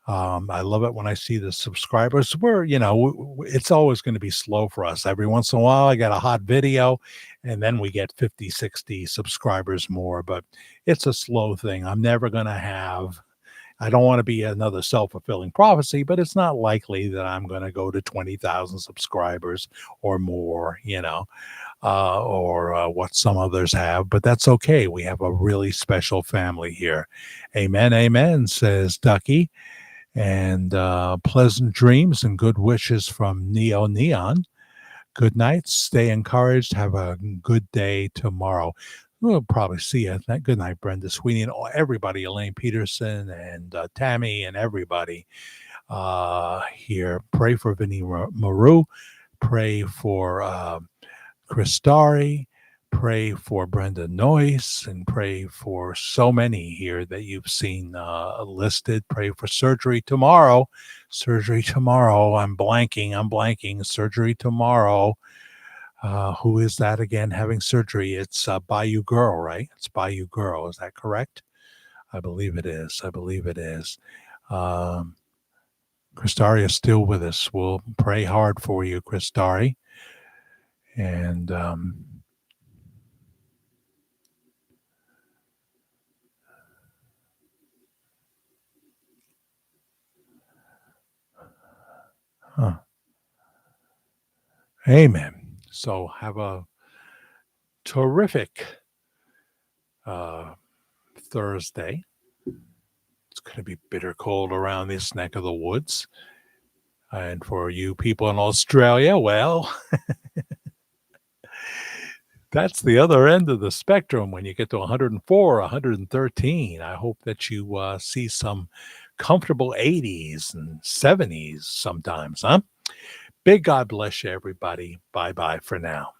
I love it when I see the subscribers. It's always going to be slow for us. Every once in a while, I got a hot video, and then we get 50, 60 subscribers more. But it's a slow thing. I'm never going to have, I don't want to be another self-fulfilling prophecy, but it's not likely that I'm going to go to 20,000 subscribers or more, or what some others have. But that's okay. We have a really special family here. Amen, amen, says Ducky. And pleasant dreams and good wishes from Neo Neon. Good night. Stay encouraged. Have a good day tomorrow. We'll probably see you. Good night, Brenda Sweeney and everybody, Elaine Peterson and Tammy and everybody here. Pray for Vinnie Maru. Pray for Chris Starry. Pray for Brenda Noyce and pray for so many here that you've seen listed. Pray for surgery tomorrow. Surgery tomorrow. I'm blanking. Surgery tomorrow. Who is that again having surgery? It's Bayou Girl, right? It's Bayou Girl. Is that correct? I believe it is. Christari is still with us. We'll pray hard for you, Christari. And amen. So have a terrific Thursday. It's going to be bitter cold around this neck of the woods. And for you people in Australia, well, that's the other end of the spectrum when you get to 104, 113. I hope that you see some comfortable 80s and 70s sometimes, huh? Big God bless you, everybody. Bye-bye for now.